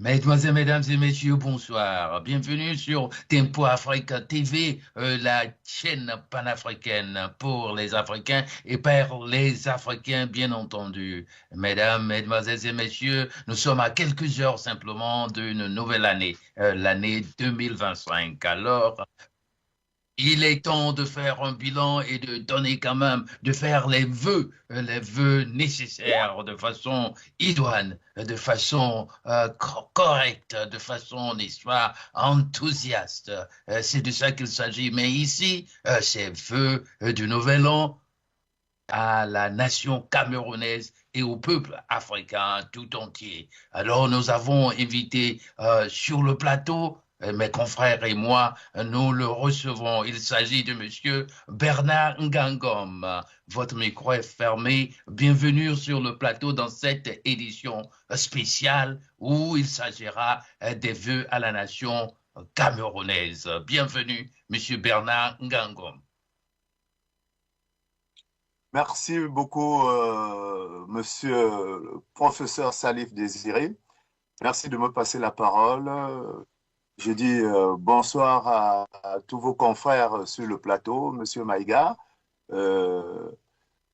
Mesdemoiselles, mesdames et messieurs, bonsoir. Bienvenue sur Tempo Afrique TV, la chaîne panafricaine pour les Africains et par les Africains, bien entendu. Mesdames, mesdemoiselles et messieurs, nous sommes à quelques heures simplement d'une nouvelle année, l'année 2025. Alors, il est temps de faire un bilan et de donner quand même, de faire les vœux nécessaires de façon idoine, de façon correcte, de façon, n'est-ce pas, enthousiaste. C'est de ça qu'il s'agit. Mais ici, ces vœux du Nouvel An à la nation camerounaise et au peuple africain tout entier. Alors nous avons invité sur le plateau mes confrères et moi, nous le recevons. Il s'agit de Monsieur Bernard Ngangom. Votre micro est fermé. Bienvenue sur le plateau dans cette édition spéciale où il s'agira des vœux à la nation camerounaise. Bienvenue, Monsieur Bernard Ngangom. Merci beaucoup, monsieur le professeur Salif Désiré. Merci de me passer la parole. Je dis bonsoir à tous vos confrères sur le plateau, monsieur Maïga.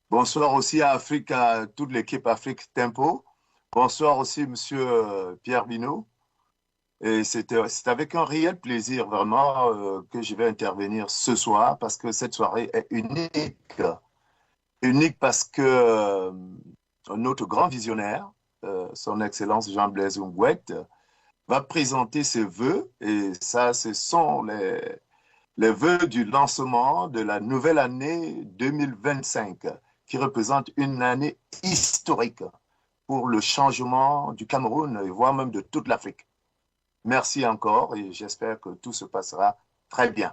Bonsoir aussi à toute l'équipe Afrique Tempo. Bonsoir aussi, monsieur Pierre Binot. Et c'est avec un réel plaisir vraiment que je vais intervenir ce soir parce que cette soirée est unique. Unique parce que notre grand visionnaire, son Excellence Jean-Blaise Ngouette, va présenter ses vœux, et ça, ce sont les vœux du lancement de la nouvelle année 2025, qui représente une année historique pour le changement du Cameroun, voire même de toute l'Afrique. Merci encore, et j'espère que tout se passera très bien.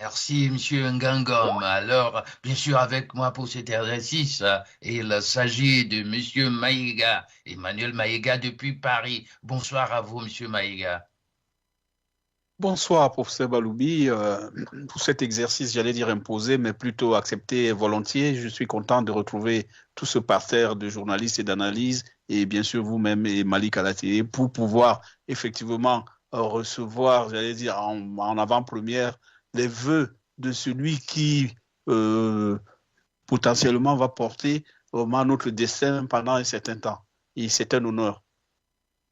Merci, Monsieur Ngangom. Alors, bien sûr, avec moi pour cet exercice, il s'agit de Monsieur Maïga, Emmanuel Maïga depuis Paris. Bonsoir à vous, Monsieur Maïga. Bonsoir, professeur Baloubi. Pour cet exercice, j'allais dire imposé, mais plutôt accepté volontiers. Je suis content de retrouver tout ce parterre de journalistes et d'analyse, et bien sûr vous-même et Malik Alaté, pour pouvoir effectivement recevoir, j'allais dire en avant-première, les vœux de celui qui potentiellement va porter vraiment notre destin pendant un certain temps. Et c'est un honneur.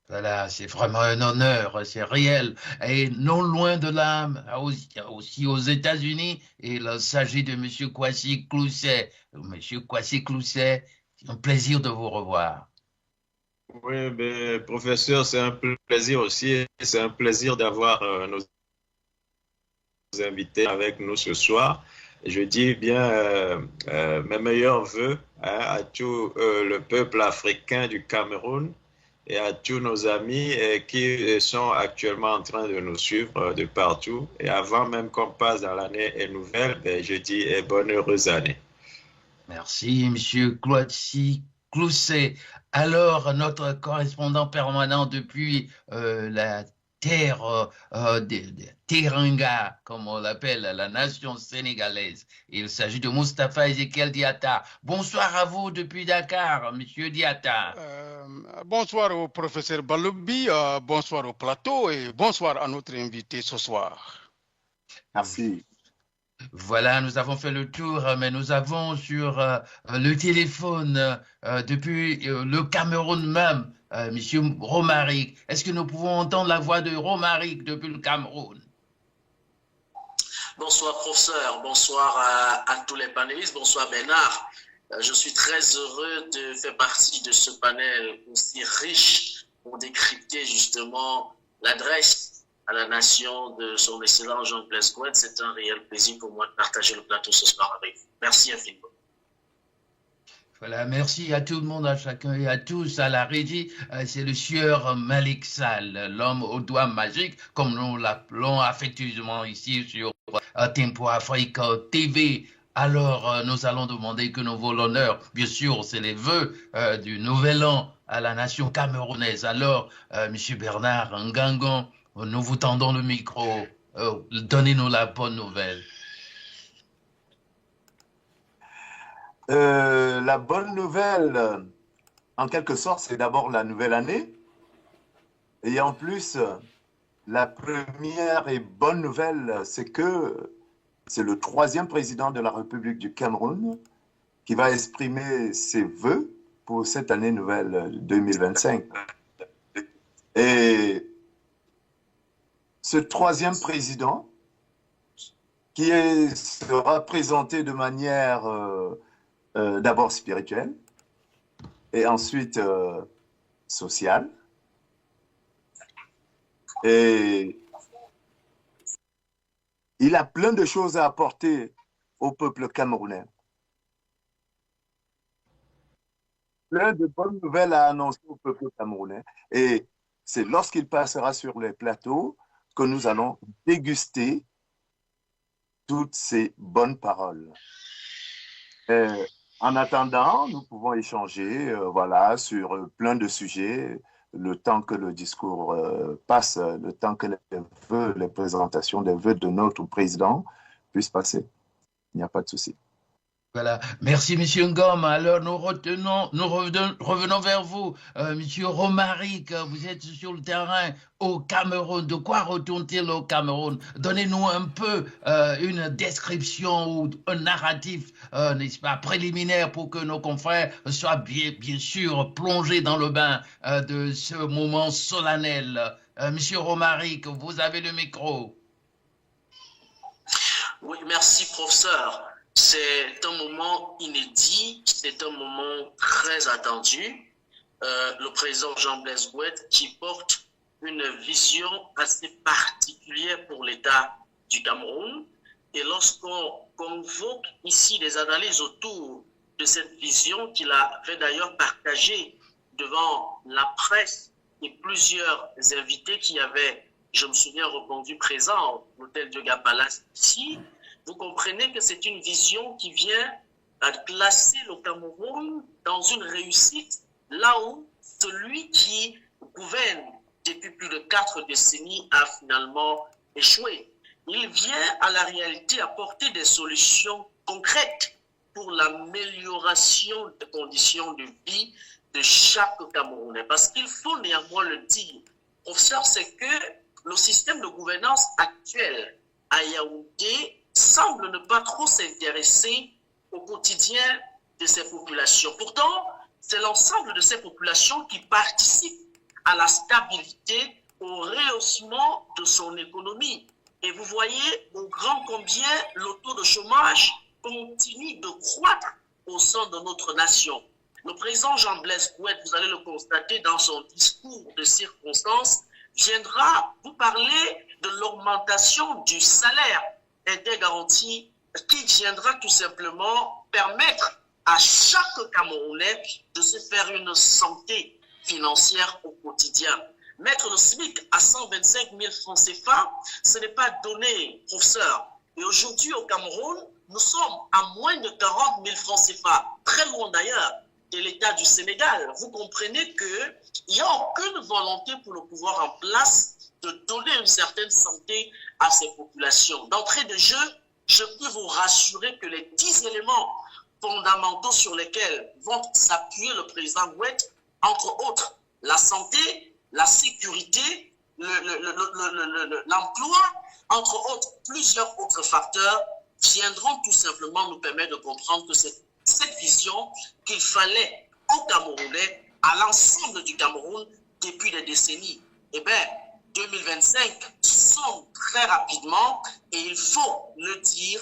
Voilà, c'est vraiment un honneur, c'est réel. Et non loin de là, aussi aux États-Unis, il s'agit de Monsieur Kwasi Clousset. Monsieur Kwasi Clousset, c'est un plaisir de vous revoir. Oui, ben, professeur, c'est un plaisir aussi. C'est un plaisir d'avoir nos invités avec nous ce soir. Je dis bien mes meilleurs vœux à tout le peuple africain du Cameroun et à tous nos amis qui sont actuellement en train de nous suivre de partout. Et avant même qu'on passe dans l'année nouvelle, ben, je dis bonne heureuse année. Merci, Monsieur Kwasi Clousset. Alors, notre correspondant permanent depuis la terre de Teranga, comme on l'appelle, la nation sénégalaise. Il s'agit de Mustapha Ezekiel Diatta. Bonsoir à vous depuis Dakar, Monsieur Diatta. Bonsoir au professeur Baloubi, bonsoir au plateau et bonsoir à notre invité ce soir. Merci. Voilà, nous avons fait le tour, mais nous avons sur le téléphone depuis le Cameroun même, Monsieur Romaric. Est-ce que nous pouvons entendre la voix de Romaric depuis le Cameroun? Bonsoir professeur, bonsoir à tous les panélistes, bonsoir Bernard. Je suis très heureux de faire partie de ce panel aussi riche pour décrypter justement l'adresse à la nation de son excellent Jean-Blaise Ngouette. C'est un réel plaisir pour moi de partager le plateau ce soir avec vous. Merci infiniment. Voilà, merci à tout le monde, à chacun et à tous, à la régie. C'est le sieur Malik Sall, l'homme aux doigts magiques, comme nous l'appelons affectueusement ici sur Tempo Afrique TV. Alors, nous allons demander que nous vaut l'honneur. Bien sûr, c'est les vœux du Nouvel An à la nation camerounaise. Alors, Monsieur Bernard Ngangon, nous vous tendons le micro. Donnez-nous la bonne nouvelle. La bonne nouvelle, en quelque sorte, c'est d'abord la nouvelle année. Et en plus, la première et bonne nouvelle, c'est que c'est le 3e président de la République du Cameroun qui va exprimer ses vœux pour cette année nouvelle 2025. Et ce 3e président, qui sera présenté de manière d'abord spirituelle et ensuite sociale. Et il a plein de choses à apporter au peuple camerounais. Plein de bonnes nouvelles à annoncer au peuple camerounais. Et c'est lorsqu'il passera sur les plateaux que nous allons déguster toutes ces bonnes paroles. En attendant, nous pouvons échanger voilà, sur plein de sujets, le temps que le discours passe, le temps que les présentations des vœux de notre président puissent passer. Il n'y a pas de souci. Voilà, merci Monsieur Ngom. Alors nous revenons vers vous, Monsieur Romaric. Vous êtes sur le terrain au Cameroun. De quoi retourne-t-il au Cameroun? Donnez-nous un peu une description ou un narratif, n'est-ce pas, préliminaire pour que nos confrères soient bien sûr plongés dans le bain de ce moment solennel. Monsieur Romaric, vous avez le micro. Oui, merci professeur. C'est un moment inédit, c'est un moment très attendu. Le président Jean-Blaise Gouette qui porte une vision assez particulière pour l'État du Cameroun. Et lorsqu'on convoque ici des analyses autour de cette vision qu'il avait d'ailleurs partagée devant la presse et plusieurs invités qui avaient, je me souviens, répondu présents à l'hôtel de Palace ici, vous comprenez que c'est une vision qui vient à classer le Cameroun dans une réussite là où celui qui gouverne depuis plus de 4 décennies a finalement échoué. Il vient à la réalité apporter des solutions concrètes pour l'amélioration des conditions de vie de chaque Camerounais. Parce qu'il faut néanmoins le dire, professeur, c'est que le système de gouvernance actuel à Yaoundé semble ne pas trop s'intéresser au quotidien de ces populations. Pourtant, c'est l'ensemble de ces populations qui participent à la stabilité, au rehaussement de son économie. Et vous voyez au grand combien le taux de chômage continue de croître au sein de notre nation. Le président Jean-Blaise Gouette, vous allez le constater dans son discours de circonstance, viendra vous parler de l'augmentation du salaire intergaranti qui viendra tout simplement permettre à chaque Camerounais de se faire une santé financière au quotidien. Mettre le SMIC à 125 000 francs CFA, ce n'est pas donné, professeur. Et aujourd'hui au Cameroun, nous sommes à moins de 40 000 francs CFA, très loin d'ailleurs de l'État du Sénégal. Vous comprenez qu'il n'y a aucune volonté pour le pouvoir en place de donner une certaine santé à ces populations. D'entrée de jeu, je peux vous rassurer que les 10 éléments fondamentaux sur lesquels vont s'appuyer le président Gouette, entre autres la santé, la sécurité, l'emploi, entre autres plusieurs autres facteurs, viendront tout simplement nous permettre de comprendre que c'est cette vision qu'il fallait aux Camerounais, à l'ensemble du Cameroun, depuis des décennies. Eh bien, 2025 sonne très rapidement et il faut le dire,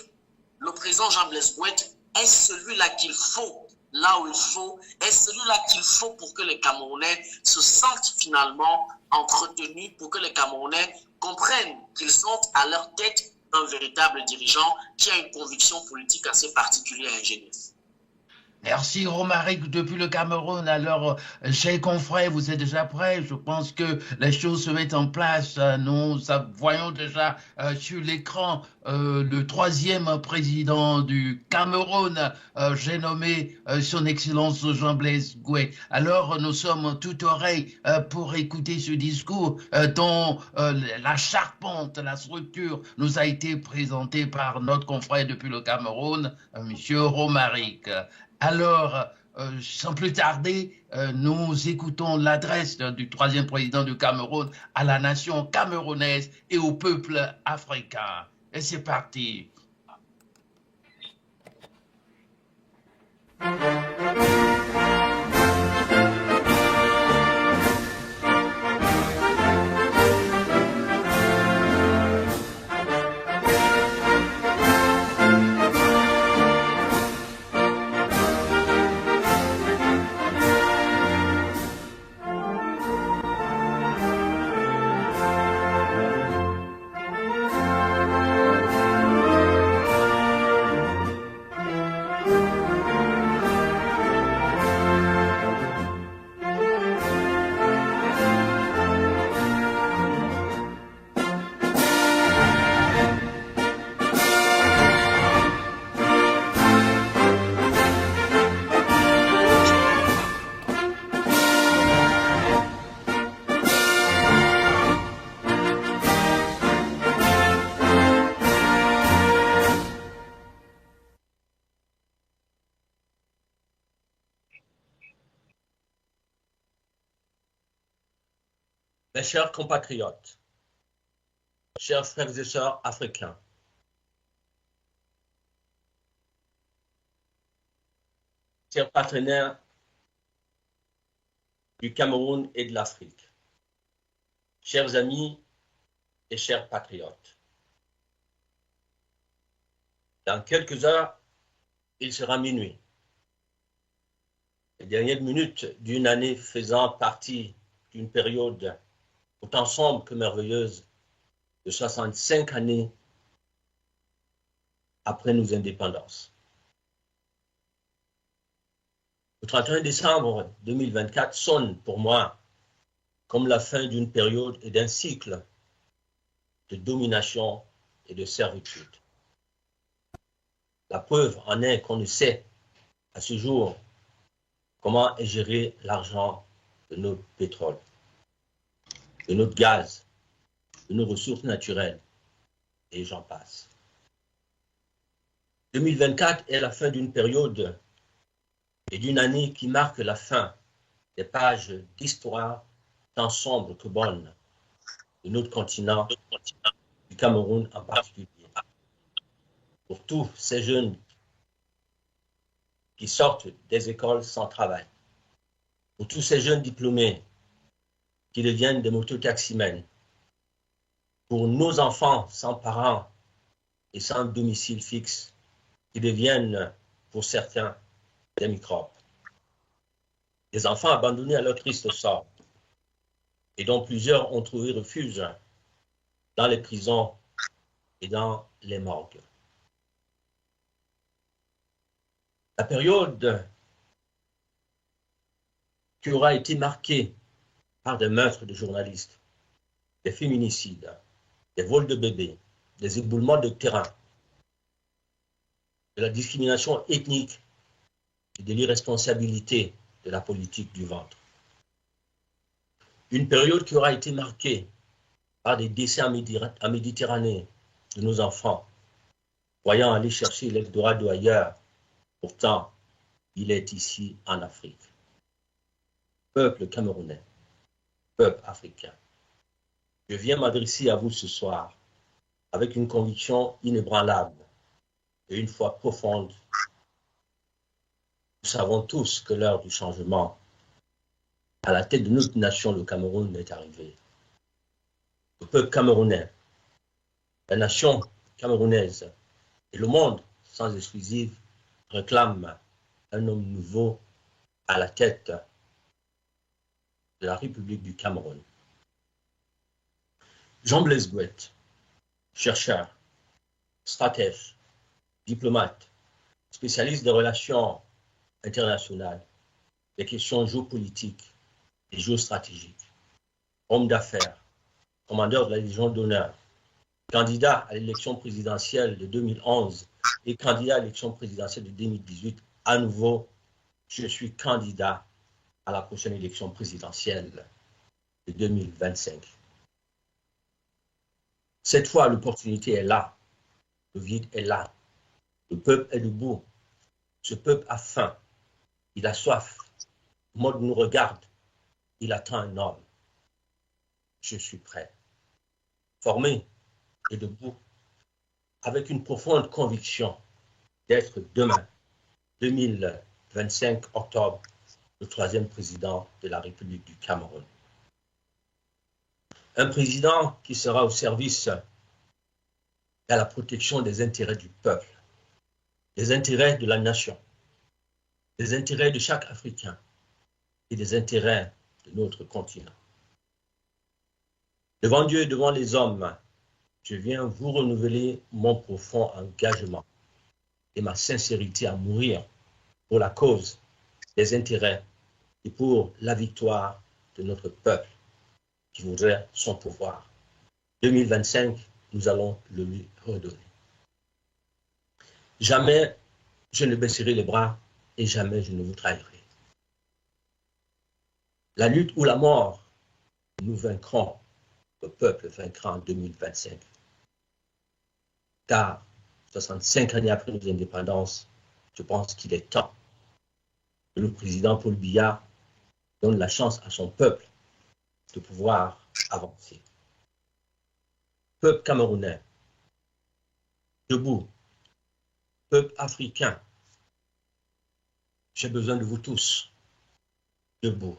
le président Jean-Blaise Gouette est celui-là qu'il faut, là où il faut, est celui-là qu'il faut pour que les Camerounais se sentent finalement entretenus, pour que les Camerounais comprennent qu'ils sont à leur tête un véritable dirigeant qui a une conviction politique assez particulière et ingénieuse. Merci Romaric depuis le Cameroun. Alors, chers confrères, vous êtes déjà prêts? Je pense que les choses se mettent en place. Nous voyons déjà sur l'écran le 3e président du Cameroun. J'ai nommé son Excellence Jean-Blaise Gouette. Alors, nous sommes tout oreilles pour écouter ce discours dont la charpente, la structure nous a été présentée par notre confrère depuis le Cameroun, Monsieur Romaric. Alors, sans plus tarder, nous écoutons l'adresse du troisième président du Cameroun à la nation camerounaise et au peuple africain. Et c'est parti. Mes chers compatriotes, chers frères et sœurs africains, chers partenaires du Cameroun et de l'Afrique, chers amis et chers patriotes, dans quelques heures, il sera minuit. Les dernières minutes d'une année faisant partie d'une période autant sombre que merveilleuse de 65 années après nos indépendances. Le 31 décembre 2024 sonne pour moi comme la fin d'une période et d'un cycle de domination et de servitude. La preuve en est qu'on ne sait à ce jour comment est géré l'argent de notre pétrole, de notre gaz, de nos ressources naturelles, et j'en passe. 2024 est la fin d'une période et d'une année qui marque la fin des pages d'histoire tant sombres que bonnes de notre continent, du Cameroun en particulier. Pour tous ces jeunes qui sortent des écoles sans travail, pour tous ces jeunes diplômés qui deviennent des mototaximens, pour nos enfants sans parents et sans domicile fixe, qui deviennent, pour certains, des microbes. Des enfants abandonnés à leur triste sort, et dont plusieurs ont trouvé refuge dans les prisons et dans les morgues. La période qui aura été marquée par des meurtres de journalistes, des féminicides, des vols de bébés, des éboulements de terrain, de la discrimination ethnique et de l'irresponsabilité de la politique du ventre. Une période qui aura été marquée par des décès en Méditerranée de nos enfants, voyant aller chercher l'Eldorado ailleurs. Pourtant, il est ici en Afrique. Peuple camerounais, peuple africain, je viens m'adresser à vous ce soir avec une conviction inébranlable et une foi profonde. Nous savons tous que l'heure du changement à la tête de notre nation, le Cameroun, est arrivée. Le peuple camerounais, la nation camerounaise et le monde, sans exclusive, réclame un homme nouveau à la tête de la République du Cameroun. Jean-Blaise Gouet, chercheur, stratège, diplomate, spécialiste des relations internationales, des questions géopolitiques et géostratégiques, homme d'affaires, commandeur de la Légion d'honneur, candidat à l'élection présidentielle de 2011 et candidat à l'élection présidentielle de 2018, à nouveau, je suis candidat à la prochaine élection présidentielle de 2025. Cette fois, l'opportunité est là, le vide est là, le peuple est debout, ce peuple a faim, Il a soif. Maud nous regarde. Il attend un homme. Je suis prêt. Formé et debout, avec une profonde conviction d'être demain, 2025 octobre, le 3e président de la République du Cameroun. Un président qui sera au service et à la protection des intérêts du peuple, des intérêts de la nation, des intérêts de chaque Africain et des intérêts de notre continent. Devant Dieu et devant les hommes, je viens vous renouveler mon profond engagement et ma sincérité à mourir pour la cause des intérêts et pour la victoire de notre peuple qui voudrait son pouvoir. 2025, nous allons le lui redonner. Jamais je ne baisserai les bras et jamais je ne vous trahirai. La lutte ou la mort, nous vaincrons, le peuple vaincra en 2025. Car 65 années après nos indépendances, je pense qu'il est temps que le président Paul Biya donne la chance à son peuple de pouvoir avancer. Peuple camerounais, debout, peuple africain, j'ai besoin de vous tous, debout.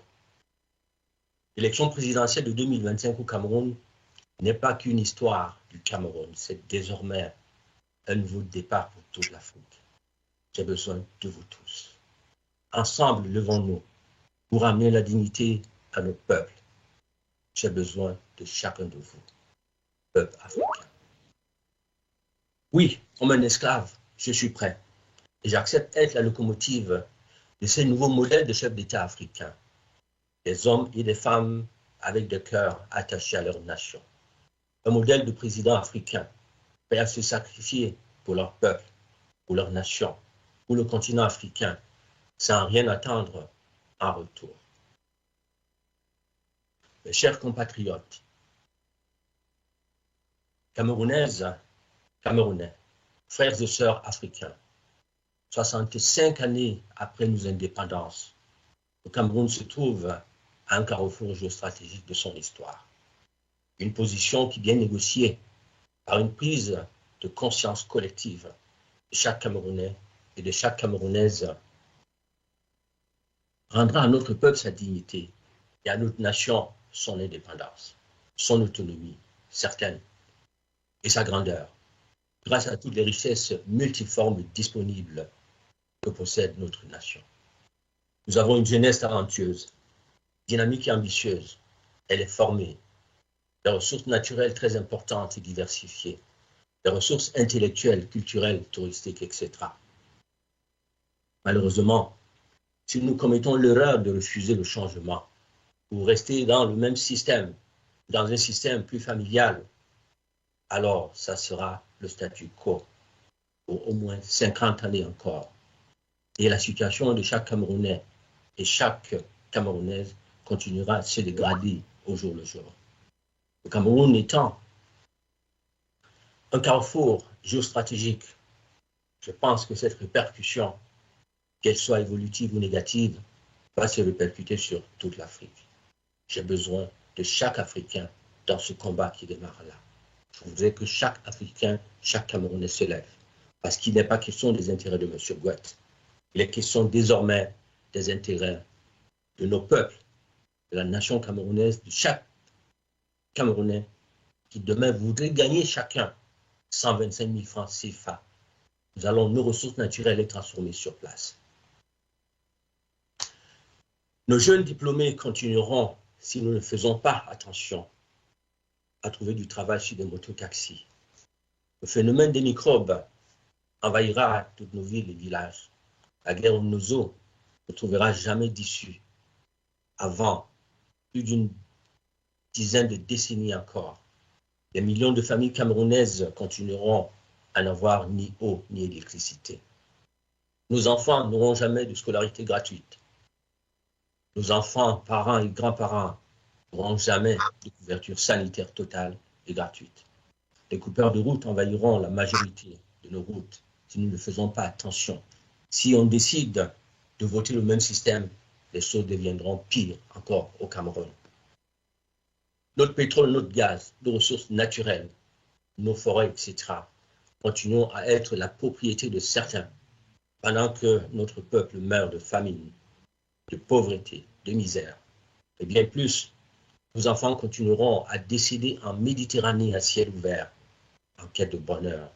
L'élection présidentielle de 2025 au Cameroun n'est pas qu'une histoire du Cameroun, c'est désormais un nouveau départ pour toute l'Afrique. J'ai besoin de vous tous. Ensemble, levons-nous pour ramener la dignité à notre peuple. J'ai besoin de chacun de vous, peuple africain. Oui, comme un esclave, je suis prêt. Et j'accepte être la locomotive de ces nouveaux modèles de chefs d'État africains. Des hommes et des femmes avec des cœurs attachés à leur nation. Un modèle de président africain prêt à se sacrifier pour leur peuple, pour leur nation, pour le continent africain, sans rien attendre en retour. Mes chers compatriotes, Camerounaises, Camerounais, frères et sœurs africains, 65 années après nos indépendances, le Cameroun se trouve à un carrefour géostratégique de son histoire. Une position qui, bien négociée par une prise de conscience collective de chaque Camerounais et de chaque Camerounaise, rendra à notre peuple sa dignité et à notre nation son indépendance, son autonomie certaine et sa grandeur, grâce à toutes les richesses multiformes disponibles que possède notre nation. Nous avons une jeunesse talentueuse, dynamique et ambitieuse. Elle est formée, des ressources naturelles très importantes et diversifiées, des ressources intellectuelles, culturelles, touristiques, etc. Malheureusement, si nous commettons l'erreur de refuser le changement ou rester dans le même système, dans un système plus familial, alors ça sera le statu quo pour au moins 50 années encore. Et la situation de chaque Camerounais et chaque Camerounaise continuera à se dégrader au jour le jour. Le Cameroun étant un carrefour géostratégique, je pense que cette répercussion, qu'elle soit évolutive ou négative, va se répercuter sur toute l'Afrique. J'ai besoin de chaque Africain dans ce combat qui démarre là. Je voudrais que chaque Africain, chaque Camerounais se lève, parce qu'il n'est pas question des intérêts de M. Gouet. Il est question désormais des intérêts de nos peuples, de la nation camerounaise, de chaque Camerounais qui demain voudrait gagner chacun 125 000 francs CFA. Nous allons nos ressources naturelles les transformer sur place. Nos jeunes diplômés continueront, si nous ne faisons pas attention, à trouver du travail sur des mototaxis. Le phénomène des microbes envahira toutes nos villes et villages. La guerre aux nos eaux ne trouvera jamais d'issue avant plus d'une dizaine de décennies encore. Des millions de familles camerounaises continueront à n'avoir ni eau ni électricité. Nos enfants n'auront jamais de scolarité gratuite. Nos enfants, parents et grands-parents n'auront jamais de couverture sanitaire totale et gratuite. Les coupeurs de route envahiront la majorité de nos routes si nous ne faisons pas attention. Si on décide de voter le même système, les choses deviendront pires encore au Cameroun. Notre pétrole, notre gaz, nos ressources naturelles, nos forêts, etc., continueront à être la propriété de certains, pendant que notre peuple meurt de famine, de pauvreté, de misère. Et bien plus, nos enfants continueront à décéder en Méditerranée à ciel ouvert, en quête de bonheur,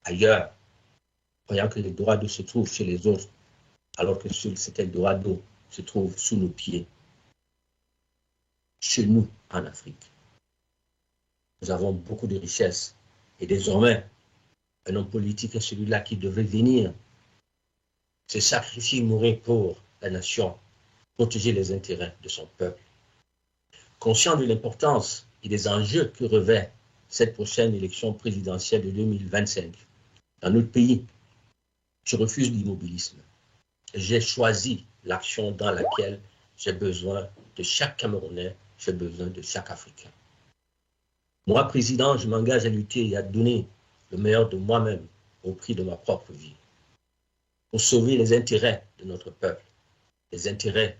ailleurs, croyant que l'Eldorado se trouve chez les autres, alors que cet Eldorado se trouve sous nos pieds, chez nous en Afrique. Nous avons beaucoup de richesses et désormais, un homme politique est celui-là qui devait venir se sacrifier, mourir pour la nation, protéger les intérêts de son peuple. Conscient de l'importance et des enjeux que revêt cette prochaine élection présidentielle de 2025 dans notre pays, je refuse l'immobilisme. J'ai choisi l'action dans laquelle j'ai besoin de chaque Camerounais, j'ai besoin de chaque Africain. Moi, président, je m'engage à lutter et à donner le meilleur de moi-même au prix de ma propre vie, pour sauver les intérêts de notre peuple, les intérêts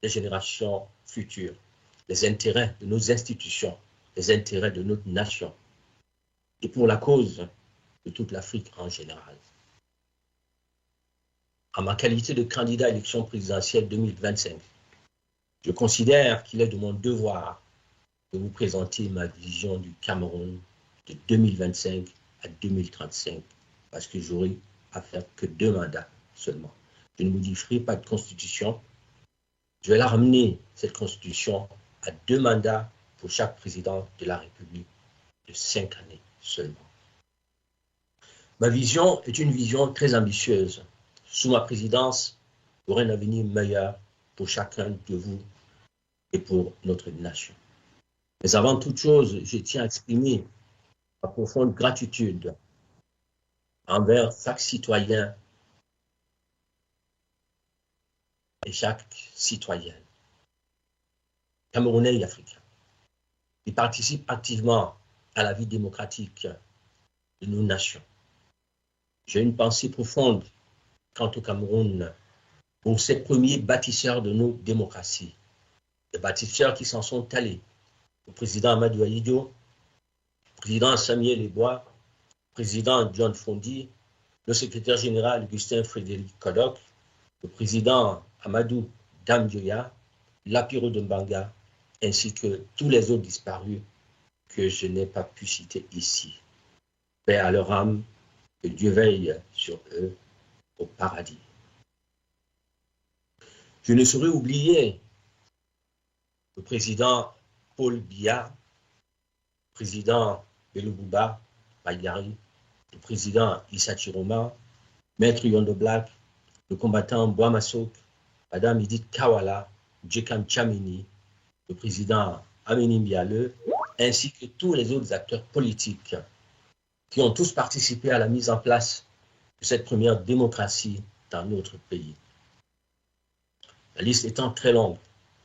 des générations futures, les intérêts de nos institutions, les intérêts de notre nation, et pour la cause de toute l'Afrique en général. En ma qualité de candidat à l'élection présidentielle 2025, je considère qu'il est de mon devoir de vous présenter ma vision du Cameroun de 2025 à 2035, parce que j'aurai à faire que 2 mandats seulement. Je ne modifierai pas de constitution. Je vais la ramener, cette constitution, à 2 mandats pour chaque président de la République de 5 années seulement. Ma vision est une vision très ambitieuse. Sous ma présidence, il y aura un avenir meilleur pour chacun de vous et pour notre nation. Mais avant toute chose, je tiens à exprimer ma profonde gratitude envers chaque citoyen et chaque citoyenne, camerounais et africain, qui participe activement à la vie démocratique de nos nations. J'ai une pensée profonde quant au Cameroun pour ces premiers bâtisseurs de nos démocraties, des bâtisseurs qui s'en sont allés, le président Amadou Ahidjo, le président Samuel Eboa, le président John Fondi, le secrétaire général Augustin Frédéric Kodok, le président Amadou Damdioya, Lapiro Mbanga, ainsi que tous les autres disparus que je n'ai pas pu citer ici. Paix à leur âme, que Dieu veille sur eux au paradis. Je ne saurais oublier le président Paul Biya, le président Belubouba Baïgari, le président Issa Chiroma, Maître Yondo Black, le combattant Boamasok, Madame Edith Kawala, Djekam Chamini, le président Amini Mbiale, ainsi que tous les autres acteurs politiques qui ont tous participé à la mise en place de cette première démocratie dans notre pays. La liste étant très longue,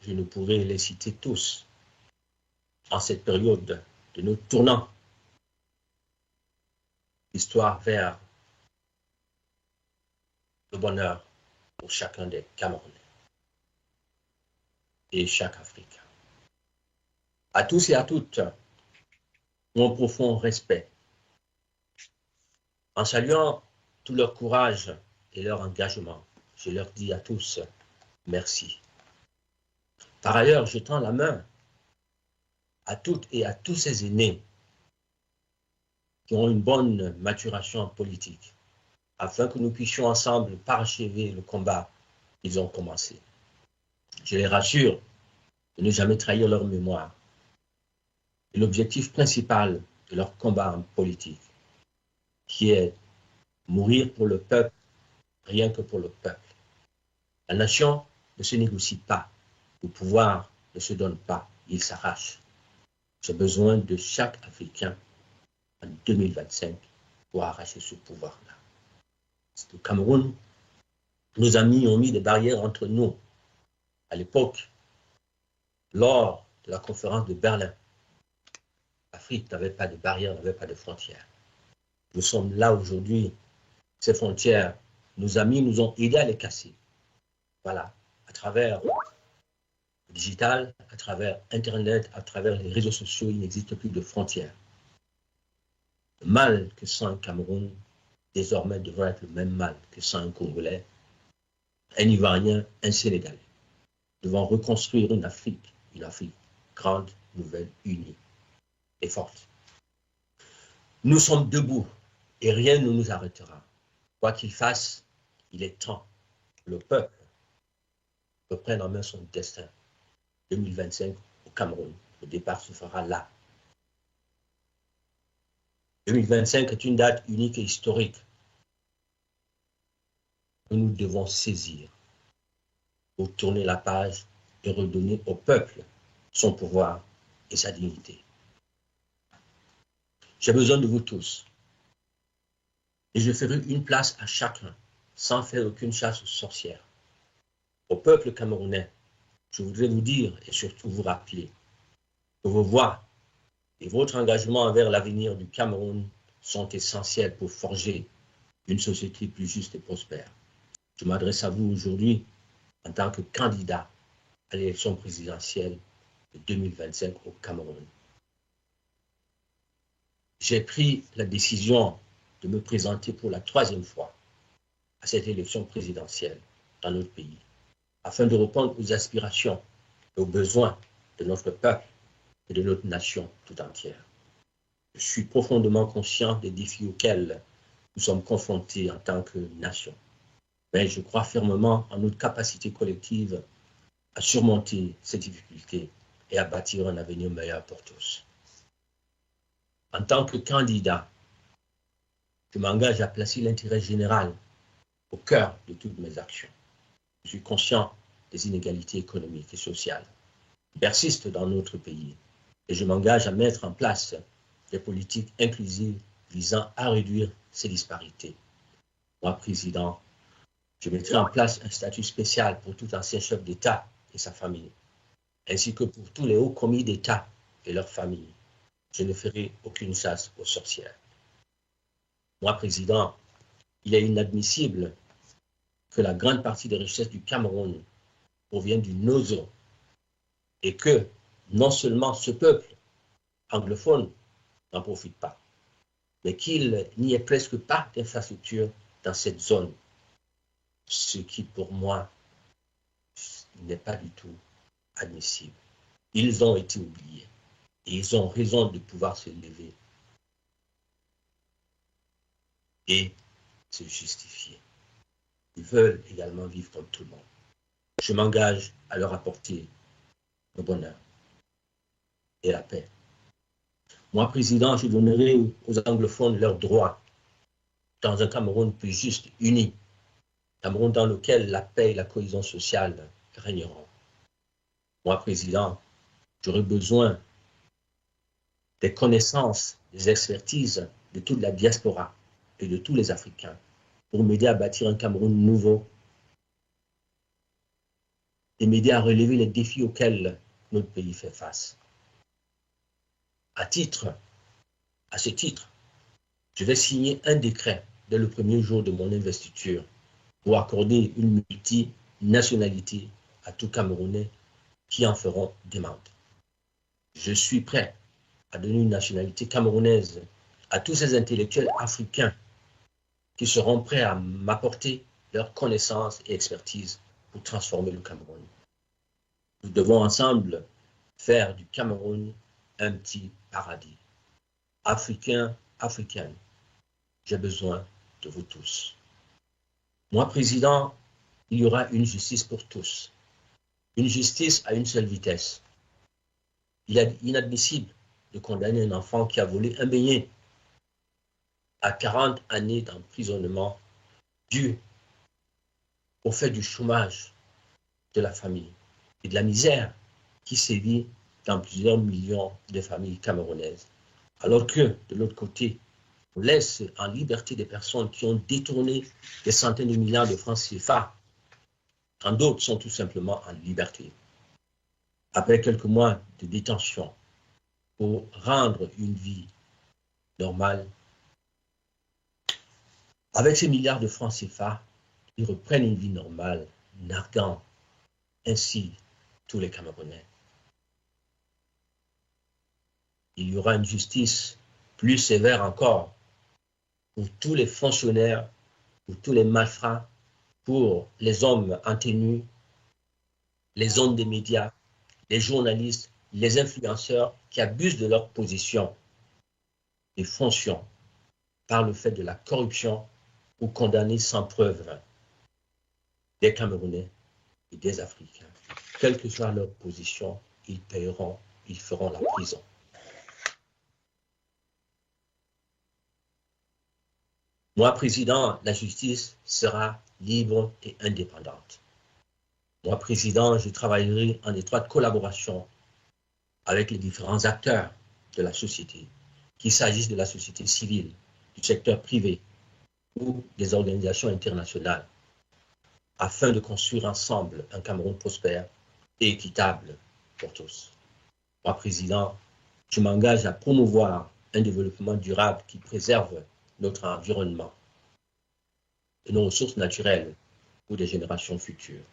je ne pourrai les citer tous en cette période de notre tournant l'histoire vers le bonheur pour chacun des Camerounais et chaque Africain. À tous et à toutes, mon profond respect. En saluant tout leur courage et leur engagement, je leur dis à tous merci. Par ailleurs, je tends la main à toutes et à tous ces aînés qui ont une bonne maturation politique, afin que nous puissions ensemble parachever le combat qu'ils ont commencé. Je les rassure de ne jamais trahir leur mémoire et l'objectif principal de leur combat en politique, qui est mourir pour le peuple, rien que pour le peuple. La nation ne se négocie pas, le pouvoir ne se donne pas, il s'arrache. J'ai besoin de chaque Africain en 2025 pour arracher ce pouvoir-là. Au Cameroun, nos amis ont mis des barrières entre nous. À l'époque, lors de la conférence de Berlin, l'Afrique n'avait pas de barrières, n'avait pas de frontières. Nous sommes là aujourd'hui, ces frontières, nos amis nous ont aidés à les casser. Voilà, à travers le digital, à travers Internet, à travers les réseaux sociaux, il n'existe plus de frontières. Le mal que sent un Cameroun, désormais, devrait être le même mal que sent un Congolais, un Ivoirien, un Sénégalais. Nous devons reconstruire une Afrique grande, nouvelle, unie et forte. Nous sommes debout et rien ne nous arrêtera. Quoi qu'il fasse, il est temps que le peuple reprenne en main son destin. 2025 au Cameroun, le départ se fera là. 2025 est une date unique et historique que nous devons saisir pour tourner la page et redonner au peuple son pouvoir et sa dignité. J'ai besoin de vous tous et je ferai une place à chacun sans faire aucune chasse aux sorcières. Au peuple camerounais, je voudrais vous dire et surtout vous rappeler que vos voix et votre engagement envers l'avenir du Cameroun sont essentiels pour forger une société plus juste et prospère. Je m'adresse à vous aujourd'hui en tant que candidat à l'élection présidentielle de 2025 au Cameroun. J'ai pris la décision de me présenter pour la 3e fois à cette élection présidentielle dans notre pays, afin de répondre aux aspirations et aux besoins de notre peuple et de notre nation tout entière. Je suis profondément conscient des défis auxquels nous sommes confrontés en tant que nation, mais je crois fermement en notre capacité collective à surmonter ces difficultés et à bâtir un avenir meilleur pour tous. En tant que candidat, je m'engage à placer l'intérêt général au cœur de toutes mes actions. Je suis conscient des inégalités économiques et sociales qui persistent dans notre pays et je m'engage à mettre en place des politiques inclusives visant à réduire ces disparités. Moi, président, je mettrai en place un statut spécial pour tout ancien chef d'État et sa famille, ainsi que pour tous les hauts commis d'État et leurs familles. Je ne ferai aucune chasse aux sorcières. Moi, président, il est inadmissible que la grande partie des richesses du Cameroun proviennent du Nozo et que non seulement ce peuple anglophone n'en profite pas, mais qu'il n'y ait presque pas d'infrastructure dans cette zone, ce qui pour moi n'est pas du tout admissible. Ils ont été oubliés et ils ont raison de pouvoir se lever et se justifier. Ils veulent également vivre comme tout le monde. Je m'engage à leur apporter le bonheur et la paix. Moi, président, je donnerai aux anglophones leurs droits dans un Cameroun plus juste, uni. Cameroun dans lequel la paix et la cohésion sociale régneront. Moi, président, j'aurai besoin des connaissances, des expertises de toute la diaspora et de tous les Africains pour m'aider à bâtir un Cameroun nouveau et m'aider à relever les défis auxquels notre pays fait face. À ce titre, je vais signer un décret dès le premier jour de mon investiture pour accorder une multinationalité à tout Camerounais qui en feront demande. Je suis prêt à donner une nationalité camerounaise à tous ces intellectuels africains qui seront prêts à m'apporter leurs connaissances et expertise pour transformer le Cameroun. Nous devons ensemble faire du Cameroun un petit paradis. Africains, Africaines, j'ai besoin de vous tous. Moi, président, il y aura une justice pour tous. Une justice à une seule vitesse. Il est inadmissible de condamner un enfant qui a volé un beignet à 40 années d'emprisonnement dû au fait du chômage de la famille et de la misère qui sévit dans plusieurs millions de familles camerounaises. Alors que, de l'autre côté, on laisse en liberté des personnes qui ont détourné des centaines de milliards de francs CFA, quand d'autres sont tout simplement en liberté. Après quelques mois de détention, pour rendre une vie normale, avec ces milliards de francs CFA, ils reprennent une vie normale narguant ainsi tous les Camerounais. Il y aura une justice plus sévère encore pour tous les fonctionnaires, pour tous les malfrats, pour les hommes en tenue, les hommes des médias, les journalistes, les influenceurs qui abusent de leur position et fonctions par le fait de la corruption ou condamnés sans preuve des Camerounais et des Africains. Quelle que soit leur position, ils paieront, ils feront la prison. Moi, président, la justice sera libre et indépendante. Moi, président, je travaillerai en étroite collaboration avec les différents acteurs de la société, qu'il s'agisse de la société civile, du secteur privé ou des organisations internationales, afin de construire ensemble un Cameroun prospère et équitable pour tous. Moi, président, je m'engage à promouvoir un développement durable qui préserve notre environnement et nos ressources naturelles pour des générations futures.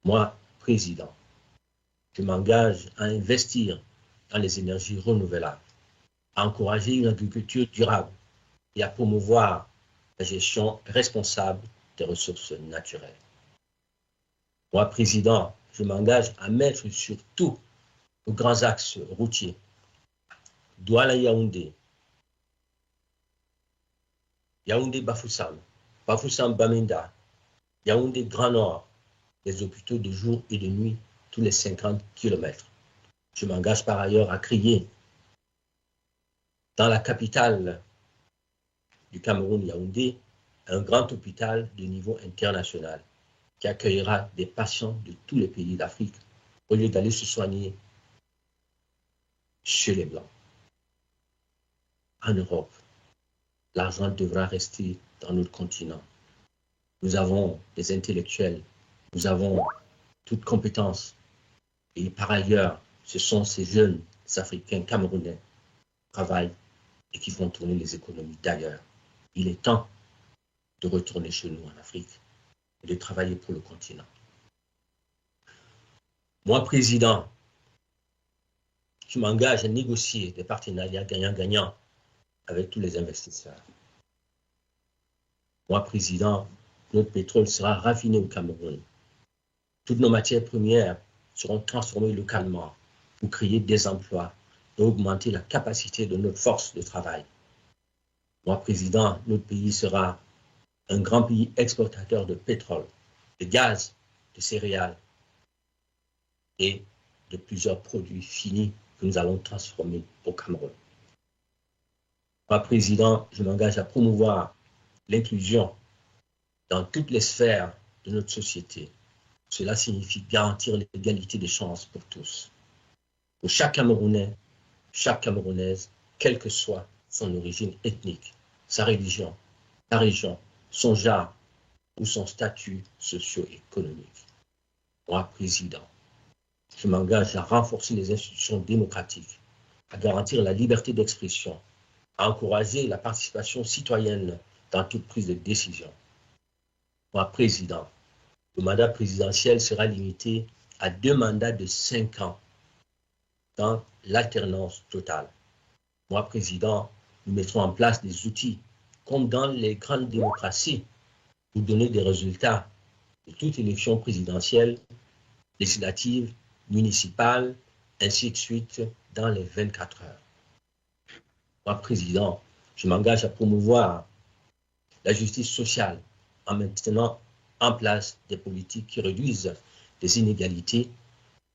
Moi, président, je m'engage à investir dans les énergies renouvelables, à encourager une agriculture durable et à promouvoir la gestion responsable des ressources naturelles. Moi, président, je m'engage à mettre sur tous aux grands axes routiers, Douala-Yaoundé, Yaoundé-Bafoussam, Bafoussam-Bamenda, Yaoundé-Grand Nord, les hôpitaux de jour et de nuit tous les 50 km. Je m'engage par ailleurs à créer dans la capitale du Cameroun, Yaoundé, un grand hôpital de niveau international qui accueillera des patients de tous les pays d'Afrique au lieu d'aller se soigner chez les Blancs. En Europe, l'argent devra rester dans notre continent. Nous avons des intellectuels, nous avons toutes compétences. Et par ailleurs, ce sont ces jeunes Africains camerounais qui travaillent et qui vont tourner les économies d'ailleurs. Il est temps de retourner chez nous en Afrique et de travailler pour le continent. Moi, président, je m'engage à négocier des partenariats gagnant-gagnant avec tous les investisseurs. Moi, président, notre pétrole sera raffiné au Cameroun. Toutes nos matières premières seront transformées localement pour créer des emplois et augmenter la capacité de notre force de travail. Moi, président, notre pays sera un grand pays exportateur de pétrole, de gaz, de céréales et de plusieurs produits finis que nous allons transformer au Cameroun. Moi, président, je m'engage à promouvoir l'inclusion dans toutes les sphères de notre société. Cela signifie garantir l'égalité des chances pour tous. Pour chaque Camerounais, chaque Camerounaise, quelle que soit son origine ethnique, sa religion, sa région, son genre ou son statut socio-économique. Moi, président, je m'engage à renforcer les institutions démocratiques, à garantir la liberté d'expression, à encourager la participation citoyenne dans toute prise de décision. Moi, président, le mandat présidentiel sera limité à 2 mandats de 5 ans dans l'alternance totale. Moi, président, nous mettrons en place des outils comme dans les grandes démocraties pour donner des résultats de toute élection présidentielle, législative, municipale, ainsi de suite dans les 24 heures. Moi, président, je m'engage à promouvoir la justice sociale en maintenant en place des politiques qui réduisent les inégalités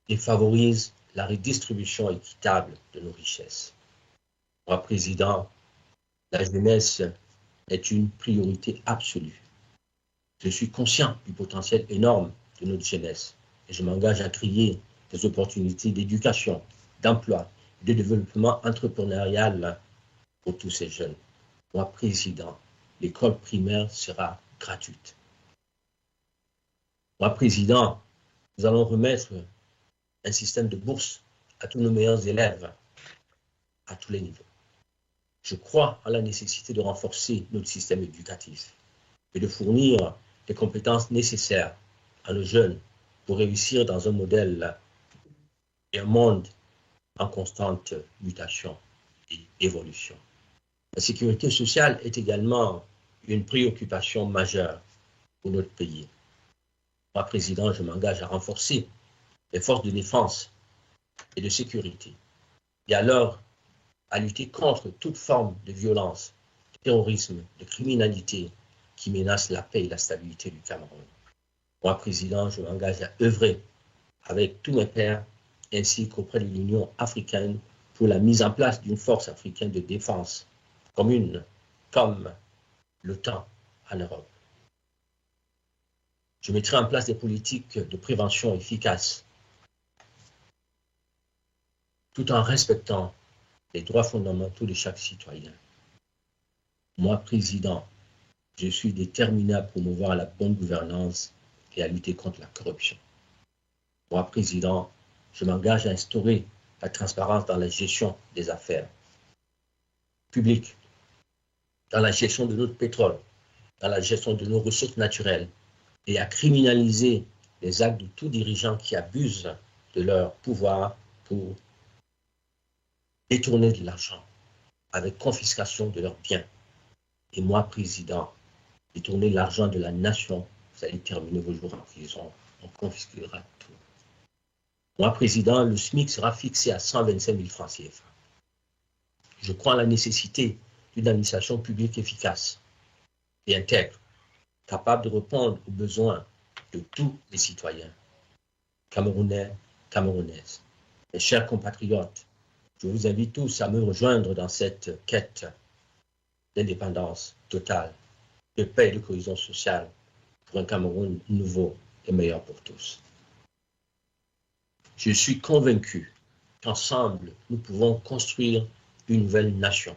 et favorisent la redistribution équitable de nos richesses. Moi, président, la jeunesse est une priorité absolue. Je suis conscient du potentiel énorme de notre jeunesse et je m'engage à créer des opportunités d'éducation, d'emploi, de développement entrepreneurial pour tous ces jeunes. Moi, président, l'école primaire sera gratuite. Moi, président, nous allons remettre un système de bourse à tous nos meilleurs élèves, à tous les niveaux. Je crois à la nécessité de renforcer notre système éducatif et de fournir les compétences nécessaires à nos jeunes pour réussir dans un modèle et un monde en constante mutation et évolution. La sécurité sociale est également une préoccupation majeure pour notre pays. Moi, Président, je m'engage à renforcer les forces de défense et de sécurité et alors à lutter contre toute forme de violence, de terrorisme, de criminalité qui menace la paix et la stabilité du Cameroun. Moi, Président, je m'engage à œuvrer avec tous mes pairs ainsi qu'auprès de l'Union africaine pour la mise en place d'une force africaine de défense commune comme l'OTAN en Europe. Je mettrai en place des politiques de prévention efficaces tout en respectant les droits fondamentaux de chaque citoyen. Moi, Président, je suis déterminé à promouvoir la bonne gouvernance et à lutter contre la corruption. Moi, Président, je m'engage à instaurer la transparence dans la gestion des affaires publiques, dans la gestion de notre pétrole, dans la gestion de nos ressources naturelles et à criminaliser les actes de tout dirigeant qui abusent de leur pouvoir pour détourner de l'argent avec confiscation de leurs biens. Et moi, Président, détourner l'argent de la nation, vous allez terminer vos jours en prison, on confisquera tout. Moi, Président, le SMIC sera fixé à 125 000 francs CFA. Je crois en la nécessité d'une administration publique efficace et intègre, capable de répondre aux besoins de tous les citoyens, Camerounais, Camerounaises. Mes chers compatriotes, je vous invite tous à me rejoindre dans cette quête d'indépendance totale, de paix et de cohésion sociale pour un Cameroun nouveau et meilleur pour tous. Je suis convaincu qu'ensemble, nous pouvons construire une nouvelle nation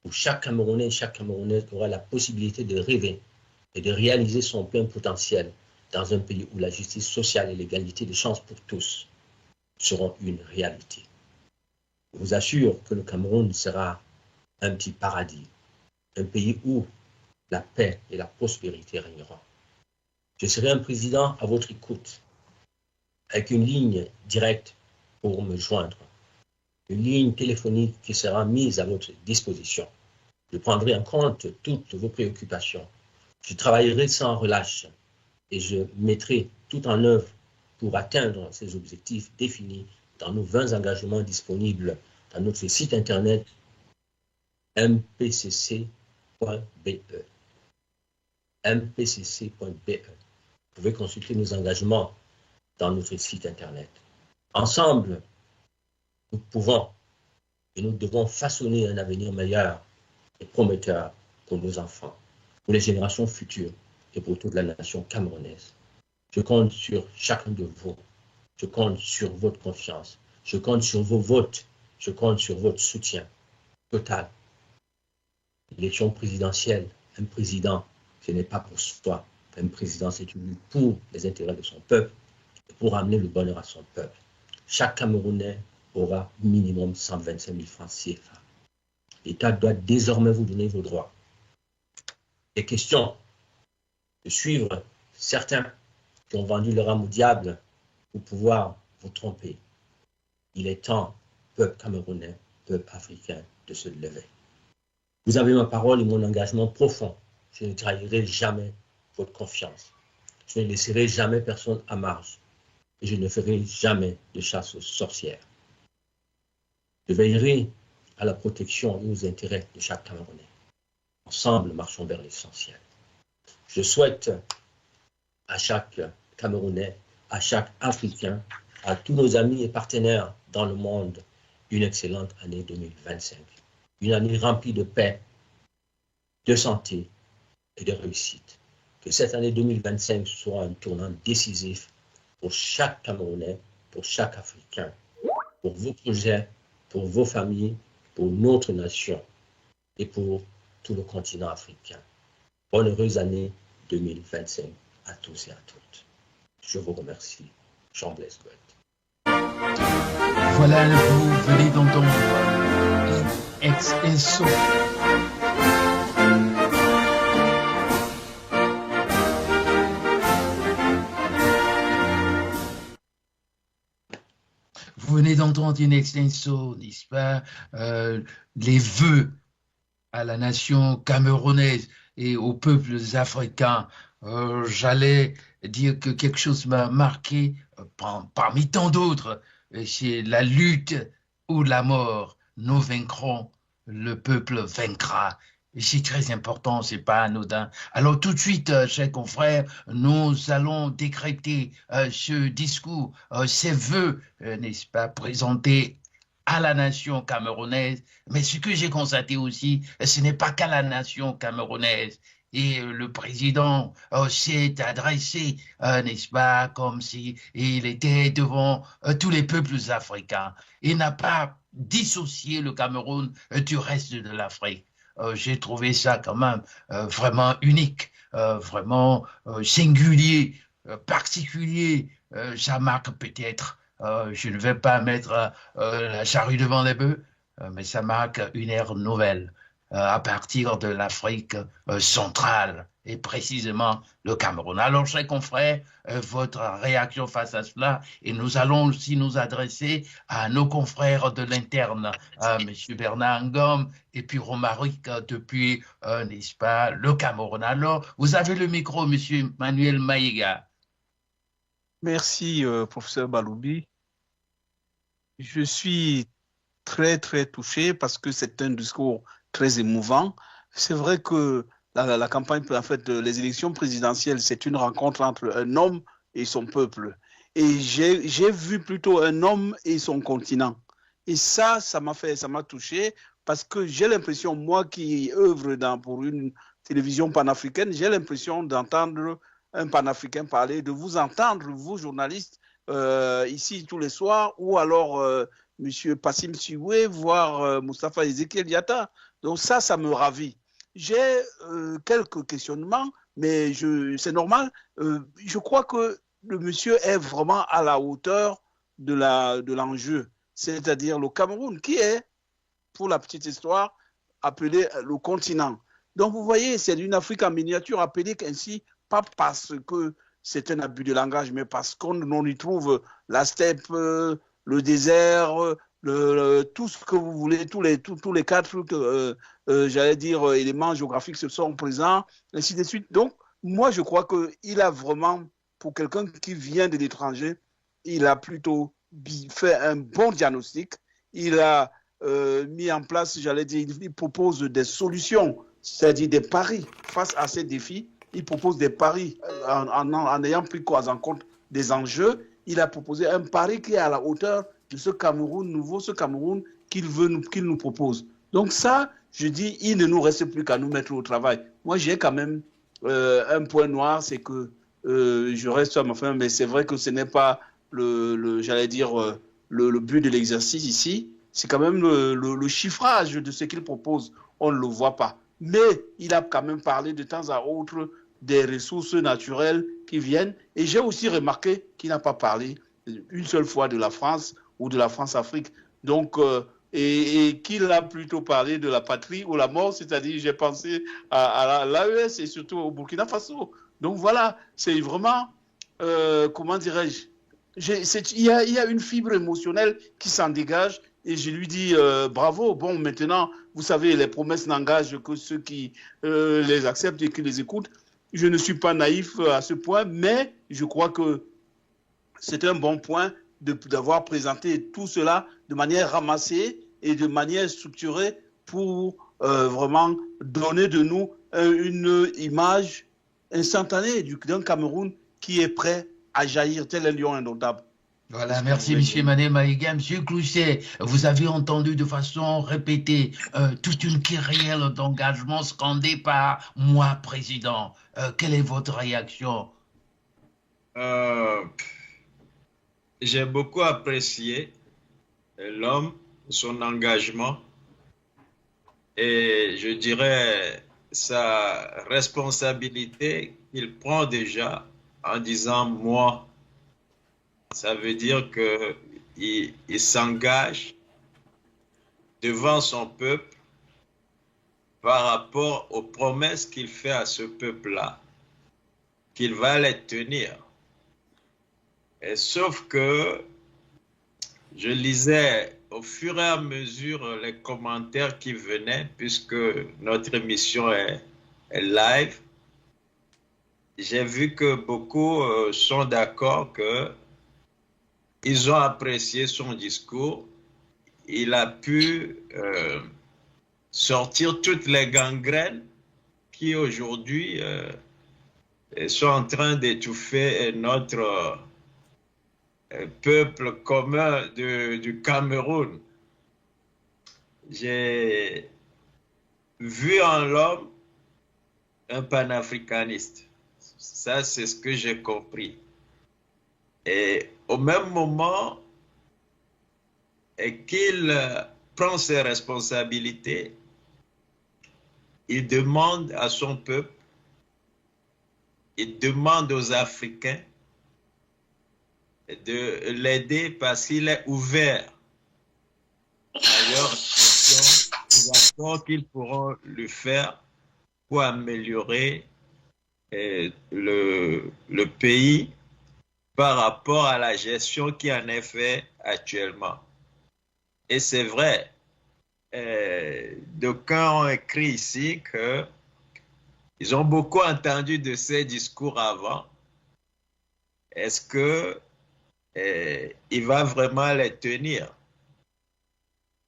où chaque Camerounais et chaque Camerounaise aura la possibilité de rêver et de réaliser son plein potentiel dans un pays où la justice sociale et l'égalité des chances pour tous seront une réalité. Je vous assure que le Cameroun sera un petit paradis, un pays où la paix et la prospérité régneront. Je serai un président à votre écoute, avec une ligne directe pour me joindre, une ligne téléphonique qui sera mise à votre disposition. Je prendrai en compte toutes vos préoccupations. Je travaillerai sans relâche et je mettrai tout en œuvre pour atteindre ces objectifs définis dans nos 20 engagements disponibles dans notre site internet mpcc.be. mpcc.be. Vous pouvez consulter nos engagements dans notre site internet. Ensemble, nous pouvons et nous devons façonner un avenir meilleur et prometteur pour nos enfants, pour les générations futures et pour toute la nation camerounaise. Je compte sur chacun de vous. Je compte sur votre confiance. Je compte sur vos votes. Je compte sur votre soutien total. L'élection présidentielle, un président, ce n'est pas pour soi. Un président, c'est élu pour les intérêts de son peuple et pour amener le bonheur à son peuple. Chaque Camerounais aura minimum 125 000 francs CFA. L'État doit désormais vous donner vos droits. Il est question de suivre certains qui ont vendu leur âme au diable pour pouvoir vous tromper. Il est temps, peuple camerounais, peuple africain, de se lever. Vous avez ma parole et mon engagement profond. Je ne trahirai jamais votre confiance. Je ne laisserai jamais personne à marge et je ne ferai jamais de chasse aux sorcières. Je veillerai à la protection et aux intérêts de chaque Camerounais. Ensemble, marchons vers l'essentiel. Je souhaite à chaque Camerounais, à chaque Africain, à tous nos amis et partenaires dans le monde, une excellente année 2025. Une année remplie de paix, de santé et de réussite. Que cette année 2025 soit un tournant décisif pour chaque Camerounais, pour chaque Africain, pour vos projets, pour vos familles, pour notre nation et pour tout le continent africain. Bonne heureuse année 2025 à tous et à toutes. Je vous remercie. Jean Blaise Goethe. Voilà, vous venez d'entendre XSO. vous venez d'entendre une extenso, n'est-ce pas, les vœux à la nation camerounaise et aux peuples africains. J'allais dire que quelque chose m'a marqué parmi tant d'autres. C'est la lutte ou la mort. Nous vaincrons, le peuple vaincra. C'est très important, c'est pas anodin. Alors tout de suite, chers confrères, nous allons décréter ce discours, ces vœux, n'est-ce pas, présentés à la nation camerounaise. Mais ce que j'ai constaté aussi, ce n'est pas qu'à la nation camerounaise. Et le président s'est adressé, n'est-ce pas, comme si il était devant tous les peuples africains. Il n'a pas dissocié le Cameroun du reste de l'Afrique. J'ai trouvé ça quand même vraiment unique, vraiment singulier, particulier. Ça marque peut-être, je ne vais pas mettre la charrue devant les bœufs, mais ça marque une ère nouvelle à partir de l'Afrique centrale et précisément le Cameroun. Alors, chers confrères, votre réaction face à cela, et nous allons aussi nous adresser à nos confrères de l'interne, M. Bernard Ngom et puis Romaric depuis, n'est-ce pas, le Cameroun. Alors, vous avez le micro, M. Manuel Maïga. Merci, professeur Baloubi. Je suis très, très touché parce que c'est un discours très émouvant. C'est vrai que la campagne, en fait, les élections présidentielles, c'est une rencontre entre un homme et son peuple. Et j'ai vu plutôt un homme et son continent. Et ça m'a touché parce que j'ai l'impression, moi qui œuvre pour une télévision panafricaine, j'ai l'impression d'entendre un panafricain parler, de vous entendre, vous journalistes, ici tous les soirs, ou alors M. Passim Siwe, voire Moustapha Ezekiel Yatta. Donc ça me ravit. J'ai quelques questionnements, mais c'est normal. Je crois que le monsieur est vraiment à la hauteur de l'enjeu, c'est-à-dire le Cameroun, qui est, pour la petite histoire, appelé le continent. Donc vous voyez, c'est une Afrique en miniature appelée ainsi, pas parce que c'est un abus de langage, mais parce qu'on y trouve la steppe, le désert, tout ce que vous voulez, tous les quatre, j'allais dire, éléments géographiques se sont présents, ainsi de suite. Donc, moi, je crois qu'il a vraiment, pour quelqu'un qui vient de l'étranger, il a plutôt fait un bon diagnostic. Il a mis en place, j'allais dire, il propose des solutions, c'est-à-dire des paris face à ces défis. Il propose des paris en ayant pris en compte des enjeux. Il a proposé un pari qui est à la hauteur de ce Cameroun nouveau, ce Cameroun qu'il nous propose. Donc ça, je dis, il ne nous reste plus qu'à nous mettre au travail. Moi, j'ai quand même un point noir, c'est que je reste sur ma fin, mais c'est vrai que ce n'est pas j'allais dire, le but de l'exercice ici. C'est quand même le chiffrage de ce qu'il propose. On ne le voit pas. Mais il a quand même parlé de temps à autre des ressources naturelles qui viennent. Et j'ai aussi remarqué qu'il n'a pas parlé une seule fois de la France ou de la France-Afrique. Donc, et qu'il a plutôt parlé de la patrie ou la mort, c'est-à-dire j'ai pensé à l'AES et surtout au Burkina Faso. Donc voilà, c'est vraiment, comment dirais-je, il y a une fibre émotionnelle qui s'en dégage et je lui dis bravo. Bon, maintenant, vous savez, les promesses n'engagent que ceux qui les acceptent et qui les écoutent. Je ne suis pas naïf à ce point, mais je crois que c'est un bon point d'avoir présenté tout cela de manière ramassée et de manière structurée pour vraiment donner de nous une image instantanée d'un Cameroun qui est prêt à jaillir tel un lion indomptable. Voilà, merci M. Mané Maïga. M. Clouset, vous avez entendu de façon répétée toute une kyrielle d'engagement scandée par « moi, président ». Quelle est votre réaction? J'ai beaucoup apprécié l'homme, son engagement et je dirais sa responsabilité qu'il prend déjà en disant « moi ». Ça veut dire qu'il s'engage devant son peuple par rapport aux promesses qu'il fait à ce peuple-là, qu'il va les tenir. Et sauf que je lisais au fur et à mesure les commentaires qui venaient, puisque notre émission est live. J'ai vu que beaucoup sont d'accord qu'ils ont apprécié son discours. Il a pu sortir toutes les gangrènes qui aujourd'hui sont en train d'étouffer notre peuple commun du Cameroun. J'ai vu en l'homme un panafricaniste. Ça, c'est ce que j'ai compris. Et au même moment qu'il prend ses responsabilités, il demande à son peuple, il demande aux Africains de l'aider parce qu'il est ouvert à leur attention, aux efforts qu'ils pourront lui faire pour améliorer le pays par rapport à la gestion qui en est faite actuellement. Et c'est vrai, d'aucuns ont écrit ici qu'ils ont beaucoup entendu de ces discours avant. Est-ce qu'il va vraiment les tenir?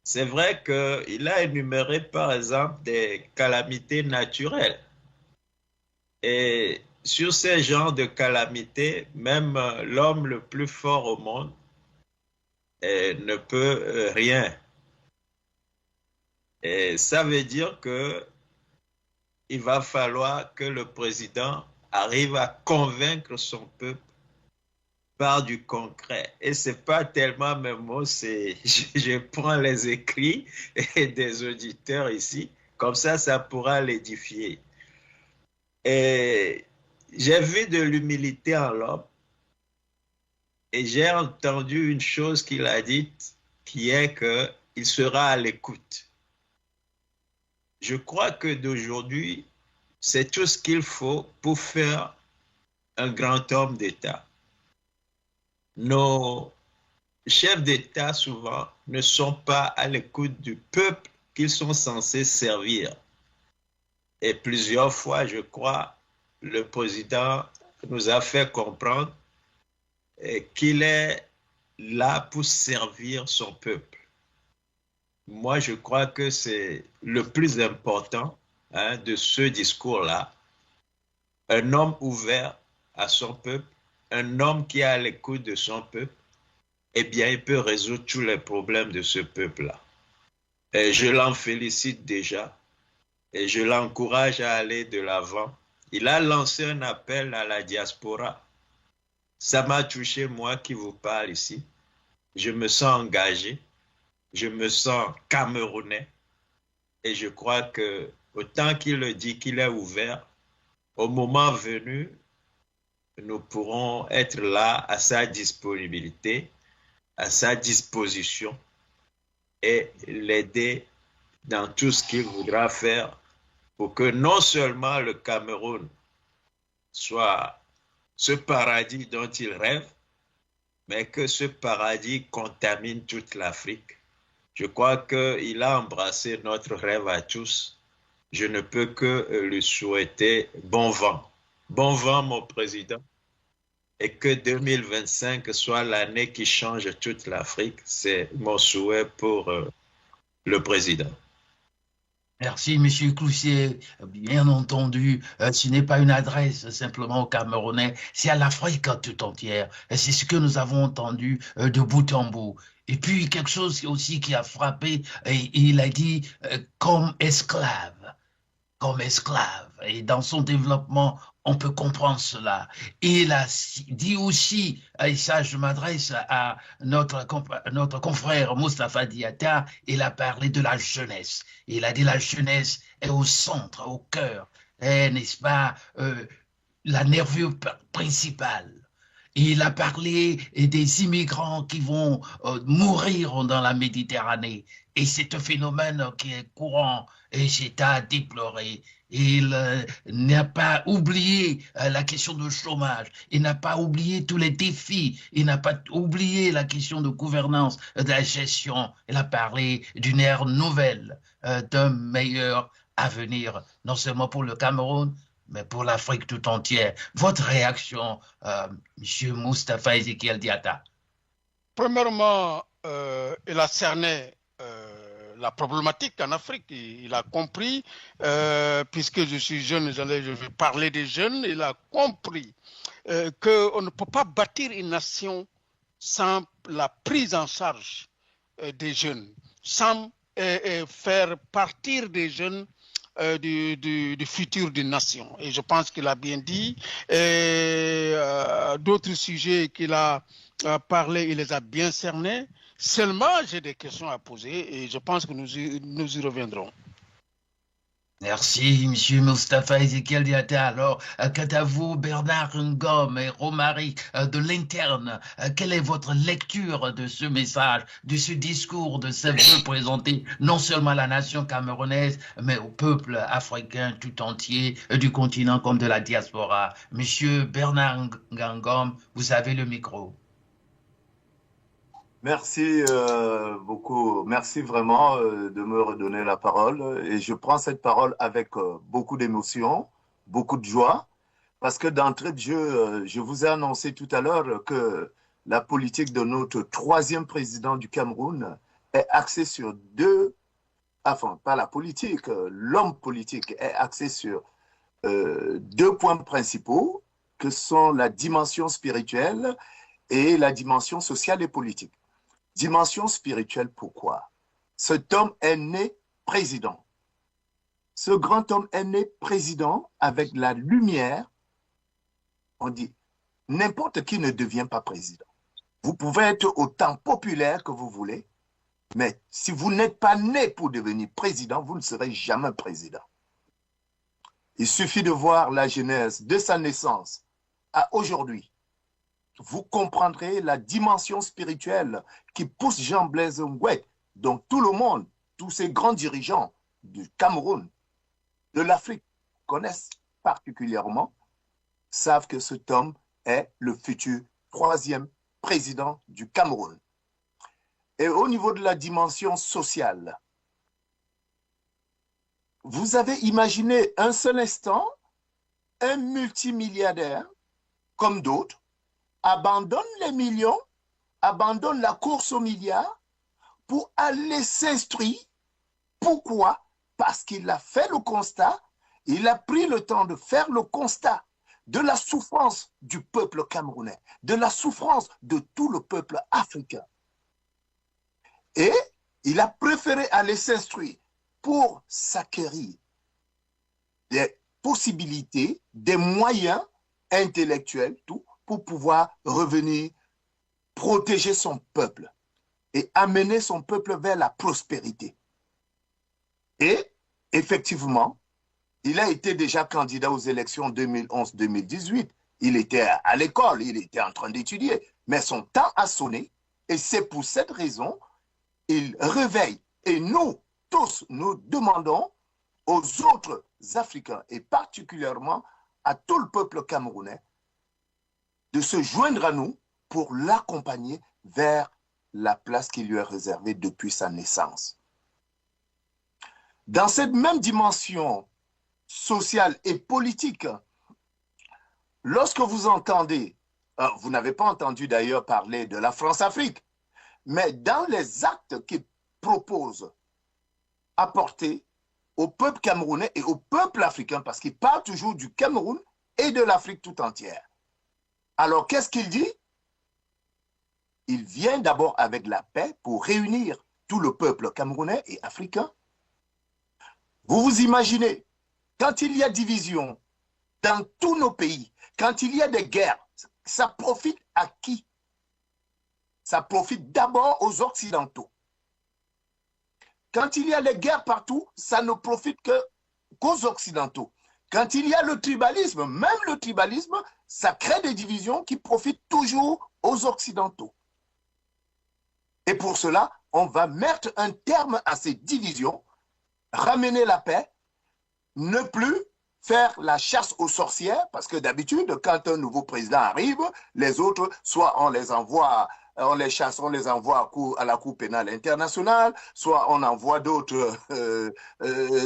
C'est vrai qu'il a énuméré par exemple des calamités naturelles. Et sur ces genres de calamités, même l'homme le plus fort au monde ne peut rien. Et ça veut dire qu'il va falloir que le président arrive à convaincre son peuple par du concret. Et ce n'est pas tellement mes mots, je prends les écrits des auditeurs ici, comme ça pourra l'édifier. Et j'ai vu de l'humilité en l'homme et j'ai entendu une chose qu'il a dite, qui est qu'il sera à l'écoute. Je crois que d'aujourd'hui, c'est tout ce qu'il faut pour faire un grand homme d'État. Nos chefs d'État, souvent, ne sont pas à l'écoute du peuple qu'ils sont censés servir. Et plusieurs fois, je crois, le président nous a fait comprendre qu'il est là pour servir son peuple. Moi, je crois que c'est le plus important de ce discours-là. Un homme ouvert à son peuple, un homme qui est à l'écoute de son peuple, eh bien, il peut résoudre tous les problèmes de ce peuple-là. Et je l'en félicite déjà. Et je l'encourage à aller de l'avant. Il a lancé un appel à la diaspora. Ça m'a touché, moi qui vous parle ici. Je me sens engagé, je me sens camerounais. Et je crois que, autant qu'il le dit qu'il est ouvert, au moment venu, nous pourrons être là à sa disponibilité, à sa disposition et l'aider dans tout ce qu'il voudra faire pour que non seulement le Cameroun soit ce paradis dont il rêve, mais que ce paradis contamine toute l'Afrique. Je crois qu'il a embrassé notre rêve à tous. Je ne peux que lui souhaiter bon vent. Bon vent, mon président. Et que 2025 soit l'année qui change toute l'Afrique. C'est mon souhait pour le président. Merci, M. Cloussier. Bien entendu, ce n'est pas une adresse simplement aux Camerounais, c'est à l'Afrique tout entière. Et c'est ce que nous avons entendu de bout en bout. Et puis, quelque chose aussi qui a frappé, il a dit comme esclave. Comme esclave. Et dans son développement, on peut comprendre cela. Et il a dit aussi, et ça je m'adresse à notre confrère Moustapha Diatta, il a parlé de la jeunesse. Il a dit la jeunesse est au centre, au cœur, n'est-ce pas, la nervure principale. Il a parlé des immigrants qui vont mourir dans la Méditerranée. Et c'est un phénomène qui est courant et c'est à déplorer. Il n'a pas oublié la question du chômage, il n'a pas oublié tous les défis, il n'a pas oublié la question de gouvernance, de la gestion. Il a parlé d'une ère nouvelle, d'un meilleur avenir, non seulement pour le Cameroun, mais pour l'Afrique tout entière. Votre réaction, M. Moustapha Ezekiel Diatta? Premièrement, il a cerné la problématique en Afrique. Il a compris, puisque je suis jeune, je vais parler des jeunes, il a compris qu'on ne peut pas bâtir une nation sans la prise en charge des jeunes, sans faire partir des jeunes du futur d'une nation. Et je pense qu'il a bien dit. D'autres sujets qu'il a parlé, il les a bien cernés. Seulement, j'ai des questions à poser et je pense que nous y reviendrons. Merci, M. Moustapha Ezekiel Diatta. Alors, quant à vous, Bernard Ngom et Romary de l'interne, quelle est votre lecture de ce message, de ce discours, de ce vœu présenté non seulement à la nation camerounaise, mais au peuple africain tout entier, du continent comme de la diaspora? Monsieur Bernard Ngom, vous avez le micro. Merci beaucoup. Merci vraiment de me redonner la parole. Et je prends cette parole avec beaucoup d'émotion, beaucoup de joie, parce que d'entrée de jeu, je vous ai annoncé tout à l'heure que la politique de notre troisième président du Cameroun est axée sur enfin, pas la politique, l'homme politique est axé sur deux points principaux, que sont la dimension spirituelle et la dimension sociale et politique. Dimension spirituelle, pourquoi? Cet homme est né président. Ce grand homme est né président avec la lumière. On dit, n'importe qui ne devient pas président. Vous pouvez être autant populaire que vous voulez, mais si vous n'êtes pas né pour devenir président, vous ne serez jamais président. Il suffit de voir la genèse de sa naissance à aujourd'hui. Vous comprendrez la dimension spirituelle qui pousse Jean-Blaise Ngouet, dont tout le monde, tous ces grands dirigeants du Cameroun, de l'Afrique, connaissent particulièrement, savent que cet homme est le futur troisième président du Cameroun. Et au niveau de la dimension sociale, vous avez imaginé un seul instant un multimilliardaire, comme d'autres, abandonne les millions, abandonne la course aux milliards pour aller s'instruire. Pourquoi? Parce qu'il a fait le constat, il a pris le temps de faire le constat de la souffrance du peuple camerounais, de la souffrance de tout le peuple africain. Et il a préféré aller s'instruire pour s'acquérir des possibilités, des moyens intellectuels, tout, pour pouvoir revenir protéger son peuple et amener son peuple vers la prospérité. Et effectivement, il a été déjà candidat aux élections 2011-2018. Il était à l'école, il était en train d'étudier, mais son temps a sonné et c'est pour cette raison qu'il réveille. Et nous, tous, nous demandons aux autres Africains et particulièrement à tout le peuple camerounais de se joindre à nous pour l'accompagner vers la place qui lui est réservée depuis sa naissance. Dans cette même dimension sociale et politique, lorsque vous entendez, vous n'avez pas entendu d'ailleurs parler de la France-Afrique, mais dans les actes qu'il propose apporter au peuple camerounais et au peuple africain, parce qu'il parle toujours du Cameroun et de l'Afrique tout entière. Alors, qu'est-ce qu'il dit? Il vient d'abord avec la paix pour réunir tout le peuple camerounais et africain. Vous vous imaginez, quand il y a division dans tous nos pays, quand il y a des guerres, ça profite à qui? Ça profite d'abord aux Occidentaux. Quand il y a les guerres partout, ça ne profite qu'aux Occidentaux. Quand il y a le tribalisme, même le tribalisme, ça crée des divisions qui profitent toujours aux Occidentaux. Et pour cela, on va mettre un terme à ces divisions, ramener la paix, ne plus faire la chasse aux sorcières, parce que d'habitude, quand un nouveau président arrive, les autres, soit on les envoie, on les chasse, on les envoie à la Cour pénale internationale, soit on envoie d'autres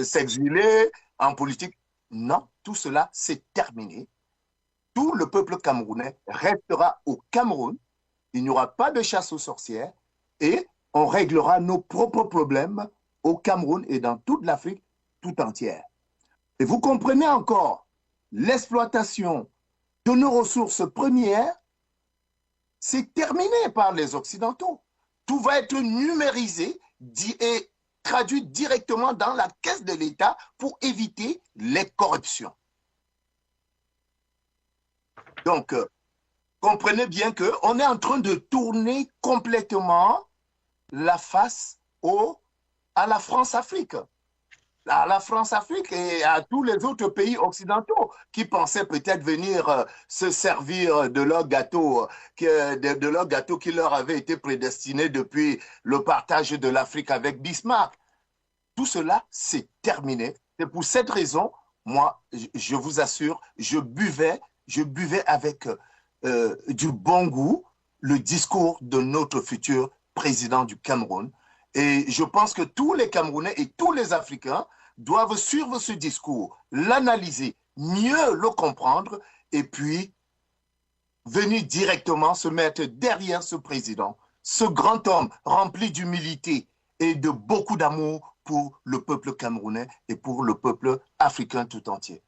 s'exiler en politique. Non, tout cela, c'est terminé. Tout le peuple camerounais restera au Cameroun. Il n'y aura pas de chasse aux sorcières et on réglera nos propres problèmes au Cameroun et dans toute l'Afrique tout entière. Et vous comprenez encore, l'exploitation de nos ressources premières, c'est terminé par les Occidentaux. Tout va être numérisé et traduit directement dans la caisse de l'État pour éviter les corruptions. Donc, comprenez bien qu'on est en train de tourner complètement la face à la France-Afrique. À la France-Afrique et à tous les autres pays occidentaux qui pensaient peut-être venir se servir de leur gâteau, de leur gâteau qui leur avait été prédestiné depuis le partage de l'Afrique avec Bismarck. Tout cela, c'est terminé. C'est pour cette raison, moi, je vous assure, je buvais avec du bon goût le discours de notre futur président du Cameroun. Et je pense que tous les Camerounais et tous les Africains doivent suivre ce discours, l'analyser, mieux le comprendre et puis venir directement se mettre derrière ce président, ce grand homme rempli d'humilité et de beaucoup d'amour pour le peuple camerounais et pour le peuple africain tout entier.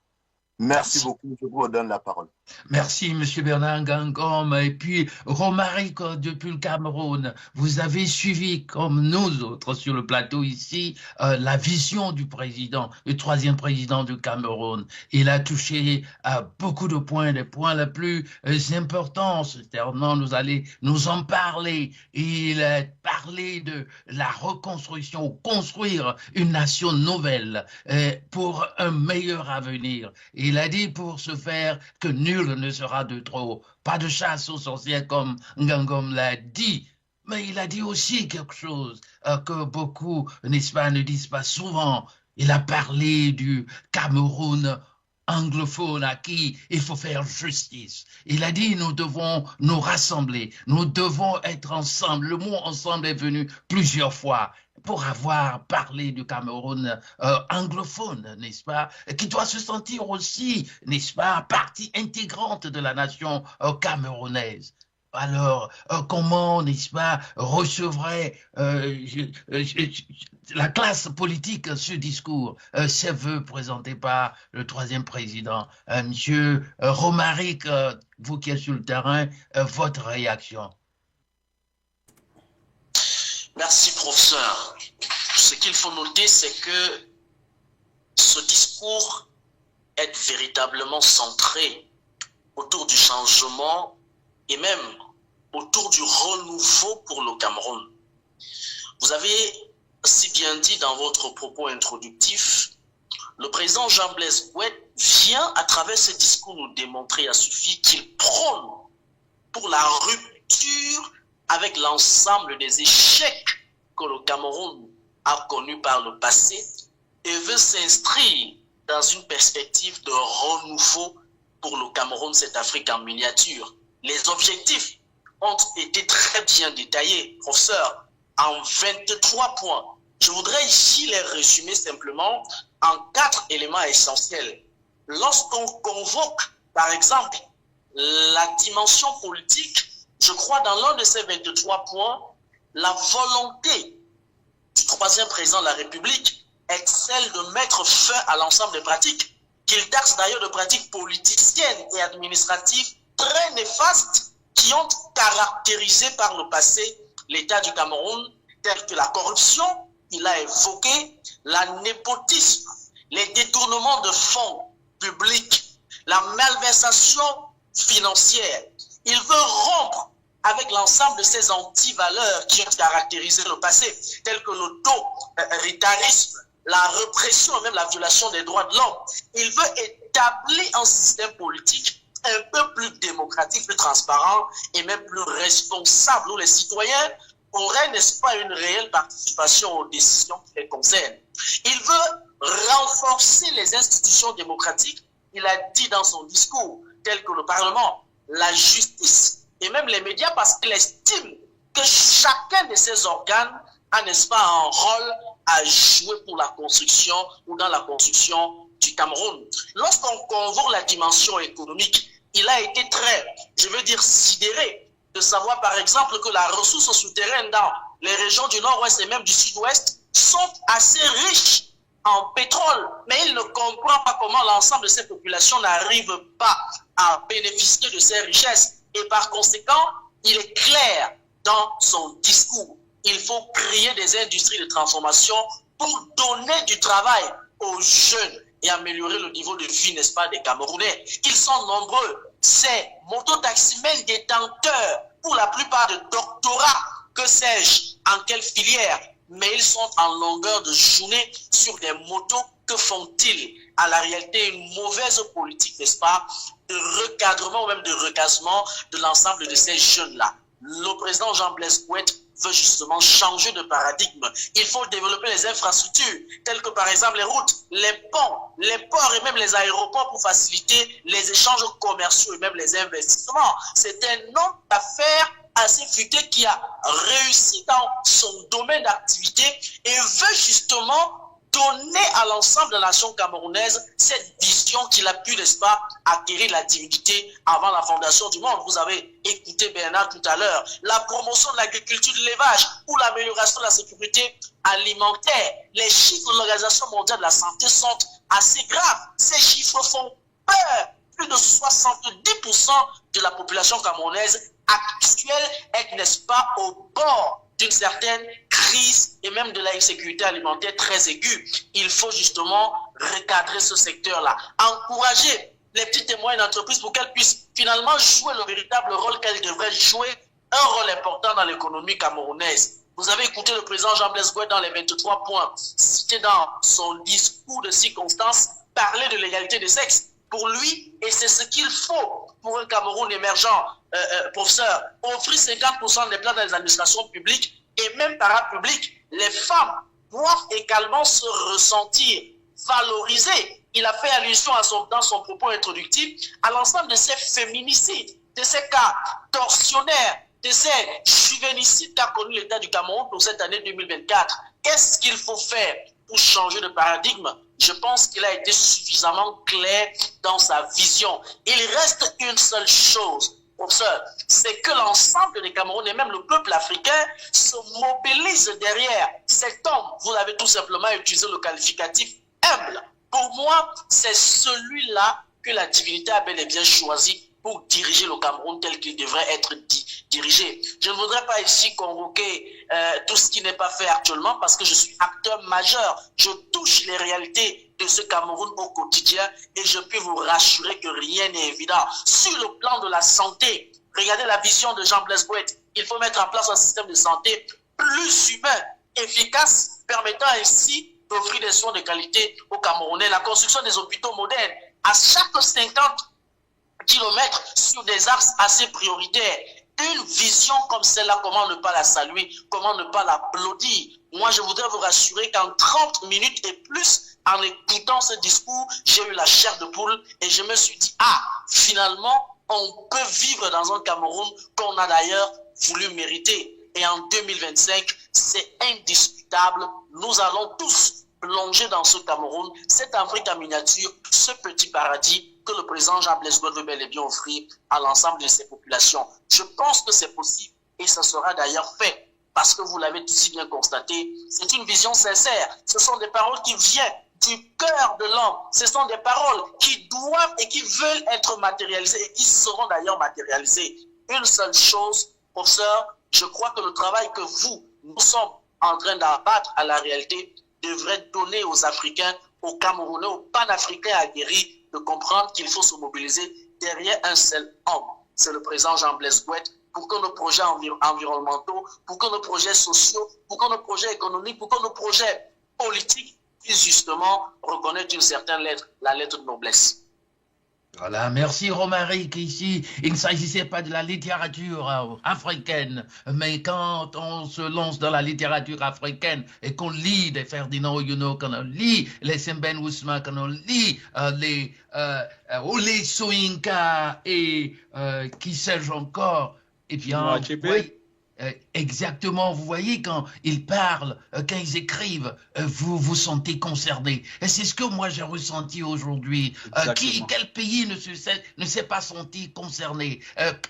Merci beaucoup, je vous redonne la parole. Merci, M. Bernard Ngangom. Et puis, Romaric, depuis le Cameroun, vous avez suivi, comme nous autres sur le plateau ici, la vision du président, le troisième président du Cameroun. Il a touché à beaucoup de points, les points les plus importants. Nous allons nous en parler. Il a parlé de la reconstruction, construire une nation nouvelle pour un meilleur avenir. Il a dit pour ce faire que nul ne sera de trop. Pas de chasse aux sorcières comme Ngangom l'a dit. Mais il a dit aussi quelque chose que beaucoup, n'est-ce pas, ne disent pas souvent. Il a parlé du Cameroun anglophone à qui il faut faire justice. Il a dit nous devons nous rassembler, nous devons être ensemble. Le mot ensemble est venu plusieurs fois pour avoir parlé du Cameroun anglophone, n'est-ce pas, qui doit se sentir aussi, n'est-ce pas, partie intégrante de la nation camerounaise. Alors, comment, n'est-ce pas, recevrait la classe politique ce discours, ces vœux présentés par le troisième président? Monsieur Romaric, vous qui êtes sur le terrain, votre réaction? Merci, professeur. Ce qu'il faut noter, c'est que ce discours est véritablement centré autour du changement et même autour du renouveau pour le Cameroun. Vous avez si bien dit dans votre propos introductif, le président Jean-Blaise Gouet vient à travers ce discours nous démontrer à suffit qu'il prône pour la rupture avec l'ensemble des échecs que le Cameroun a connus par le passé et veut s'inscrire dans une perspective de renouveau pour le Cameroun, cette Afrique en miniature. Les objectifs ont été très bien détaillés, professeur, en 23 points. Je voudrais ici les résumer simplement en 4 éléments essentiels. Lorsqu'on convoque, par exemple, la dimension politique, je crois dans l'un de ces 23 points, la volonté du troisième président de la République est celle de mettre fin à l'ensemble des pratiques, qu'il taxe d'ailleurs de pratiques politiciennes et administratives très néfastes qui ont caractérisé par le passé l'État du Cameroun, telles que la corruption, il a évoqué, la népotisme, les détournements de fonds publics, la malversation financière. Il veut rompre avec l'ensemble de ces antivaleurs qui ont caractérisé le passé, tels que l'autoritarisme, la répression, même la violation des droits de l'homme. Il veut établit un système politique un peu plus démocratique, plus transparent et même plus responsable, où les citoyens auraient, n'est-ce pas, une réelle participation aux décisions qui les concernent. Il veut renforcer les institutions démocratiques, il a dit dans son discours, tels que le Parlement, la justice et même les médias, parce qu'il estime que chacun de ces organes a, n'est-ce pas, un rôle à jouer pour la construction ou dans la construction du Cameroun. Lorsqu'on convoque la dimension économique, il a été très, je veux dire, sidéré de savoir par exemple que la ressource souterraine dans les régions du nord-ouest et même du sud-ouest sont assez riches en pétrole, mais il ne comprend pas comment l'ensemble de ces populations n'arrivent pas à bénéficier de ces richesses. Et par conséquent, il est clair dans son discours. Il faut créer des industries de transformation pour donner du travail aux jeunes et améliorer le niveau de vie, n'est-ce pas, des Camerounais. Ils sont nombreux. Ces mototaximens détenteurs, pour la plupart de doctorats, que sais-je, en quelle filière, mais ils sont en longueur de journée sur des motos. Que font-ils? À la réalité, une mauvaise politique, n'est-ce pas, de recadrement ou même de recasement de l'ensemble de ces jeunes-là. Le président Jean-Blaise Gouette veut justement changer de paradigme. Il faut développer les infrastructures, telles que par exemple les routes, les ponts, les ports et même les aéroports pour faciliter les échanges commerciaux et même les investissements. C'est un homme d'affaires assez futé qui a réussi dans son domaine d'activité et veut justement donner à l'ensemble de la nation camerounaise cette vision qu'il a pu, n'est-ce pas, acquérir la divinité avant la fondation du monde. Vous avez écouté Bernard tout à l'heure. La promotion de l'agriculture, de l'élevage ou l'amélioration de la sécurité alimentaire. Les chiffres de l'Organisation mondiale de la santé sont assez graves. Ces chiffres font peur. Plus de 70% de la population camerounaise actuelle est, n'est-ce pas, au bord d'une certaine crise et même de l'insécurité alimentaire très aiguë. Il faut justement recadrer ce secteur-là, encourager les petites et moyennes entreprises pour qu'elles puissent finalement jouer le véritable rôle qu'elles devraient jouer, un rôle important dans l'économie camerounaise. Vous avez écouté le président Jean-Blaise Gouette dans les 23 points cités dans son discours de circonstance, parler de l'égalité des sexes. Pour lui, et c'est ce qu'il faut pour un Cameroun émergent, professeur, offrir 50% des plans dans les administrations publiques et même parapubliques. Les femmes doivent également se ressentir valorisées. Il a fait allusion dans son propos introductif à l'ensemble de ces féminicides, de ces cas tortionnaires, de ces juvénicides qu'a connu l'État du Cameroun pour cette année 2024. Qu'est-ce qu'il faut faire pour changer de paradigme? Je pense qu'il a été suffisamment clair dans sa vision. Il reste une seule chose, professeur, c'est que l'ensemble des Camerounais et même le peuple africain se mobilise derrière cet homme. Vous avez tout simplement utilisé le qualificatif humble. Pour moi, c'est celui-là que la divinité a bel et bien choisi pour diriger le Cameroun tel qu'il devrait être dirigé. Je ne voudrais pas ici convoquer tout ce qui n'est pas fait actuellement parce que je suis acteur majeur. Je touche les réalités de ce Cameroun au quotidien et je peux vous rassurer que rien n'est évident. Sur le plan de la santé, regardez la vision de Jean-Blaise Gouette. Il faut mettre en place un système de santé plus humain, efficace, permettant ainsi d'offrir des soins de qualité aux Camerounais. La construction des hôpitaux modernes à chaque 50 kilomètres sur des axes assez prioritaires. Une vision comme celle-là, comment ne pas la saluer, comment ne pas l'applaudir? Moi, je voudrais vous rassurer qu'en 30 minutes et plus, en écoutant ce discours, j'ai eu la chair de poule et je me suis dit, ah, finalement, on peut vivre dans un Cameroun qu'on a d'ailleurs voulu mériter. Et en 2025, c'est indiscutable. Nous allons tous plonger dans ce Cameroun, cette Afrique en miniature, ce petit paradis que le président Jean-Blaise Gouette veut bel et bien offrir à l'ensemble de ces populations. Je pense que c'est possible et ça sera d'ailleurs fait parce que vous l'avez si bien constaté, c'est une vision sincère. Ce sont des paroles qui viennent du cœur de l'homme. Ce sont des paroles qui doivent et qui veulent être matérialisées et qui seront d'ailleurs matérialisées. Une seule chose, professeur, je crois que le travail que nous sommes en train d'abattre à la réalité devrait donner aux Africains, aux Camerounais, aux panafricains aguerris de comprendre qu'il faut se mobiliser derrière un seul homme. C'est le président Jean-Blaise Gouette pour que nos projets environnementaux, pour que nos projets sociaux, pour que nos projets économiques, pour que nos projets politiques puissent justement reconnaître une certaine lettre, la lettre de noblesse. Voilà, merci Romaric. Ici, il ne s'agissait pas de la littérature africaine, mais quand on se lance dans la littérature africaine et qu'on lit des Ferdinand Oyono, qu'on lit les Sembène Ousmane, qu'on lit Ole Soyinka et qui sais-je encore, eh bien, vous voyez, exactement, vous voyez, quand ils parlent, quand ils écrivent, vous vous sentez concerné. Et c'est ce que moi j'ai ressenti aujourd'hui. Quel pays ne s'est pas senti concerné?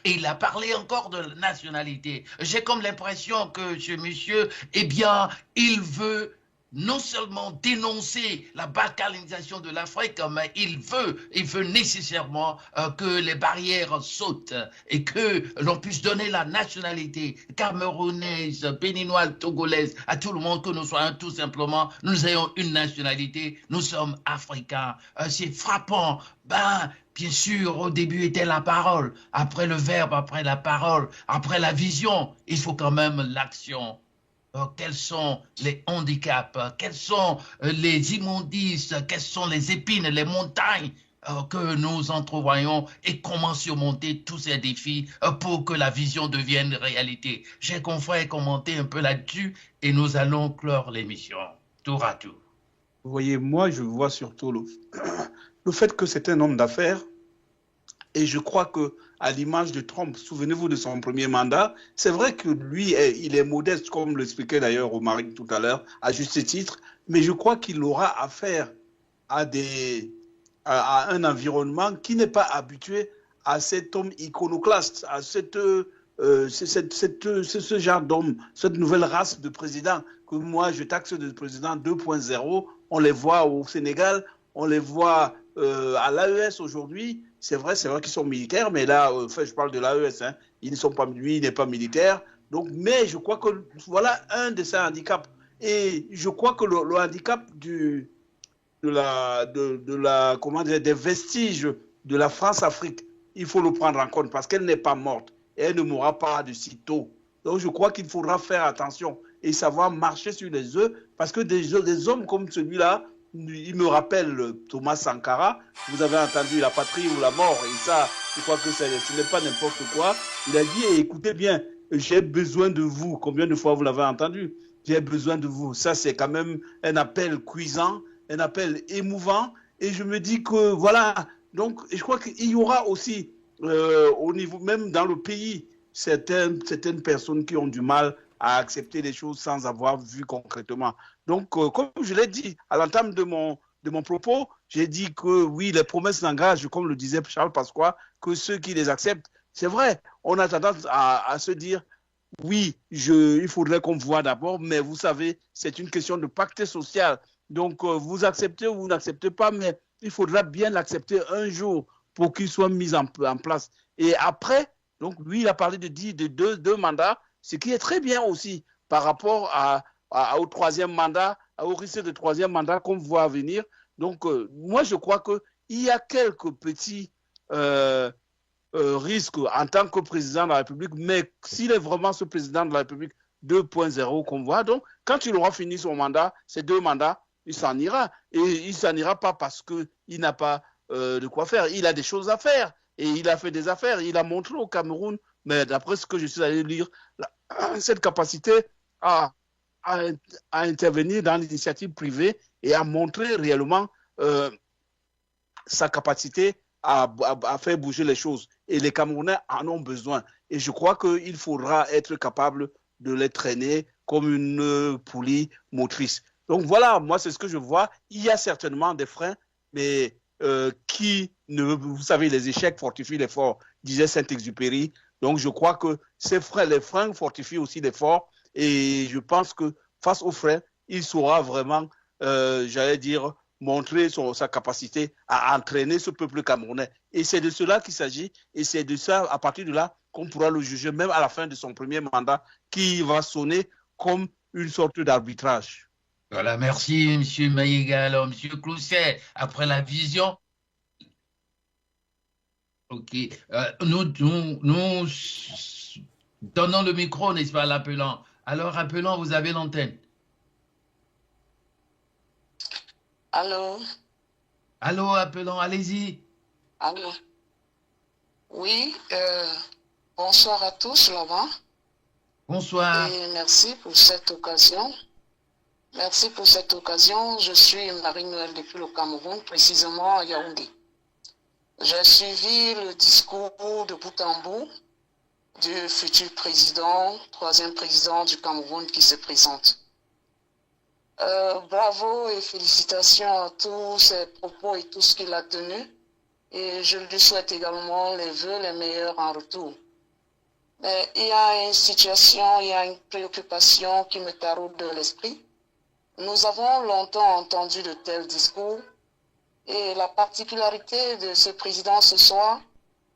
Et il a parlé encore de nationalité. J'ai comme l'impression que ce monsieur, eh bien, il veut non seulement dénoncer la balkanisation de l'Afrique, mais il veut nécessairement que les barrières sautent et que l'on puisse donner la nationalité camerounaise, béninoise, togolaise à tout le monde, que nous soyons tout simplement, nous ayons une nationalité, nous sommes africains. C'est frappant. Bien sûr, au début était la parole, après le verbe, après la parole, après la vision, il faut quand même l'action. Quels sont les handicaps, quels sont les immondices, quelles sont les épines, les montagnes que nous entrevoyons et comment surmonter tous ces défis pour que la vision devienne réalité. J'ai confrère commenté un peu là-dessus et nous allons clore l'émission. Tour à tour. Vous voyez, moi, je vois surtout le fait que c'est un homme d'affaires. Et je crois qu'à l'image de Trump, souvenez-vous de son premier mandat, c'est vrai que lui, il est modeste, comme l'expliquait d'ailleurs Romaric tout à l'heure, à juste titre, mais je crois qu'il aura affaire à un environnement qui n'est pas habitué à cet homme iconoclaste, à ce genre d'homme, cette nouvelle race de président que moi je taxe de président 2.0. On les voit au Sénégal, on les voit à l'AES aujourd'hui. C'est vrai qu'ils sont militaires, mais là, je parle de l'AES, hein, lui, il n'est pas militaire. Donc, mais je crois que voilà un de ses handicaps. Et je crois que le handicap des vestiges de la France-Afrique, il faut le prendre en compte parce qu'elle n'est pas morte et elle ne mourra pas de sitôt. Donc, je crois qu'il faudra faire attention et savoir marcher sur les œufs parce que des hommes comme celui-là, il me rappelle Thomas Sankara. Vous avez entendu la patrie ou la mort, et ça, je crois que ce n'est pas n'importe quoi. Il a dit, écoutez bien, j'ai besoin de vous. Combien de fois vous l'avez entendu? J'ai besoin de vous. Ça, c'est quand même un appel cuisant, un appel émouvant. Et je me dis que, voilà, donc je crois qu'il y aura aussi, au niveau, même dans le pays, certaines personnes qui ont du mal à accepter les choses sans avoir vu concrètement. Donc, comme je l'ai dit à l'entame de mon propos, j'ai dit que oui, les promesses n'engagent, comme le disait Charles Pasqua, que ceux qui les acceptent. C'est vrai, on a tendance à se dire, oui, il faudrait qu'on voit d'abord, mais vous savez, c'est une question de pacte social. Donc, vous acceptez ou vous n'acceptez pas, mais il faudra bien l'accepter un jour pour qu'il soit mis en place. Et après, donc lui, il a parlé de deux mandats, ce qui est très bien aussi par rapport au troisième mandat, au risque de troisième mandat qu'on voit venir. Donc, moi, je crois qu'il y a quelques petits risques en tant que président de la République, mais s'il est vraiment ce président de la République 2.0 qu'on voit, donc, quand il aura fini son mandat, ces deux mandats, il s'en ira. Et il ne s'en ira pas parce qu'il n'a pas de quoi faire. Il a des choses à faire. Et il a fait des affaires. Il a montré au Cameroun, mais d'après ce que je suis allé lire, cette capacité à intervenir dans l'initiative privée et à montrer réellement sa capacité à faire bouger les choses. Et les Camerounais en ont besoin. Et je crois qu'il faudra être capable de les traîner comme une poulie motrice. Donc voilà, moi c'est ce que je vois. Il y a certainement des freins, mais vous savez, les échecs fortifient l'effort, disait Saint-Exupéry. Donc je crois que les freins fortifient aussi l'effort. Et je pense que face aux freins, il saura vraiment, j'allais dire, montrer sa capacité à entraîner ce peuple camerounais. Et c'est de cela qu'il s'agit. Et c'est de ça, à partir de là, qu'on pourra le juger, même à la fin de son premier mandat, qui va sonner comme une sorte d'arbitrage. Voilà, merci M. Maïga. Alors, M. Clousset, après la vision, ok, nous donnons le micro, n'est-ce pas, à l'appelant. Alors, appelant, vous avez l'antenne. Allô? Allô, appelant, allez-y. Allô? Oui, bonsoir à tous là-bas. Bonsoir. Et merci pour cette occasion. Merci pour cette occasion. Je suis Marie-Noël depuis le Cameroun, précisément à Yaoundé. J'ai suivi le discours de bout en bout du futur président, troisième président du Cameroun qui se présente. Bravo et félicitations à tous ses propos et tout ce qu'il a tenu. Et je lui souhaite également les vœux les meilleurs en retour. Mais il y a une situation, il y a une préoccupation qui me taraude de l'esprit. Nous avons longtemps entendu de tels discours. Et la particularité de ce président ce soir,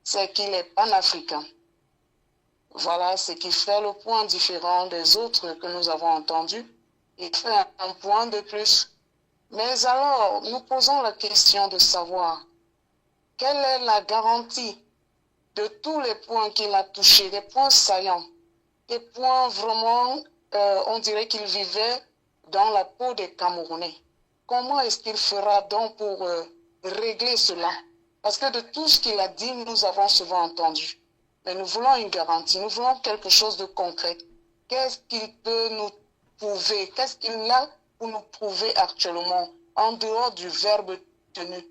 c'est qu'il est panafricain. Voilà ce qui fait le point différent des autres que nous avons entendus. Il fait un point de plus. Mais alors, nous posons la question de savoir quelle est la garantie de tous les points qu'il a touchés, des points saillants, des points vraiment, on dirait qu'il vivait dans la peau des Camerounais. Comment est-ce qu'il fera donc pour régler cela? Parce que de tout ce qu'il a dit, nous avons souvent entendu. Mais nous voulons une garantie, nous voulons quelque chose de concret. Qu'est-ce qu'il peut nous prouver? Qu'est-ce qu'il a pour nous prouver actuellement, en dehors du verbe tenu,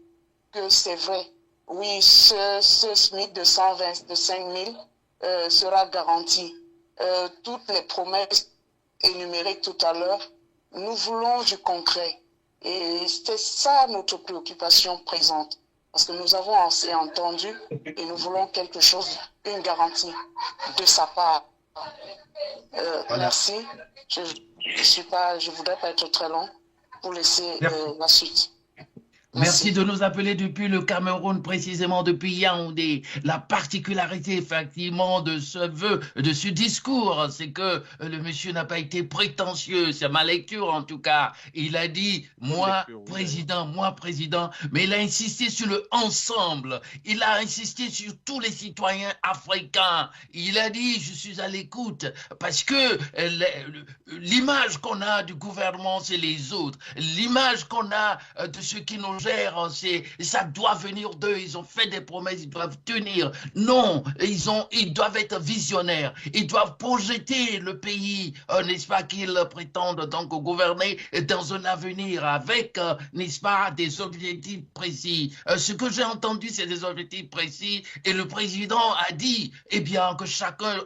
que c'est vrai? Oui, ce SMIC de 125 000 sera garanti. Toutes les promesses énumérées tout à l'heure, nous voulons du concret. Et c'est ça notre préoccupation présente. Parce que nous avons assez entendu et nous voulons quelque chose, une garantie de sa part. Voilà. Merci. Je ne voudrais pas être très long pour laisser la suite. Merci de nous appeler depuis le Cameroun, précisément depuis Yaoundé. La particularité, effectivement, de ce vœu, de ce discours, c'est que le monsieur n'a pas été prétentieux, c'est ma lecture en tout cas. Il a dit, moi président, mais il a insisté sur le ensemble. Il a insisté sur tous les citoyens africains. Il a dit, je suis à l'écoute, parce que l'image qu'on a du gouvernement, c'est les autres. L'image qu'on a de ceux qui nous ça doit venir d'eux, ils ont fait des promesses, ils doivent tenir. Non, ils doivent être visionnaires, ils doivent projeter le pays, n'est-ce pas, qu'ils prétendent donc gouverner dans un avenir avec, n'est-ce pas, des objectifs précis. Ce que j'ai entendu, c'est des objectifs précis et le président a dit, eh bien, que chacun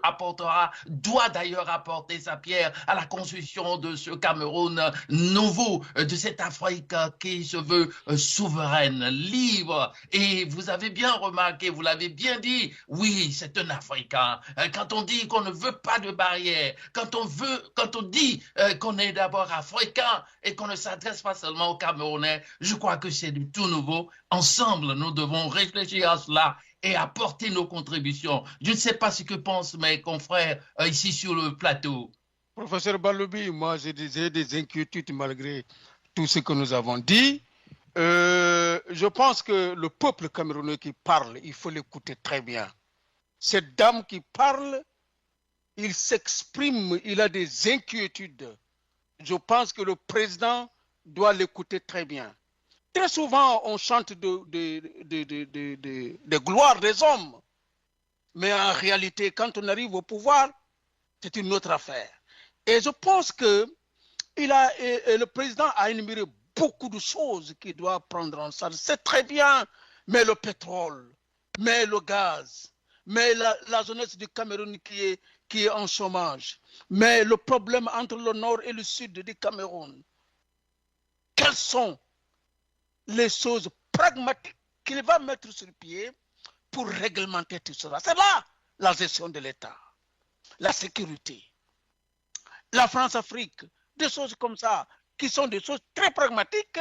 doit d'ailleurs apporter sa pierre à la construction de ce Cameroun nouveau, de cette Afrique qui se veut souveraine, libre. Et vous avez bien remarqué, vous l'avez bien dit, oui, c'est un Africain. Quand on dit qu'on ne veut pas de barrières, quand on dit qu'on est d'abord africain et qu'on ne s'adresse pas seulement aux Camerounais, je crois que c'est du tout nouveau. Ensemble, nous devons réfléchir à cela et apporter nos contributions. Je ne sais pas ce que pensent mes confrères ici sur le plateau. Professeur Baloubi, moi j'ai des inquiétudes malgré tout ce que nous avons dit. Je pense que le peuple camerounais qui parle, il faut l'écouter très bien. Cette dame qui parle, il s'exprime, il a des inquiétudes. Je pense que le président doit l'écouter très bien. Très souvent, on chante de gloire des hommes. Mais en réalité, quand on arrive au pouvoir, c'est une autre affaire. Et je pense que le président a énuméré beaucoup de choses qu'il doit prendre en charge. C'est très bien, mais le pétrole, mais le gaz, mais la jeunesse du Cameroun qui est en chômage, mais le problème entre le nord et le sud du Cameroun. Quelles sont les choses pragmatiques qu'il va mettre sur pied pour réglementer tout cela? C'est là la gestion de l'État, la sécurité, la France-Afrique, des choses comme ça, qui sont des choses très pragmatiques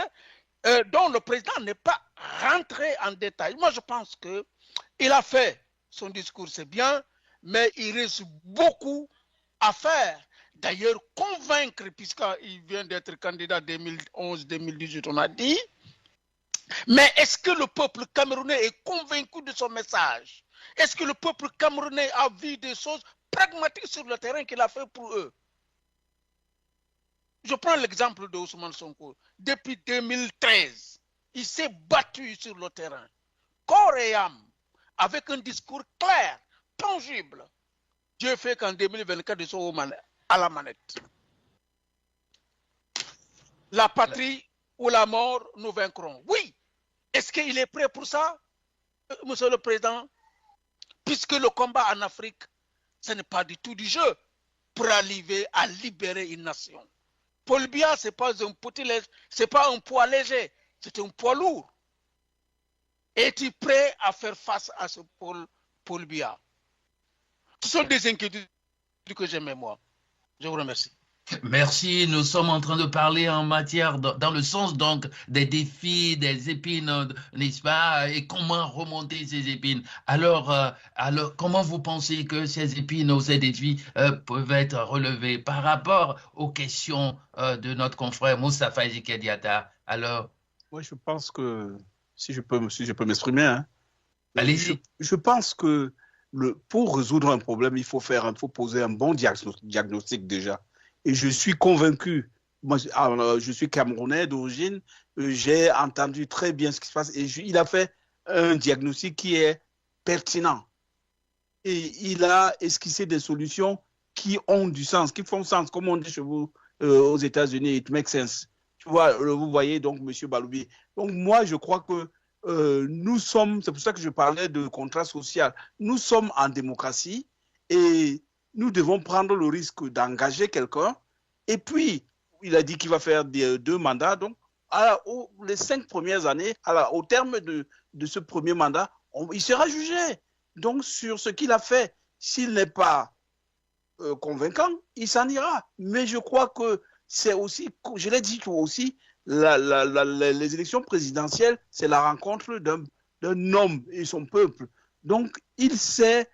dont le président n'est pas rentré en détail. Moi, je pense qu'il a fait son discours, c'est bien, mais il reste beaucoup à faire. D'ailleurs, convaincre, puisqu'il vient d'être candidat 2011-2018, on a dit, mais est-ce que le peuple camerounais est convaincu de son message? Est-ce que le peuple camerounais a vu des choses pragmatiques sur le terrain qu'il a fait pour eux? Je prends l'exemple de Ousmane Sonko. Depuis 2013, il s'est battu sur le terrain corps et âme, avec un discours clair, tangible. Dieu fait qu'en 2024, ils sont à la manette. La patrie ou la mort, nous vaincrons. Oui. Est-ce qu'il est prêt pour ça, Monsieur le Président? Puisque le combat en Afrique, ce n'est pas du tout du jeu pour arriver à libérer une nation. Paul Biya, ce n'est pas un poids léger, c'est un poids lourd. Es-tu prêt à faire face à ce Paul Biya? Ce sont des inquiétudes que j'aimais, moi. Je vous remercie. Merci. Nous sommes en train de parler en matière, dans le sens donc des défis, des épines, n'est-ce pas, et comment remonter ces épines. Alors, comment vous pensez que ces épines ou ces défis peuvent être relevés par rapport aux questions de notre confrère Moustapha Ezekiel Diatta? Alors, moi, je pense que, si je peux m'exprimer, hein, allez-y. Je pense que pour résoudre un problème, il faut poser un bon diagnostic déjà. Et je suis convaincu, moi je suis Camerounais d'origine, j'ai entendu très bien ce qui se passe et il a fait un diagnostic qui est pertinent. Et il a esquissé des solutions qui ont du sens, qui font sens, comme on dit chez vous aux États-Unis, it makes sense. Tu vois, vous voyez donc, M. Baloubi. Donc moi, je crois que c'est pour ça que je parlais de contrat social. Nous sommes en démocratie et nous devons prendre le risque d'engager quelqu'un. Et puis, il a dit qu'il va faire 2 mandats. Donc, les 5 premières années, au terme de ce premier mandat, il sera jugé. Donc, sur ce qu'il a fait, s'il n'est pas convaincant, il s'en ira. Mais je crois que c'est aussi, je l'ai dit aussi, les élections présidentielles, c'est la rencontre d'un homme et son peuple. Donc, il s'est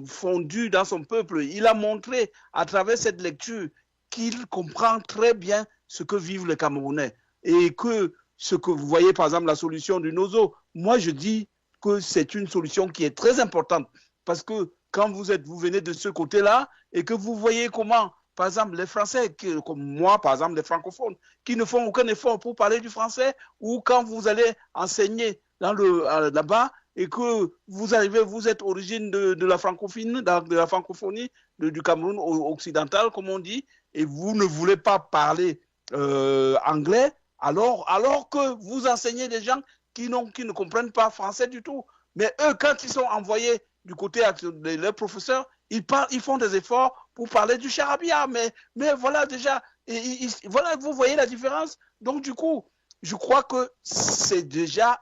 fondu dans son peuple. Il a montré à travers cette lecture qu'il comprend très bien ce que vivent les Camerounais et que ce que vous voyez, par exemple, la solution du Nozo, moi je dis que c'est une solution qui est très importante parce que quand vous venez de ce côté-là et que vous voyez comment, par exemple, les Français, comme moi, par exemple, les francophones, qui ne font aucun effort pour parler du français, ou quand vous allez enseigner là-bas, et que vous êtes origine de la francophonie, du Cameroun occidental, comme on dit, et vous ne voulez pas parler anglais, alors que vous enseignez des gens qui ne comprennent pas français du tout. Mais eux, quand ils sont envoyés du côté de leurs professeurs, ils font des efforts pour parler du charabia. Mais voilà déjà, voilà, vous voyez la différence. Donc du coup, je crois que c'est déjà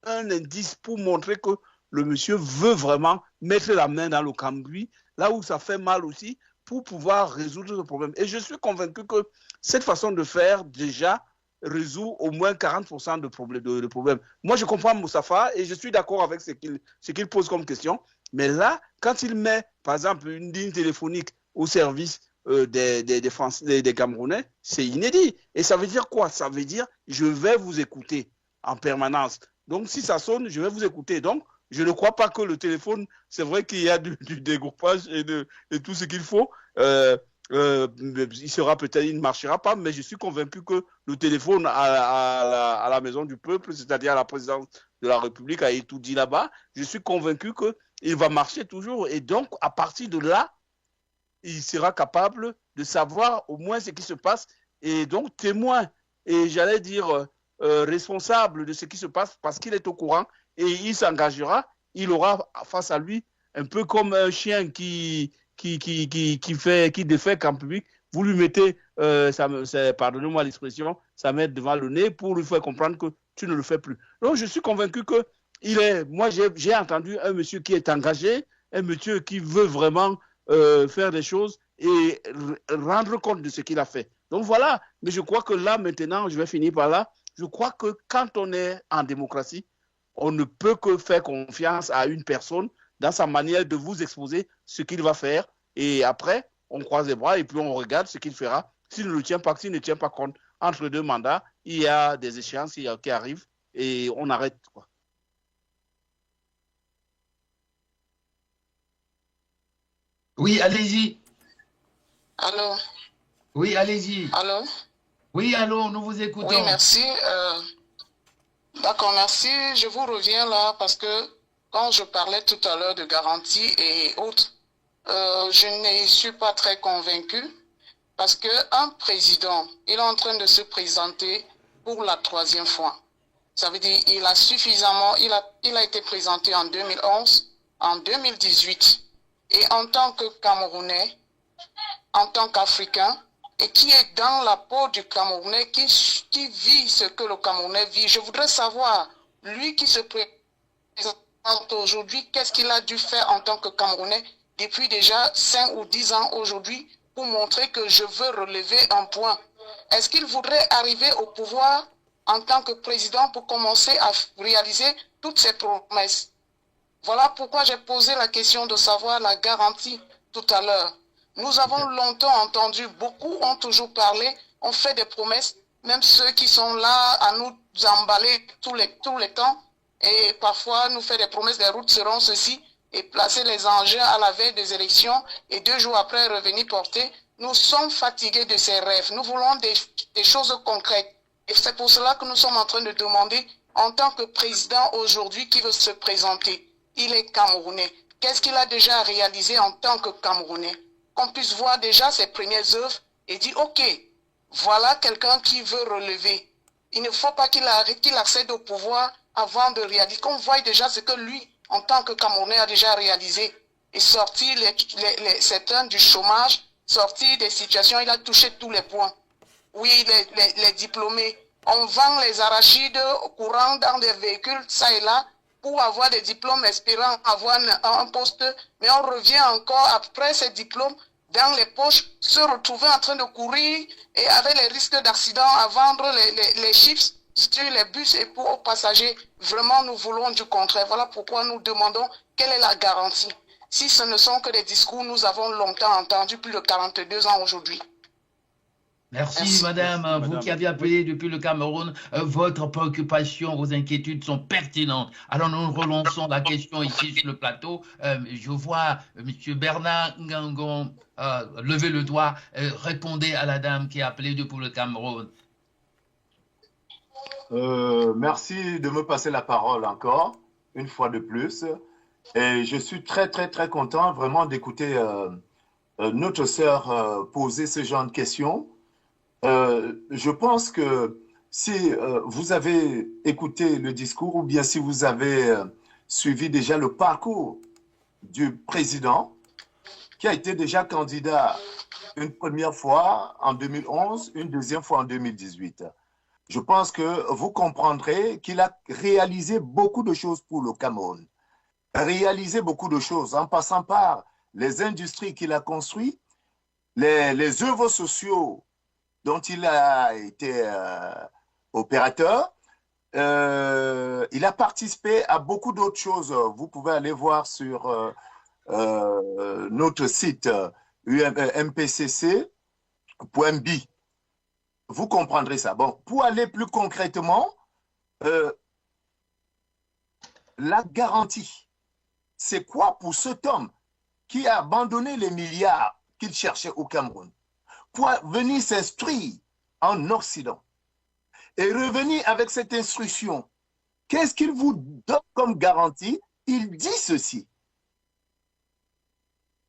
un indice pour montrer que le monsieur veut vraiment mettre la main dans le cambouis, là où ça fait mal aussi, pour pouvoir résoudre ce problème. Et je suis convaincu que cette façon de faire, déjà, résout au moins 40% de problèmes. Moi, je comprends Moustapha et je suis d'accord avec ce qu'il pose comme question. Mais là, quand il met, par exemple, une ligne téléphonique au service des Camerounais, c'est inédit. Et ça veut dire quoi? Ça veut dire, je vais vous écouter en permanence. Donc, si ça sonne, je vais vous écouter. Donc, je ne crois pas que le téléphone, c'est vrai qu'il y a du dégroupage et tout ce qu'il faut. Il ne marchera pas, mais je suis convaincu que le téléphone à la maison du peuple, c'est-à-dire à la présidence de la République, a tout dit là-bas, je suis convaincu qu'il va marcher toujours. Et donc, à partir de là, il sera capable de savoir au moins ce qui se passe et donc témoin. Et j'allais dire responsable de ce qui se passe parce qu'il est au courant et il s'engagera. Il aura face à lui un peu comme un chien qui défèque en public. Vous lui mettez, pardonnez-moi l'expression, ça met devant le nez pour lui faire comprendre que tu ne le fais plus. Donc je suis convaincu que moi j'ai entendu un monsieur qui est engagé, un monsieur qui veut vraiment faire des choses et rendre compte de ce qu'il a fait. Donc voilà, mais je crois que là maintenant, je vais finir par là, je crois que quand on est en démocratie, on ne peut que faire confiance à une personne dans sa manière de vous exposer ce qu'il va faire. Et après, on croise les bras et puis on regarde ce qu'il fera. S'il ne tient pas compte, entre 2 mandats, il y a des échéances qui arrivent et on arrête, quoi. Oui, allez-y. Allô? Oui, allez-y. Allô? Oui, allô, nous vous écoutons. Oui, merci. D'accord, merci. Je vous reviens là parce que quand je parlais tout à l'heure de garantie et autres, je ne suis pas très convaincu parce qu'un président, il est en train de se présenter pour la 3e fois. Ça veut dire qu'il a suffisamment, il a été présenté en 2011, en 2018. Et en tant que Camerounais, en tant qu'Africain, et qui est dans la peau du Camerounais, qui vit ce que le Camerounais vit, je voudrais savoir, lui qui se présente aujourd'hui, qu'est-ce qu'il a dû faire en tant que Camerounais depuis déjà 5 ou 10 ans aujourd'hui pour montrer que je veux relever un point. Est-ce qu'il voudrait arriver au pouvoir en tant que président pour commencer à réaliser toutes ces promesses? Voilà pourquoi j'ai posé la question de savoir la garantie tout à l'heure. Nous avons longtemps entendu, beaucoup ont toujours parlé, ont fait des promesses, même ceux qui sont là à nous emballer tous les temps, et parfois nous faire des promesses, les routes seront ceci, et placer les engins à la veille des élections, et 2 jours après revenir porter. Nous sommes fatigués de ces rêves, nous voulons des choses concrètes. Et c'est pour cela que nous sommes en train de demander, en tant que président aujourd'hui qui veut se présenter, il est Camerounais. Qu'est-ce qu'il a déjà réalisé en tant que Camerounais? Qu'on puisse voir déjà ses premières œuvres et dire, ok, voilà quelqu'un qui veut relever. Il ne faut pas qu'il accède au pouvoir avant de réaliser. Qu'on voit déjà ce que lui, en tant que Camerounais, a déjà réalisé. Et sortir certains du chômage, sortir des situations, il a touché tous les points. Oui, les diplômés. On vend les arachides courants dans des véhicules, ça et là, pour avoir des diplômes espérant avoir un poste, mais on revient encore après ces diplômes dans les poches, se retrouver en train de courir et avec les risques d'accident à vendre les chips sur les bus et pour aux passagers. Vraiment, nous voulons du contraire. Voilà pourquoi nous demandons quelle est la garantie. Si ce ne sont que des discours, nous avons longtemps entendu, plus de 42 ans aujourd'hui. Merci, madame. Vous qui avez appelé depuis le Cameroun, votre préoccupation, vos inquiétudes sont pertinentes. Alors, nous relançons la question ici sur le plateau. Je vois M. Bernard Ngangon lever le doigt. Répondez à la dame qui a appelé depuis le Cameroun. Merci de me passer la parole encore, une fois de plus. Et je suis très, très, très content vraiment d'écouter notre sœur poser ce genre de questions. Je pense que si vous avez écouté le discours ou bien si vous avez suivi déjà le parcours du président qui a été déjà candidat une première fois en 2011, une deuxième fois en 2018, je pense que vous comprendrez qu'il a réalisé beaucoup de choses pour le Cameroun, réalisé beaucoup de choses en passant par les industries qu'il a construites, les œuvres sociaux dont il a été opérateur. Il a participé à beaucoup d'autres choses. Vous pouvez aller voir sur notre site mpcc.b. Vous comprendrez ça. Bon, pour aller plus concrètement, la garantie, c'est quoi pour cet homme qui a abandonné les milliards qu'il cherchait au Cameroun pour venir s'instruire en Occident et revenir avec cette instruction? Qu'est-ce qu'il vous donne comme garantie? Il dit ceci: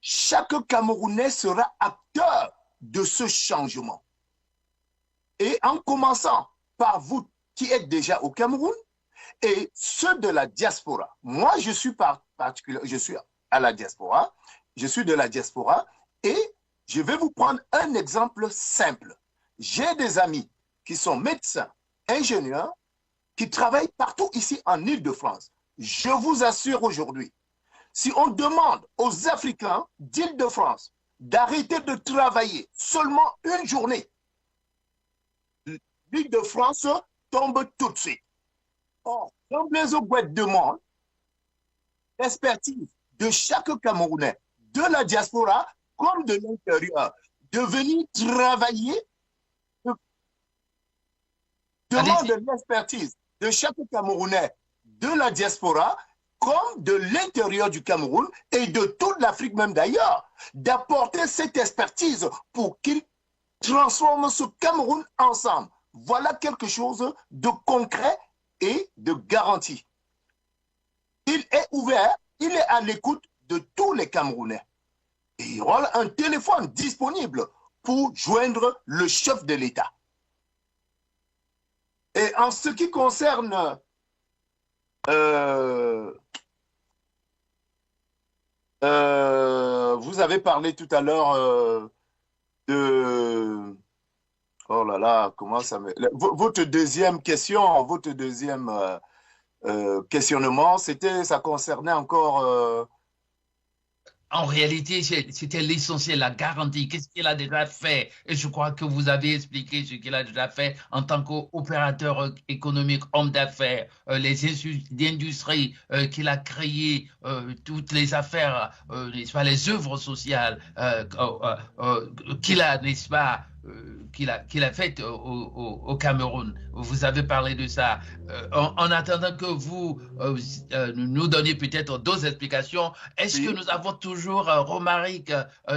chaque Camerounais sera acteur de ce changement. Et en commençant par vous qui êtes déjà au Cameroun et ceux de la diaspora. Moi, je suis je suis à la diaspora, je suis de la diaspora et je vais vous prendre un exemple simple. J'ai des amis qui sont médecins, ingénieurs, qui travaillent partout ici en Île-de-France. Je vous assure aujourd'hui, si on demande aux Africains d'Île-de-France d'arrêter de travailler seulement une journée, l'Île-de-France tombe tout de suite. Or, comme les autres demandent l'expertise de chaque Camerounais, de la diaspora comme de l'intérieur, de venir travailler, demande l'expertise de chaque Camerounais, de la diaspora comme de l'intérieur du Cameroun et de toute l'Afrique même d'ailleurs, d'apporter cette expertise pour qu'ils transforment ce Cameroun ensemble. Voilà quelque chose de concret et de garantie. Il est ouvert, il est à l'écoute de tous les Camerounais. Et il aura un téléphone disponible pour joindre le chef de l'État. Et en ce qui concerne vous avez parlé tout à l'heure de... Oh là là, comment ça me... Votre deuxième question, votre deuxième questionnement, ça concernait encore... En réalité, c'était l'essentiel, la garantie. Qu'est-ce qu'il a déjà fait? Et je crois que vous avez expliqué ce qu'il a déjà fait en tant qu'opérateur économique, homme d'affaires, les industries qu'il a créées, toutes les affaires, n'est-ce pas, les œuvres sociales qu'il a, n'est-ce pas, qu'il a fait au Cameroun. Vous avez parlé de ça. En attendant que vous nous donniez peut-être d'autres explications, est-ce que nous avons toujours Romaric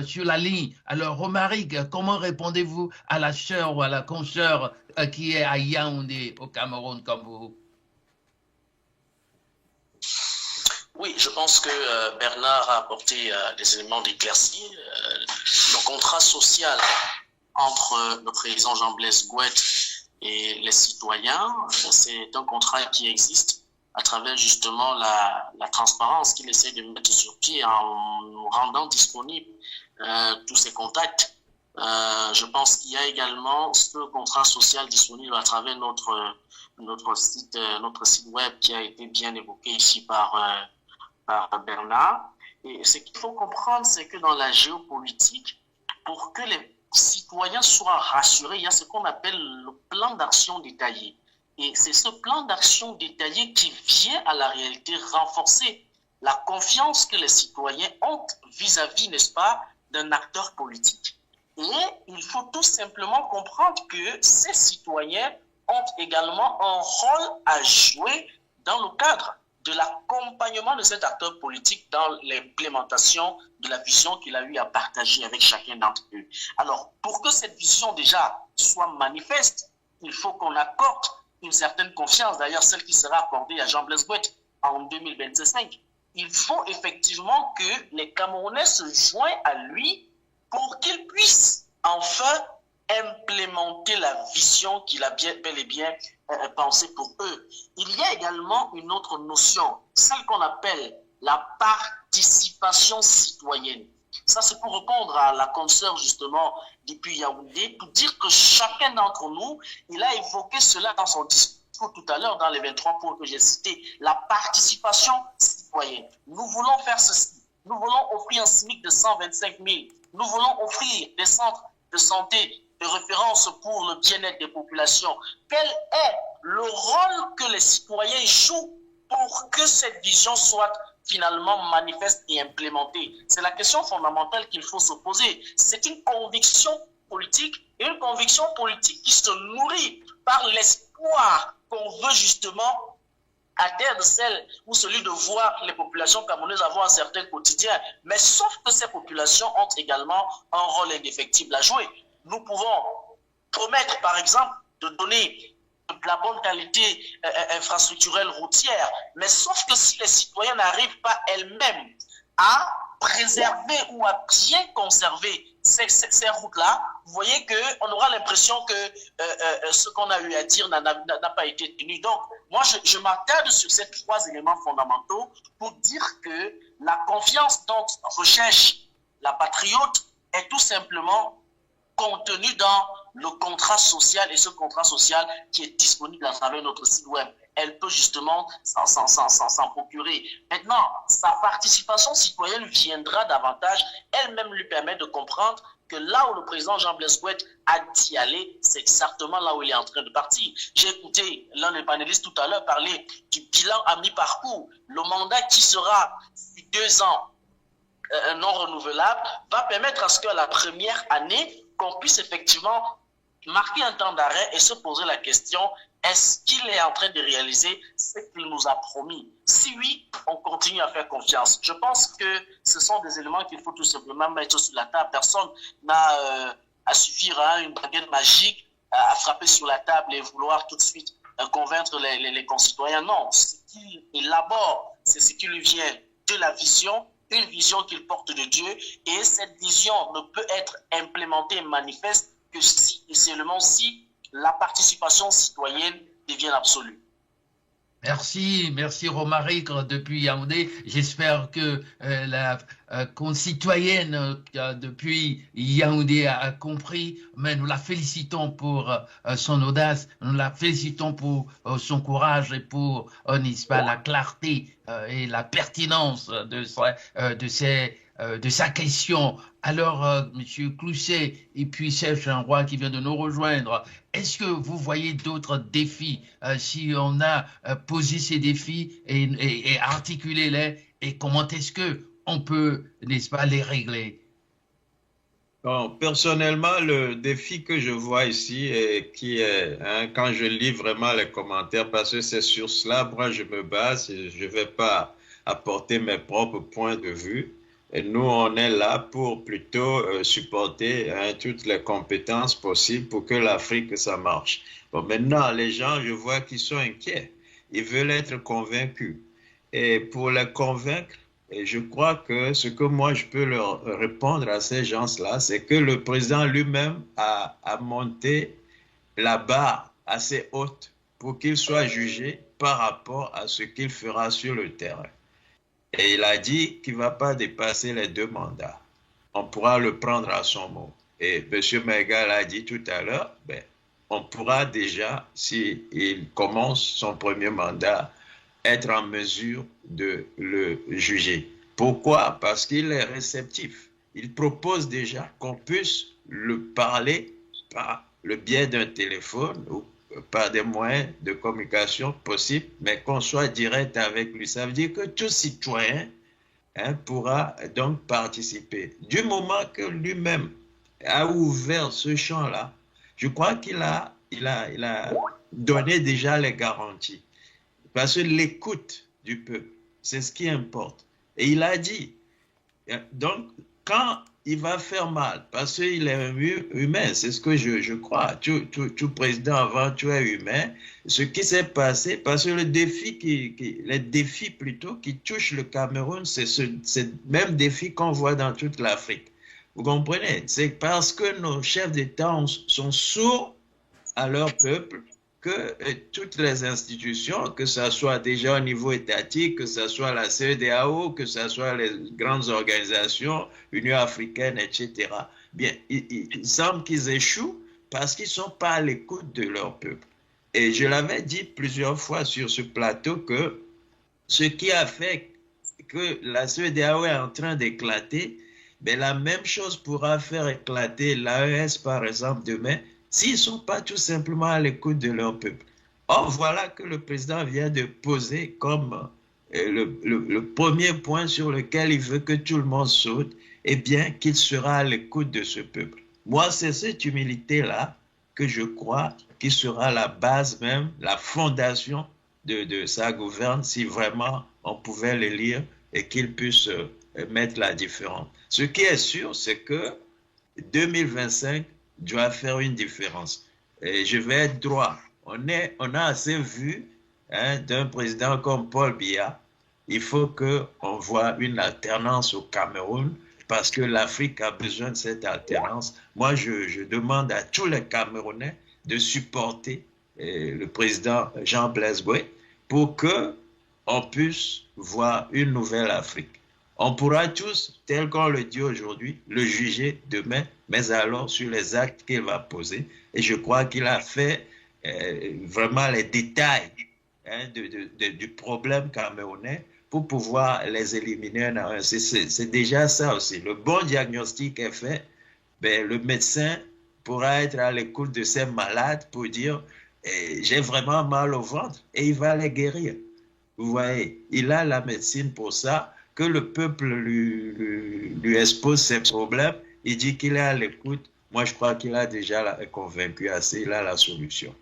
sur la ligne? Alors, Romaric, comment répondez-vous à la sœur ou à la consoeur qui est à Yaoundé, au Cameroun, comme vous? Oui, je pense que Bernard a apporté des éléments d'éclaircie. Le contrat social entre le président Jean-Blaise Gouette et les citoyens, c'est un contrat qui existe à travers justement la transparence qu'il essaie de mettre sur pied en rendant disponible tous ces contacts. Je pense qu'il y a également ce contrat social disponible à travers notre site web qui a été bien évoqué ici par Bernard. Et ce qu'il faut comprendre, c'est que dans la géopolitique, pour que les citoyens soient rassurés, il y a ce qu'on appelle le plan d'action détaillé. Et c'est ce plan d'action détaillé qui vient à la réalité renforcer la confiance que les citoyens ont vis-à-vis, n'est-ce pas, d'un acteur politique. Et il faut tout simplement comprendre que ces citoyens ont également un rôle à jouer dans le cadre de l'accompagnement de cet acteur politique dans l'implémentation de la vision qu'il a eu à partager avec chacun d'entre eux. Alors, pour que cette vision déjà soit manifeste, il faut qu'on accorde une certaine confiance, d'ailleurs celle qui sera accordée à Jean-Blaise Gouette en 2025. Il faut effectivement que les Camerounais se joignent à lui pour qu'il puisse enfin implémenter la vision qu'il a bel et bien pensée pour eux. Il y a également une autre notion, celle qu'on appelle la participation citoyenne. Ça, c'est pour répondre à la consoeur justement depuis Yaoundé, pour dire que chacun d'entre nous, il a évoqué cela dans son discours tout à l'heure, dans les 23 points que j'ai cités, la participation citoyenne. Nous voulons faire ceci. Nous voulons offrir un SMIC de 125 000. Nous voulons offrir des centres de santé de référence pour le bien-être des populations. Quel est le rôle que les citoyens jouent pour que cette vision soit finalement manifeste et implémentée? C'est la question fondamentale qu'il faut se poser. C'est une conviction politique, et une conviction politique qui se nourrit par l'espoir qu'on veut justement atteindre celle ou celui de voir les populations camerounaises avoir un certain quotidien. Mais sauf que ces populations ont également un rôle indéfectible à jouer. Nous pouvons promettre, par exemple, de donner de la bonne qualité infrastructurelle routière, mais sauf que si les citoyens n'arrivent pas elles-mêmes à préserver ou à bien conserver ces routes-là, vous voyez qu'on aura l'impression que ce qu'on a eu à dire n'a pas été tenu. Donc, moi, je m'attarde sur ces trois éléments fondamentaux pour dire que la confiance dont recherche la patriote est tout simplement contenu dans le contrat social, et ce contrat social qui est disponible à travers notre site web. Elle peut justement s'en procurer. Maintenant, sa participation citoyenne viendra davantage elle-même lui permettre de comprendre que là où le président Jean-Blaise Gouette a d'y aller, c'est exactement là où il est en train de partir. J'ai écouté l'un des panélistes tout à l'heure parler du bilan à mi-parcours. Le mandat qui sera 2 ans non renouvelable va permettre à ce qu'à la première année, qu'on puisse effectivement marquer un temps d'arrêt et se poser la question, est-ce qu'il est en train de réaliser ce qu'il nous a promis? Si oui, on continue à faire confiance. Je pense que ce sont des éléments qu'il faut tout simplement mettre sur la table. Personne n'a à suffire à une baguette magique, à frapper sur la table et vouloir tout de suite convaincre les concitoyens. Non, ce qu'il élabore, c'est ce qui lui vient de la vision, une vision qu'il porte de Dieu, et cette vision ne peut être implémentée et manifeste que si et seulement si la participation citoyenne devient absolue. Merci Romaric depuis Yaoundé. J'espère que la concitoyenne depuis Yaoundé a compris, mais nous la félicitons pour son audace, nous la félicitons pour son courage et pour, n'est-ce pas, la clarté et la pertinence de sa question. Alors, Monsieur Clousset et puis Serge Chanroy qui vient de nous rejoindre, est-ce que vous voyez d'autres défis si on a posé ces défis et articulé-les, et comment est-ce qu'on peut, n'est-ce pas, les régler? Bon, personnellement, le défi que je vois ici et qui est, quand je lis vraiment les commentaires, parce que c'est sur cela, moi je me base, je ne vais pas apporter mes propres points de vue. Et nous, on est là pour plutôt supporter toutes les compétences possibles pour que l'Afrique, ça marche. Bon, maintenant, les gens, je vois qu'ils sont inquiets. Ils veulent être convaincus. Et pour les convaincre, et je crois que ce que moi, je peux leur répondre à ces gens-là, c'est que le président lui-même a monté la barre assez haute pour qu'il soit jugé par rapport à ce qu'il fera sur le terrain. Et il a dit qu'il ne va pas dépasser les 2 mandats. On pourra le prendre à son mot. Et M. Maïga l'a dit tout à l'heure, on pourra déjà, s'il commence son premier mandat, être en mesure de le juger. Pourquoi? Parce qu'il est réceptif. Il propose déjà qu'on puisse le parler par le biais d'un téléphone ou par des moyens de communication possibles, mais qu'on soit direct avec lui. Ça veut dire que tout citoyen pourra donc participer. Du moment que lui-même a ouvert ce champ-là, je crois qu'il a donné déjà les garanties. Parce que l'écoute du peuple, c'est ce qui importe. Et il a dit, donc quand il va faire mal, parce qu'il est humain, c'est ce que je crois. Tout président avant, tu es humain. Ce qui s'est passé, parce que les défis plutôt qui touchent le Cameroun, c'est ce même défi qu'on voit dans toute l'Afrique. Vous comprenez? C'est parce que nos chefs d'État sont sourds à leur peuple que toutes les institutions, que ce soit déjà au niveau étatique, que ce soit la CEDEAO, que ce soit les grandes organisations, Union africaine, etc., bien, il semble qu'ils échouent parce qu'ils ne sont pas à l'écoute de leur peuple. Et je l'avais dit plusieurs fois sur ce plateau que ce qui a fait que la CEDEAO est en train d'éclater, ben la même chose pourra faire éclater l'AES, par exemple, demain, s'ils ne sont pas tout simplement à l'écoute de leur peuple. Or, voilà que le président vient de poser comme le premier point sur lequel il veut que tout le monde saute, eh bien, qu'il sera à l'écoute de ce peuple. Moi, c'est cette humilité-là que je crois qui sera la base même, la fondation de sa gouverne, si vraiment on pouvait le lire et qu'il puisse mettre la différence. Ce qui est sûr, c'est que 2025 doit faire une différence. Et je vais être droit. On a assez vu d'un président comme Paul Biya. Il faut qu'on voit une alternance au Cameroun parce que l'Afrique a besoin de cette alternance. Moi, je demande à tous les Camerounais de supporter le président Jean-Blaise Goué pour qu'on puisse voir une nouvelle Afrique. On pourra tous, tel qu'on le dit aujourd'hui, le juger demain, mais alors sur les actes qu'il va poser. Et je crois qu'il a fait vraiment les détails du problème camerounais pour pouvoir les éliminer. C'est déjà ça aussi. Le bon diagnostic est fait. Ben, le médecin pourra être à l'écoute de ces malades pour dire j'ai vraiment mal au ventre et il va les guérir. Vous voyez, il a la médecine pour ça. Que le peuple lui expose ses problèmes, il dit qu'il est à l'écoute. Moi, je crois qu'il a déjà convaincu assez, il a la solution.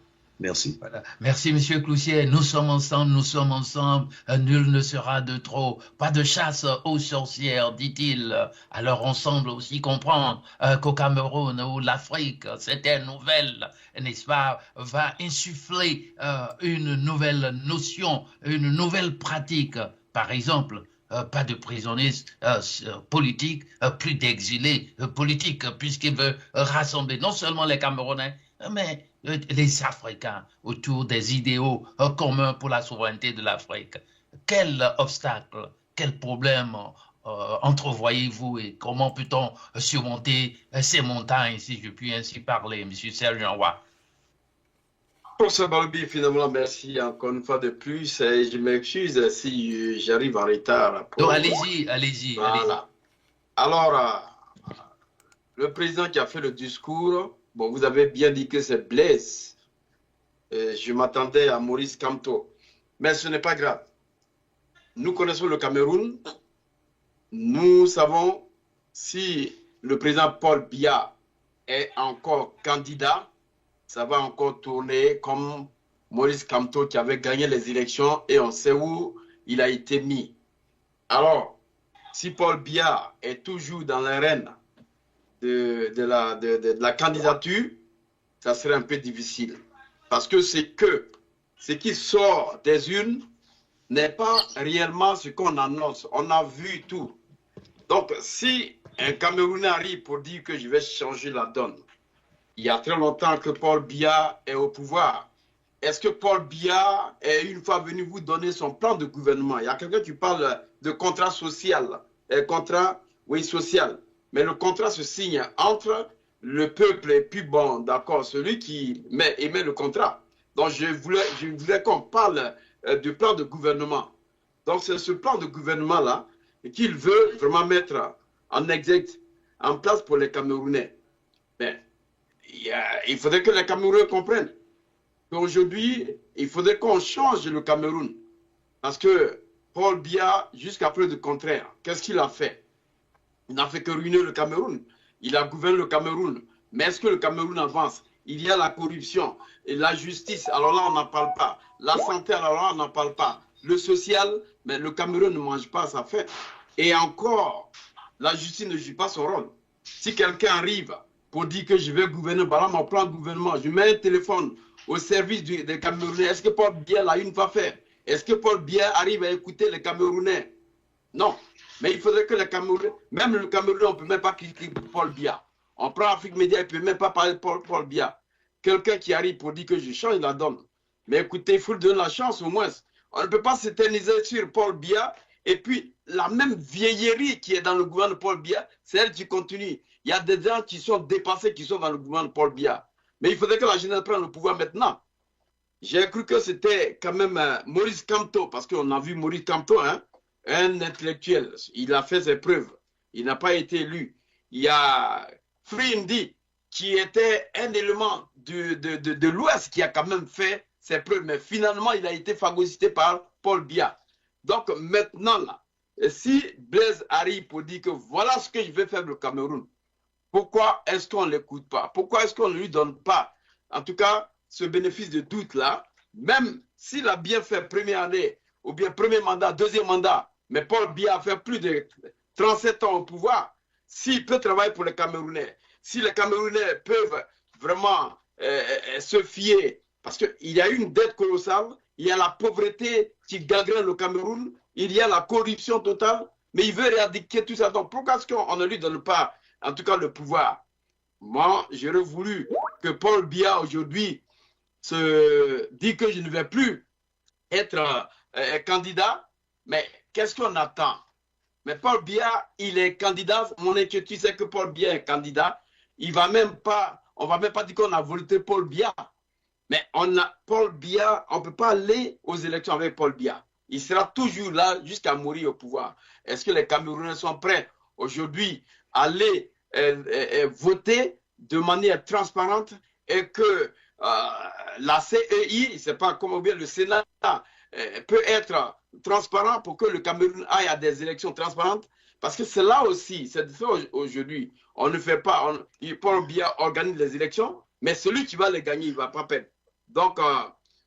Merci. Voilà. Merci, Monsieur Cloussier. Nous sommes ensemble, nous sommes ensemble. Nul ne sera de trop. Pas de chasse aux sorcières, dit-il. Alors on semble aussi comprendre qu'au Cameroun ou l'Afrique, cette nouvelle, n'est-ce pas, va insuffler une nouvelle notion, une nouvelle pratique. Par exemple, pas de prisonniers politiques, plus d'exilés politiques, puisqu'il veut rassembler non seulement les Camerounais, mais les Africains autour des idéaux communs pour la souveraineté de l'Afrique. Quel obstacle, quel problème entrevoyez-vous et comment peut-on surmonter ces montagnes, si je puis ainsi parler, M. Serge Roy? Professeur Baloubi, finalement, merci encore une fois de plus. Et je m'excuse si j'arrive en retard. Non, allez-y, allez-y. Voilà. Alors, le président qui a fait le discours, bon, vous avez bien dit que c'est Blaise. Je m'attendais à Maurice Kamto. Mais ce n'est pas grave. Nous connaissons le Cameroun. Nous savons si le président Paul Biya est encore candidat, ça va encore tourner comme Maurice Kamto qui avait gagné les élections et on sait où il a été mis. Alors, si Paul Biya est toujours dans l'arène de la candidature, ça serait un peu difficile. Parce que ce qui sort des urnes n'est pas réellement ce qu'on annonce. On a vu tout. Donc, si un Camerounais arrive pour dire que je vais changer la donne, il y a très longtemps que Paul Biya est au pouvoir. Est-ce que Paul Biya est une fois venu vous donner son plan de gouvernement? Il y a quelqu'un qui parle de contrat social. Social. Mais le contrat se signe entre le peuple et puis bon, d'accord, celui qui émet le contrat. Donc, je voulais qu'on parle du plan de gouvernement. Donc, c'est ce plan de gouvernement-là qu'il veut vraiment mettre en place pour les Camerounais. Mais il faudrait que les Camerounais comprennent qu'aujourd'hui, il faudrait qu'on change le Cameroun. Parce que Paul Biya, jusqu'à preuve du contraire, qu'est-ce qu'il a fait? Il n'a fait que ruiner le Cameroun. Il a gouverné le Cameroun. Mais est-ce que le Cameroun avance? Il y a la corruption et la justice, alors là, on n'en parle pas. La santé, alors là, on n'en parle pas. Le social, mais le Cameroun ne mange pas sa faim. Et encore, la justice ne joue pas son rôle. Si quelqu'un arrive pour dire que je vais gouverner, voilà mon plan de gouvernement, je mets un téléphone au service des Camerounais. Est-ce que Paul Biya l'a une fois fait? Est-ce que Paul Biya arrive à écouter les Camerounais? Non. Mais il faudrait que les Camerounais, même le Camerounais, on ne peut même pas critiquer Paul Biya. On prend Afrique Média, il ne peut même pas parler de Paul Biya. Quelqu'un qui arrive pour dire que je change la donne. Mais écoutez, il faut lui donner la chance au moins. On ne peut pas s'éterniser sur Paul Biya et puis la même vieillerie qui est dans le gouvernement de Paul Biya, c'est elle qui continue. Il y a des gens qui sont dépassés, qui sont dans le gouvernement de Paul Biya. Mais il faudrait que la jeunesse prenne le pouvoir maintenant. J'ai cru que c'était quand même Maurice Kamto, parce qu'on a vu Maurice Kamto, hein, un intellectuel. Il a fait ses preuves. Il n'a pas été élu. Il y a Frindi, qui était un élément de l'Ouest, qui a quand même fait ses preuves. Mais finalement, il a été phagocyté par Paul Biya. Donc maintenant, là, si Blaise arrive pour dire que voilà ce que je vais faire le Cameroun, pourquoi est-ce qu'on ne l'écoute pas? Pourquoi est-ce qu'on ne lui donne pas, en tout cas, ce bénéfice de doute là, même s'il a bien fait première année, ou bien premier mandat, deuxième mandat, mais Paul Biya a fait plus de 37 ans au pouvoir, s'il peut travailler pour les Camerounais, si les Camerounais peuvent vraiment se fier, parce qu'il y a une dette colossale, il y a la pauvreté qui gangrène le Cameroun, il y a la corruption totale, mais il veut éradiquer tout ça. Donc pourquoi est-ce qu'on ne lui donne pas, en tout cas, le pouvoir? Moi, j'aurais voulu que Paul Biya aujourd'hui se dise que je ne vais plus être candidat, mais qu'est-ce qu'on attend? Mais Paul Biya, il est candidat. Mon inquiétude, c'est que Paul Biya est candidat. On va même pas dire qu'on a voté Paul Biya. Mais Paul Biya, on ne peut pas aller aux élections avec Paul Biya. Il sera toujours là jusqu'à mourir au pouvoir. Est-ce que les Camerounais sont prêts aujourd'hui à aller voter de manière transparente et que la CEI, je ne sais pas comment bien le Sénat peut être transparent pour que le Cameroun aille à des élections transparentes? Parce que c'est là aussi, c'est ça aujourd'hui. On ne fait pas, Paul Biya organise les élections, mais celui qui va les gagner, il ne va pas perdre. Donc,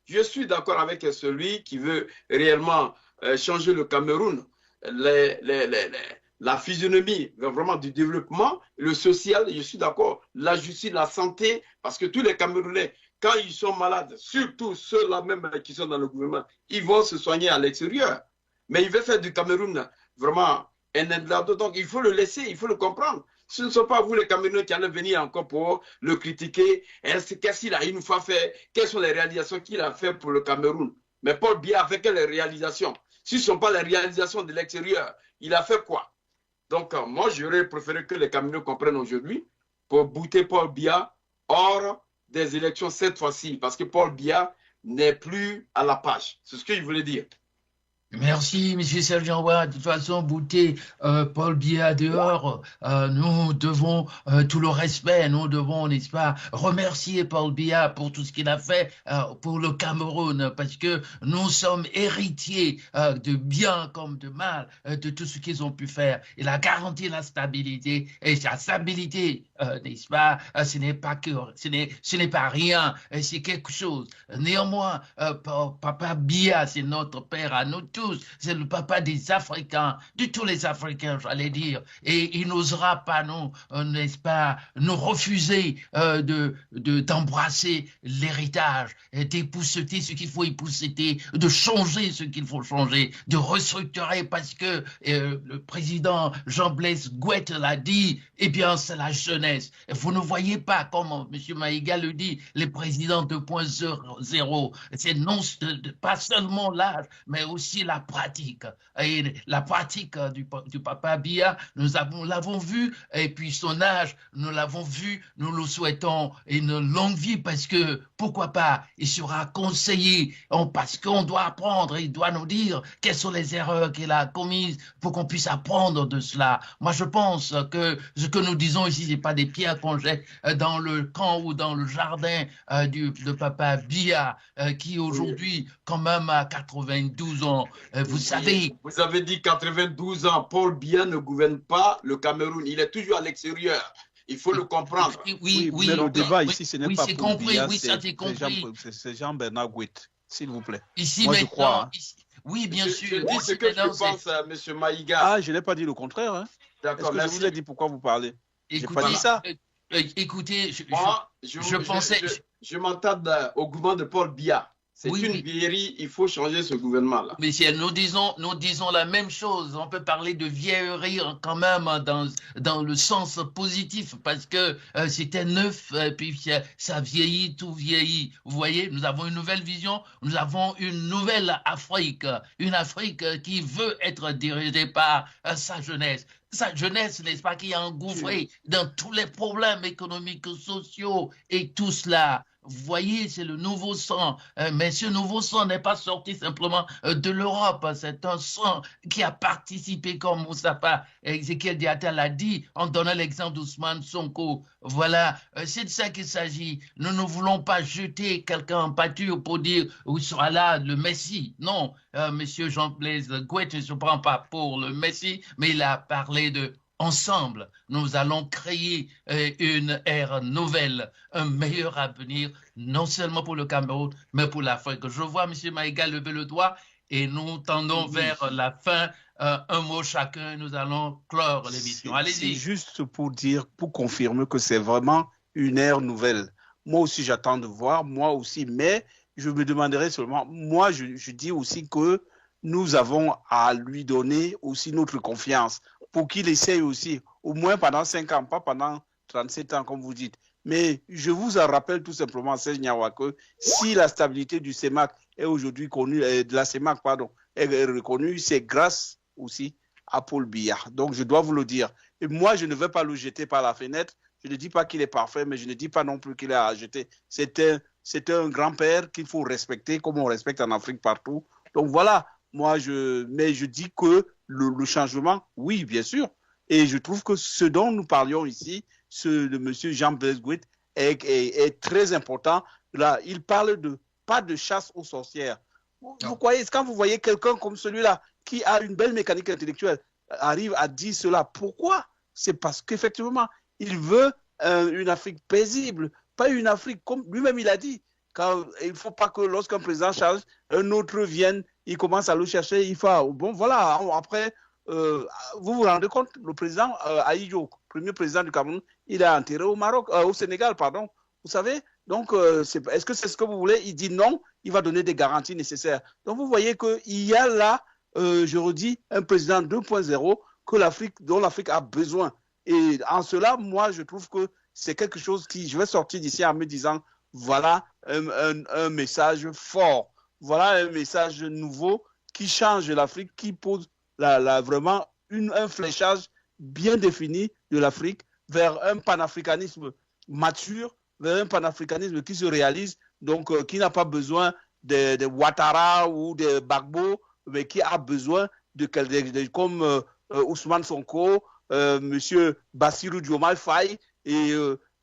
je suis d'accord avec celui qui veut réellement changer le Cameroun, la physionomie vraiment du développement, le social, je suis d'accord, la justice, la santé, parce que tous les Camerounais, quand ils sont malades, surtout ceux-là même qui sont dans le gouvernement, ils vont se soigner à l'extérieur. Mais il veut faire du Cameroun vraiment un Eldorado. Donc, il faut le laisser, il faut le comprendre. Ce ne sont pas vous les Camerounais qui allez venir encore pour le critiquer. Qu'est-ce qu'il a une fois fait? Quelles sont les réalisations qu'il a fait pour le Cameroun? Mais Paul Biya a fait quelles réalisations? Si ce ne sont pas les réalisations de l'extérieur, il a fait quoi? Donc, moi, j'aurais préféré que les Camerounais comprennent aujourd'hui pour bouter Paul Biya hors des élections cette fois-ci, parce que Paul Biya n'est plus à la page. C'est ce que je voulais dire. Merci, M. Sergent Ouad. De toute façon, bouter Paul Biya dehors, nous devons tout le respect, nous devons, n'est-ce pas, remercier Paul Biya pour tout ce qu'il a fait pour le Cameroun, parce que nous sommes héritiers de bien comme de mal, de tout ce qu'ils ont pu faire. Il a garanti la stabilité, et sa stabilité, n'est-ce pas, ce n'est pas rien, c'est quelque chose. Néanmoins, Papa Biya, c'est notre père à nous tous. C'est le papa des Africains, de tous les Africains, j'allais dire. Et il n'osera pas, n'est-ce pas, nous refuser d'embrasser l'héritage, d'épousseter ce qu'il faut épousseter, de changer ce qu'il faut changer, de restructurer parce que le président Jean-Blaise Gouette l'a dit, eh bien, c'est la jeunesse. Vous ne voyez pas, comme M. Maïga le dit, les présidents 2.0, c'est non pas seulement l'âge, mais aussi la pratique. Et la pratique du Papa Biya, nous l'avons vu, et puis son âge, nous l'avons vu, nous le souhaitons une longue vie parce que, pourquoi pas, il sera conseillé, parce qu'on doit apprendre, il doit nous dire quelles sont les erreurs qu'il a commises pour qu'on puisse apprendre de cela. Moi, je pense que ce que nous disons ici, ce n'est pas des pierres qu'on jette dans le camp ou dans le jardin de Papa Biya, qui aujourd'hui, quand même, a 92 ans. Vous savez... Vous avez dit 92 ans. Paul Biya ne gouverne pas le Cameroun. Il est toujours à l'extérieur. Il faut le comprendre. Oui, mais le débat ici, ce n'est pas Paul Biya, c'est Jean-Bernard Gouette, s'il vous plaît. Ici, moi, maintenant, je crois. Oui, bien sûr. Je dis ce que je pense, M. Maïga. Ah, je n'ai pas dit le contraire. Hein. Est-ce que je vous ai dit pourquoi vous parlez? Je n'ai pas dit ça. Écoutez, je m'entends au gouvernement de Paul Biya. C'est une vieillerie, il faut changer ce gouvernement-là. Mais nous disons la même chose. On peut parler de vieillerie quand même dans le sens positif parce que c'était neuf, puis ça vieillit, tout vieillit. Vous voyez, nous avons une nouvelle vision, nous avons une nouvelle Afrique, une Afrique qui veut être dirigée par sa jeunesse. Sa jeunesse, n'est-ce pas, qui est engouffrée dans tous les problèmes économiques, sociaux et tout cela. Vous voyez, c'est le nouveau sang. Mais ce nouveau sang n'est pas sorti simplement de l'Europe. C'est un sang qui a participé, comme Moustapha Ezekiel Diatta l'a dit, en donnant l'exemple d'Ousmane Sonko. Voilà, c'est de ça qu'il s'agit. Nous ne voulons pas jeter quelqu'un en pâture pour dire où sera là le Messie. Non, Monsieur Jean-Blaise Gouette ne se prend pas pour le Messie, mais il a parlé de ensemble, nous allons créer une ère nouvelle, un meilleur avenir, non seulement pour le Cameroun, mais pour l'Afrique. Je vois M. Maïga lever le doigt et nous tendons vers la fin. Un mot chacun, nous allons clore l'émission. Allez-y. C'est juste pour dire, pour confirmer que c'est vraiment une ère nouvelle. Moi aussi, j'attends de voir, moi aussi, mais je me demanderai seulement, moi, je dis aussi que nous avons à lui donner aussi notre confiance pour qu'il essaye aussi, au moins pendant 5 ans, pas pendant 37 ans, comme vous dites. Mais je vous en rappelle tout simplement, Serge Niawa, que si la stabilité du CEMAC est aujourd'hui connue, de la CEMAC, pardon, est reconnue, c'est grâce aussi à Paul Biya. Donc, je dois vous le dire. Et moi, je ne vais pas le jeter par la fenêtre. Je ne dis pas qu'il est parfait, mais je ne dis pas non plus qu'il est à jeter. C'est un grand-père qu'il faut respecter, comme on respecte en Afrique partout. Donc, voilà. Mais je dis que le changement, oui, bien sûr. Et je trouve que ce dont nous parlions ici, de M. Jean-Blaise Gouette, est très important. Là, il parle pas de chasse aux sorcières. Vous croyez, quand vous voyez quelqu'un comme celui-là, qui a une belle mécanique intellectuelle, arrive à dire cela, pourquoi? C'est parce qu'effectivement, il veut une Afrique paisible, pas une Afrique, comme lui-même il a dit, Il ne faut pas que lorsqu'un président change, un autre vienne, il commence à le chercher, il fait bon voilà, après, vous vous rendez compte, le président Ahidjo, premier président du Cameroun, il est enterré au Maroc, au Sénégal, pardon, vous savez. Donc, est-ce que c'est ce que vous voulez? Il dit non, il va donner des garanties nécessaires. Donc, vous voyez qu'il y a là, je redis, un président 2.0 dont l'Afrique a besoin. Et en cela, moi, je trouve que c'est quelque chose je vais sortir d'ici en me disant, voilà un message fort, voilà un message nouveau qui change l'Afrique, qui pose vraiment un fléchage bien défini de l'Afrique vers un panafricanisme mature, vers un panafricanisme qui se réalise, donc qui n'a pas besoin de Ouattara ou de Gbagbo, mais qui a besoin comme Ousmane Sonko, Monsieur Bassirou Diomaye Faye et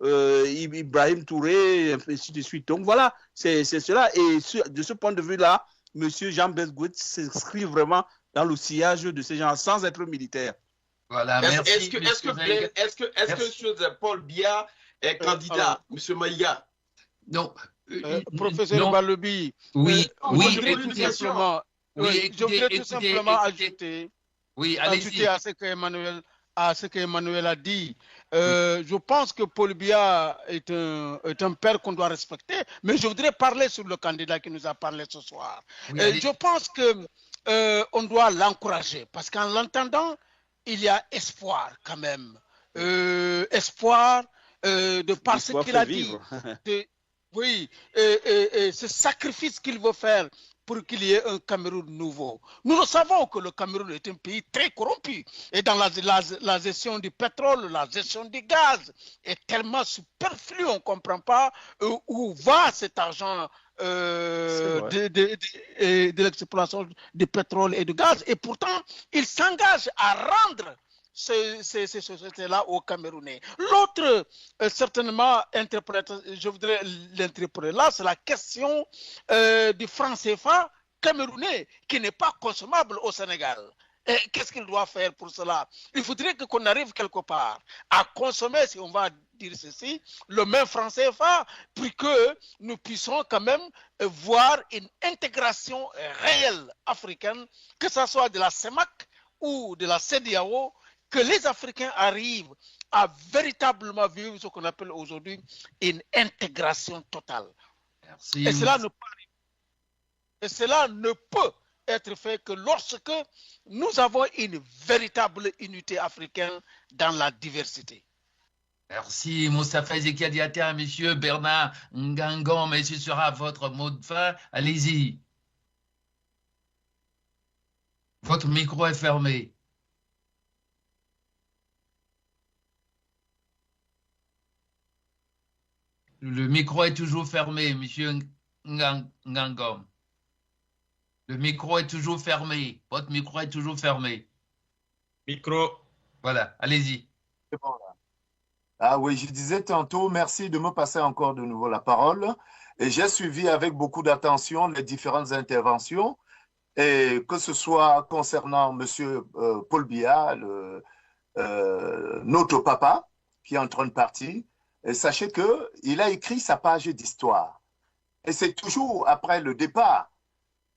Ibrahim Touré, et ainsi de suite. Donc voilà, c'est cela. Et de ce point de vue-là, Monsieur Jean Besgout s'inscrit vraiment dans le sillage de ces gens sans être militaire. Voilà, merci. Est-ce que Paul Biya est candidat, Monsieur Maïga? Non. Professeur Baloubi, oui, je voudrais tout simplement ajouter à ce qu'Emmanuel a dit. Je pense que Paul Biya est un père qu'on doit respecter, mais je voudrais parler sur le candidat qui nous a parlé ce soir. Je pense qu'on doit l'encourager, parce qu'en l'entendant, il y a espoir quand même. Espoir de par ce qu'il a dit. Oui, et ce sacrifice qu'il veut faire pour qu'il y ait un Cameroun nouveau. Nous le savons que le Cameroun est un pays très corrompu. Et dans la gestion du pétrole, la gestion du gaz est tellement superflue, on ne comprend pas où va cet argent de l'exploitation du pétrole et du gaz. Et pourtant, il s'engage à rendre ces sociétés-là aux Camerounais. L'autre, certainement, je voudrais l'interpréter là, c'est la question du franc CFA camerounais qui n'est pas consommable au Sénégal. Qu'est-ce qu'il doit faire pour cela? Il faudrait qu'on arrive quelque part à consommer, si on va dire ceci, le même franc CFA, puis que nous puissions quand même voir une intégration réelle africaine, que ce soit de la CEMAC ou de la CEDEAO, que les Africains arrivent à véritablement vivre ce qu'on appelle aujourd'hui une intégration totale. Merci. Et cela ne peut être fait que lorsque nous avons une véritable unité africaine dans la diversité. Merci Moustapha Ezekiel Diatta, Monsieur Bernard Ngangon, mais ce sera votre mot de fin. Allez-y. Votre micro est fermé. Le micro est toujours fermé, Monsieur Ngangom. Le micro est toujours fermé. Votre micro est toujours fermé. Micro. Voilà, allez-y. C'est bon, là. Ah oui, je disais tantôt, merci de me passer encore de nouveau la parole. Et j'ai suivi avec beaucoup d'attention les différentes interventions, et que ce soit concernant Monsieur Paul Biya, notre papa, qui est en train de partir. Et sachez qu'il a écrit sa page d'histoire. Et c'est toujours après le départ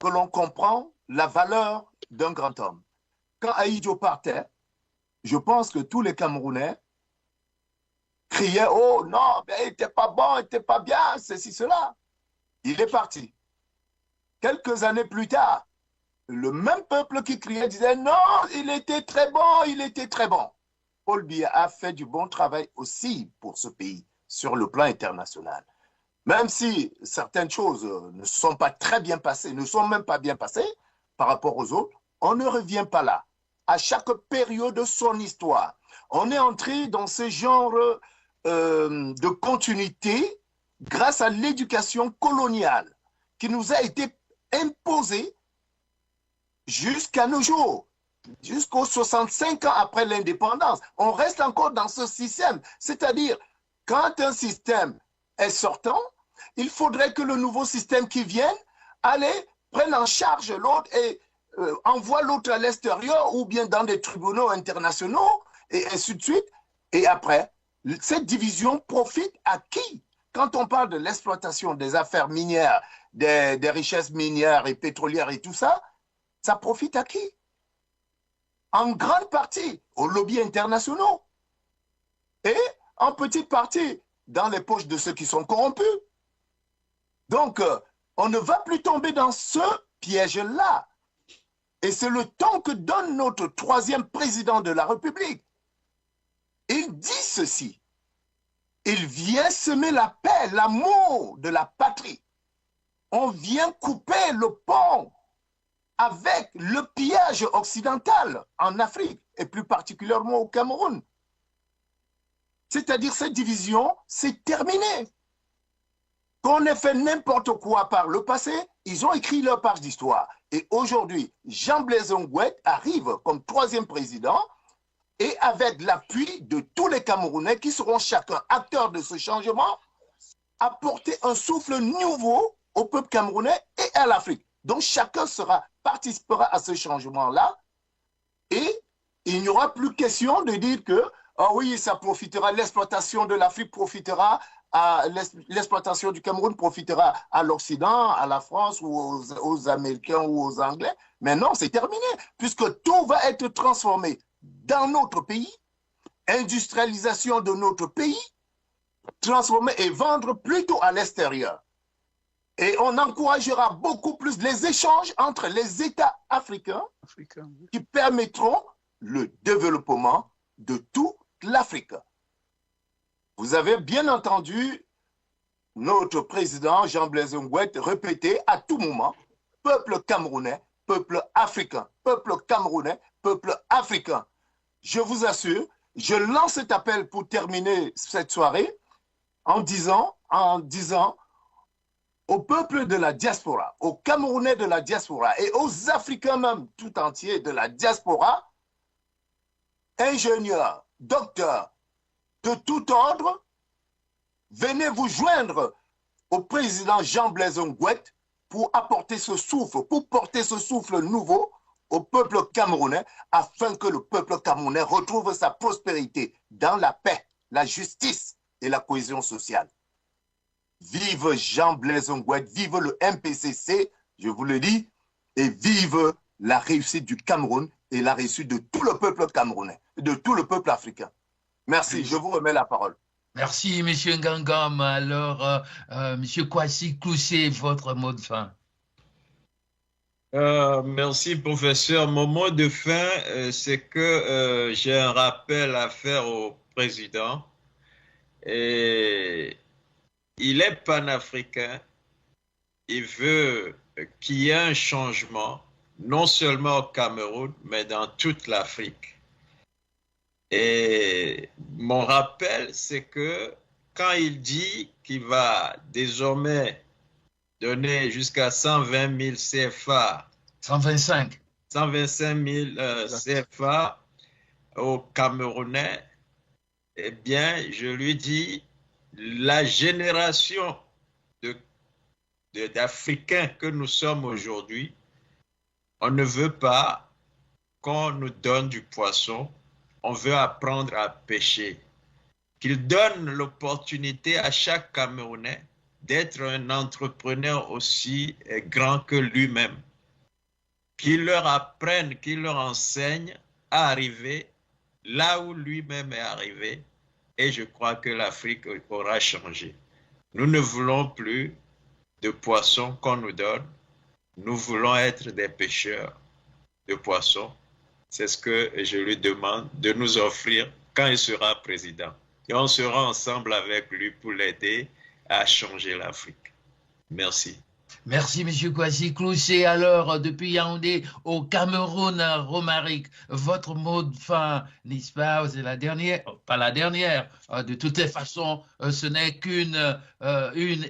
que l'on comprend la valeur d'un grand homme. Quand Ahidjo partait, je pense que tous les Camerounais criaient « Oh non, il n'était pas bon, il n'était pas bien, ceci, cela ». Il est parti. Quelques années plus tard, le même peuple qui criait disait « Non, il était très bon, il était très bon ». Paul Biya a fait du bon travail aussi pour ce pays sur le plan international. Même si certaines choses ne sont pas très bien passées, ne sont même pas bien passées par rapport aux autres, on ne revient pas là. À chaque période de son histoire, on est entré dans ce genre de continuité grâce à l'éducation coloniale qui nous a été imposée jusqu'à nos jours. Jusqu'aux 65 ans après l'indépendance, on reste encore dans ce système. C'est-à-dire, quand un système est sortant, il faudrait que le nouveau système qui vienne prenne en charge l'autre et envoie l'autre à l'extérieur ou bien dans des tribunaux internationaux et ainsi de suite. Et après, cette division profite à qui? quand on parle de l'exploitation des affaires minières, des richesses minières et pétrolières et tout ça, ça profite à qui? En grande partie aux lobbies internationaux et en petite partie dans les poches de ceux qui sont corrompus. Donc, on ne va plus tomber dans ce piège-là. Et c'est le temps que donne notre troisième président de la République. Il dit ceci. Il vient semer la paix, l'amour de la patrie. On vient couper le pont avec le pillage occidental en Afrique, et plus particulièrement au Cameroun. C'est-à-dire cette division, c'est terminé. Qu'on ait fait n'importe quoi par le passé, ils ont écrit leur page d'histoire. Et aujourd'hui, Jean-Blaise Ngouette arrive comme troisième président et avec l'appui de tous les Camerounais qui seront chacun acteurs de ce changement, apporter un souffle nouveau au peuple camerounais et à l'Afrique. Donc chacun participera à ce changement-là et il n'y aura plus question de dire que oh oui, ça profitera, l'exploitation de l'Afrique profitera, l'exploitation du Cameroun profitera à l'Occident, à la France ou aux Américains ou aux Anglais. Mais non, c'est terminé, puisque tout va être transformé dans notre pays, industrialisation de notre pays, transformer et vendre plutôt à l'extérieur. Et on encouragera beaucoup plus les échanges entre les États africains qui permettront le développement de toute l'Afrique. Vous avez bien entendu notre président Jean-Blaise Ngouette répéter à tout moment « peuple camerounais, peuple africain, peuple camerounais, peuple africain ». Je vous assure, je lance cet appel pour terminer cette soirée en disant au peuple de la diaspora, aux Camerounais de la diaspora et aux Africains même tout entiers de la diaspora, ingénieurs, docteurs de tout ordre, venez vous joindre au président Jean-Blaise Ngouette pour apporter ce souffle, pour porter ce souffle nouveau au peuple camerounais afin que le peuple camerounais retrouve sa prospérité dans la paix, la justice et la cohésion sociale. Vive Jean-Blaise Ngouette, vive le MPCC, je vous le dis, et vive la réussite du Cameroun et la réussite de tout le peuple camerounais, de tout le peuple africain. Merci, je vous remets la parole. Merci, M. Ngangam. Alors, M. Kwasi Koussé, votre mot de fin. Merci, professeur. Mon mot de fin, c'est que j'ai un rappel à faire au président. Et il est panafricain. Il veut qu'il y ait un changement, non seulement au Cameroun, mais dans toute l'Afrique. Et mon rappel, c'est que quand il dit qu'il va désormais donner jusqu'à 120 000 CFA, 125 000 CFA aux Camerounais, eh bien, je lui dis, la génération d'Africains que nous sommes aujourd'hui, on ne veut pas qu'on nous donne du poisson, on veut apprendre à pêcher. Qu'il donne l'opportunité à chaque Camerounais d'être un entrepreneur aussi grand que lui-même. Qu'il leur apprenne, qu'il leur enseigne à arriver là où lui-même est arrivé. Et je crois que l'Afrique aura changé. Nous ne voulons plus de poissons qu'on nous donne. Nous voulons être des pêcheurs de poissons. C'est ce que je lui demande de nous offrir quand il sera président. Et on sera ensemble avec lui pour l'aider à changer l'Afrique. Merci. Merci, M. Kwasi Koussé. Alors, depuis Yaoundé au Cameroun, Romaric, votre mot de fin, n'est-ce pas? C'est la dernière, pas la dernière. De toutes les façons, ce n'est qu'une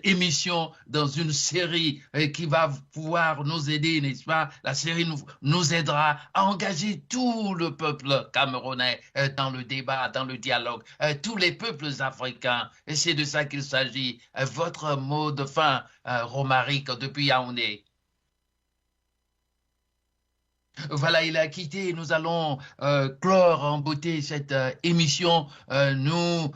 émission dans une série qui va pouvoir nous aider, n'est-ce pas? La série nous aidera à engager tout le peuple camerounais dans le débat, dans le dialogue, tous les peuples africains. Et c'est de ça qu'il s'agit. Votre mot de fin, Romaric, depuis Yaoundé. Voilà, il a quitté. Nous allons clore en beauté cette émission. Nous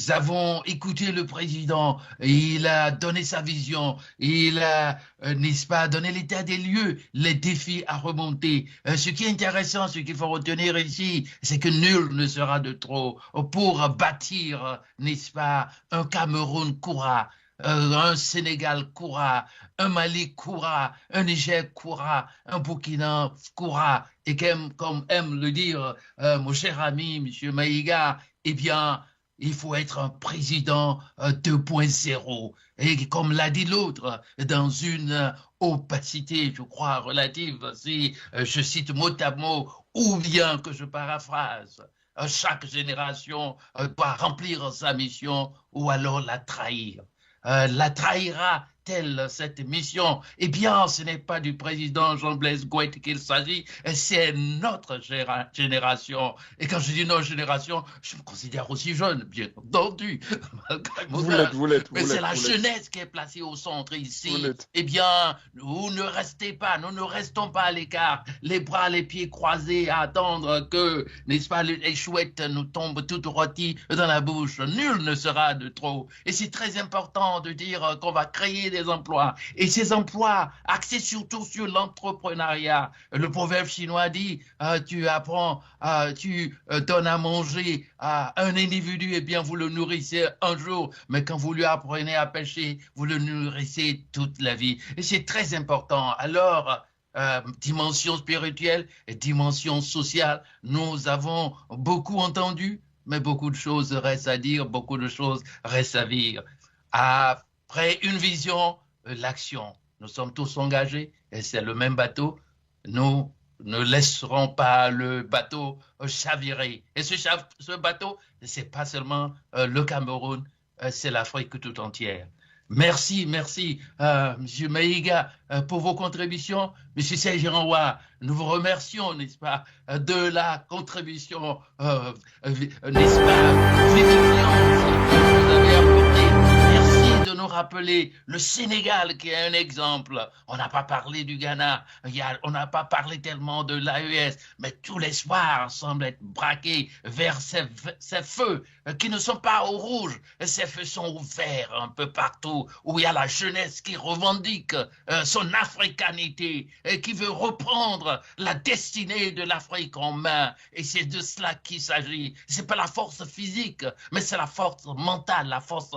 avons écouté le président. Il a donné sa vision. Il a, n'est-ce pas, donné l'état des lieux, les défis à remonter. Ce qui est intéressant, ce qu'il faut retenir ici, c'est que nul ne sera de trop pour bâtir, n'est-ce pas, un Cameroun courra. Un Sénégal courra, un Mali courra, un Niger courra, un Burkina courra, et comme aime le dire mon cher ami, M. Maïga, eh bien, il faut être un président 2.0. Et comme l'a dit l'autre, dans une opacité, je crois, relative, si je cite mot à mot, ou bien que je paraphrase, chaque génération doit remplir sa mission ou alors la trahir. La trahira-t-elle cette mission? Eh bien, ce n'est pas du président Jean-Blaise Gouette qu'il s'agit, c'est notre génération. Et quand je dis notre génération, je me considère aussi jeune, bien entendu. Mais c'est la jeunesse qui est placée au centre ici. Eh bien, nous ne restons pas à l'écart, les bras, les pieds croisés à attendre que, n'est-ce pas, les chouettes nous tombent toutes rôties dans la bouche. Nul ne sera de trop. Et c'est très important de dire qu'on va créer des emplois. Et ces emplois axés surtout sur l'entrepreneuriat. Le proverbe chinois dit, tu apprends, tu donnes à manger à un individu, et bien vous le nourrissez un jour, mais quand vous lui apprenez à pêcher, vous le nourrissez toute la vie. Et c'est très important. Alors, dimension spirituelle et dimension sociale, nous avons beaucoup entendu, mais beaucoup de choses restent à dire, beaucoup de choses restent à vivre. Après une vision, l'action. Nous sommes tous engagés et c'est le même bateau. Nous ne laisserons pas le bateau chavirer. Et ce bateau, ce n'est pas seulement le Cameroun, c'est l'Afrique tout entière. Merci, M. Maïga, pour vos contributions. M. Serge Renouard, nous vous remercions, n'est-ce pas, de la contribution, n'est-ce pas, vivifiante que vous avez apportée. Merci de nous rappeler le Sénégal qui est un exemple. On n'a pas parlé du Ghana, on n'a pas parlé tellement de l'AES, mais tout l'espoir semble être braqué vers ces feux qui ne sont pas au rouge. Ces feux sont ouverts un peu partout où il y a la jeunesse qui revendique son africanité et qui veut reprendre la destinée de l'Afrique en main. Et c'est de cela qu'il s'agit. C'est pas la force physique, mais c'est la force mentale, la force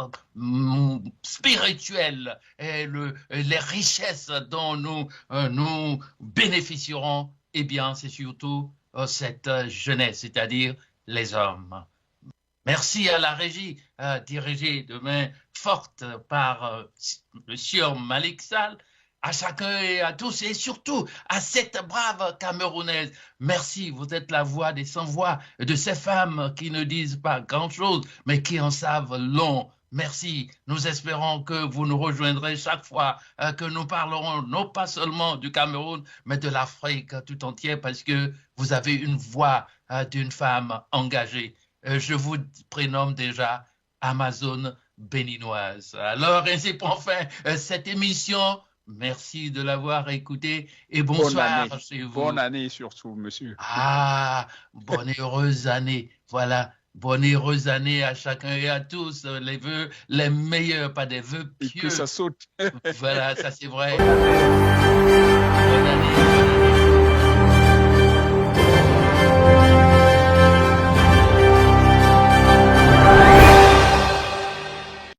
spirituelle et les richesses dont nous bénéficierons. Eh bien, c'est surtout cette jeunesse, c'est-à-dire les hommes. Merci à la régie, dirigée de main forte par le sieur Malik Sall, à chacun et à tous, et surtout à cette brave Camerounaise. Merci, vous êtes la voix des sans-voix, de ces femmes qui ne disent pas grand-chose, mais qui en savent long. Merci. Nous espérons que vous nous rejoindrez chaque fois que nous parlerons non pas seulement du Cameroun, mais de l'Afrique tout entière, parce que vous avez une voix d'une femme engagée. Je vous prénomme déjà Amazone béninoise. Alors, ainsi prend fin cette émission. Merci de l'avoir écoutée et bonsoir chez vous. Bonne année surtout, monsieur. Ah, bonne et heureuse année. Voilà. Bonne et heureuse année à chacun et à tous. Les vœux les meilleurs, pas des vœux pieux. Et que ça saute. Voilà, ça c'est vrai. Bonne année.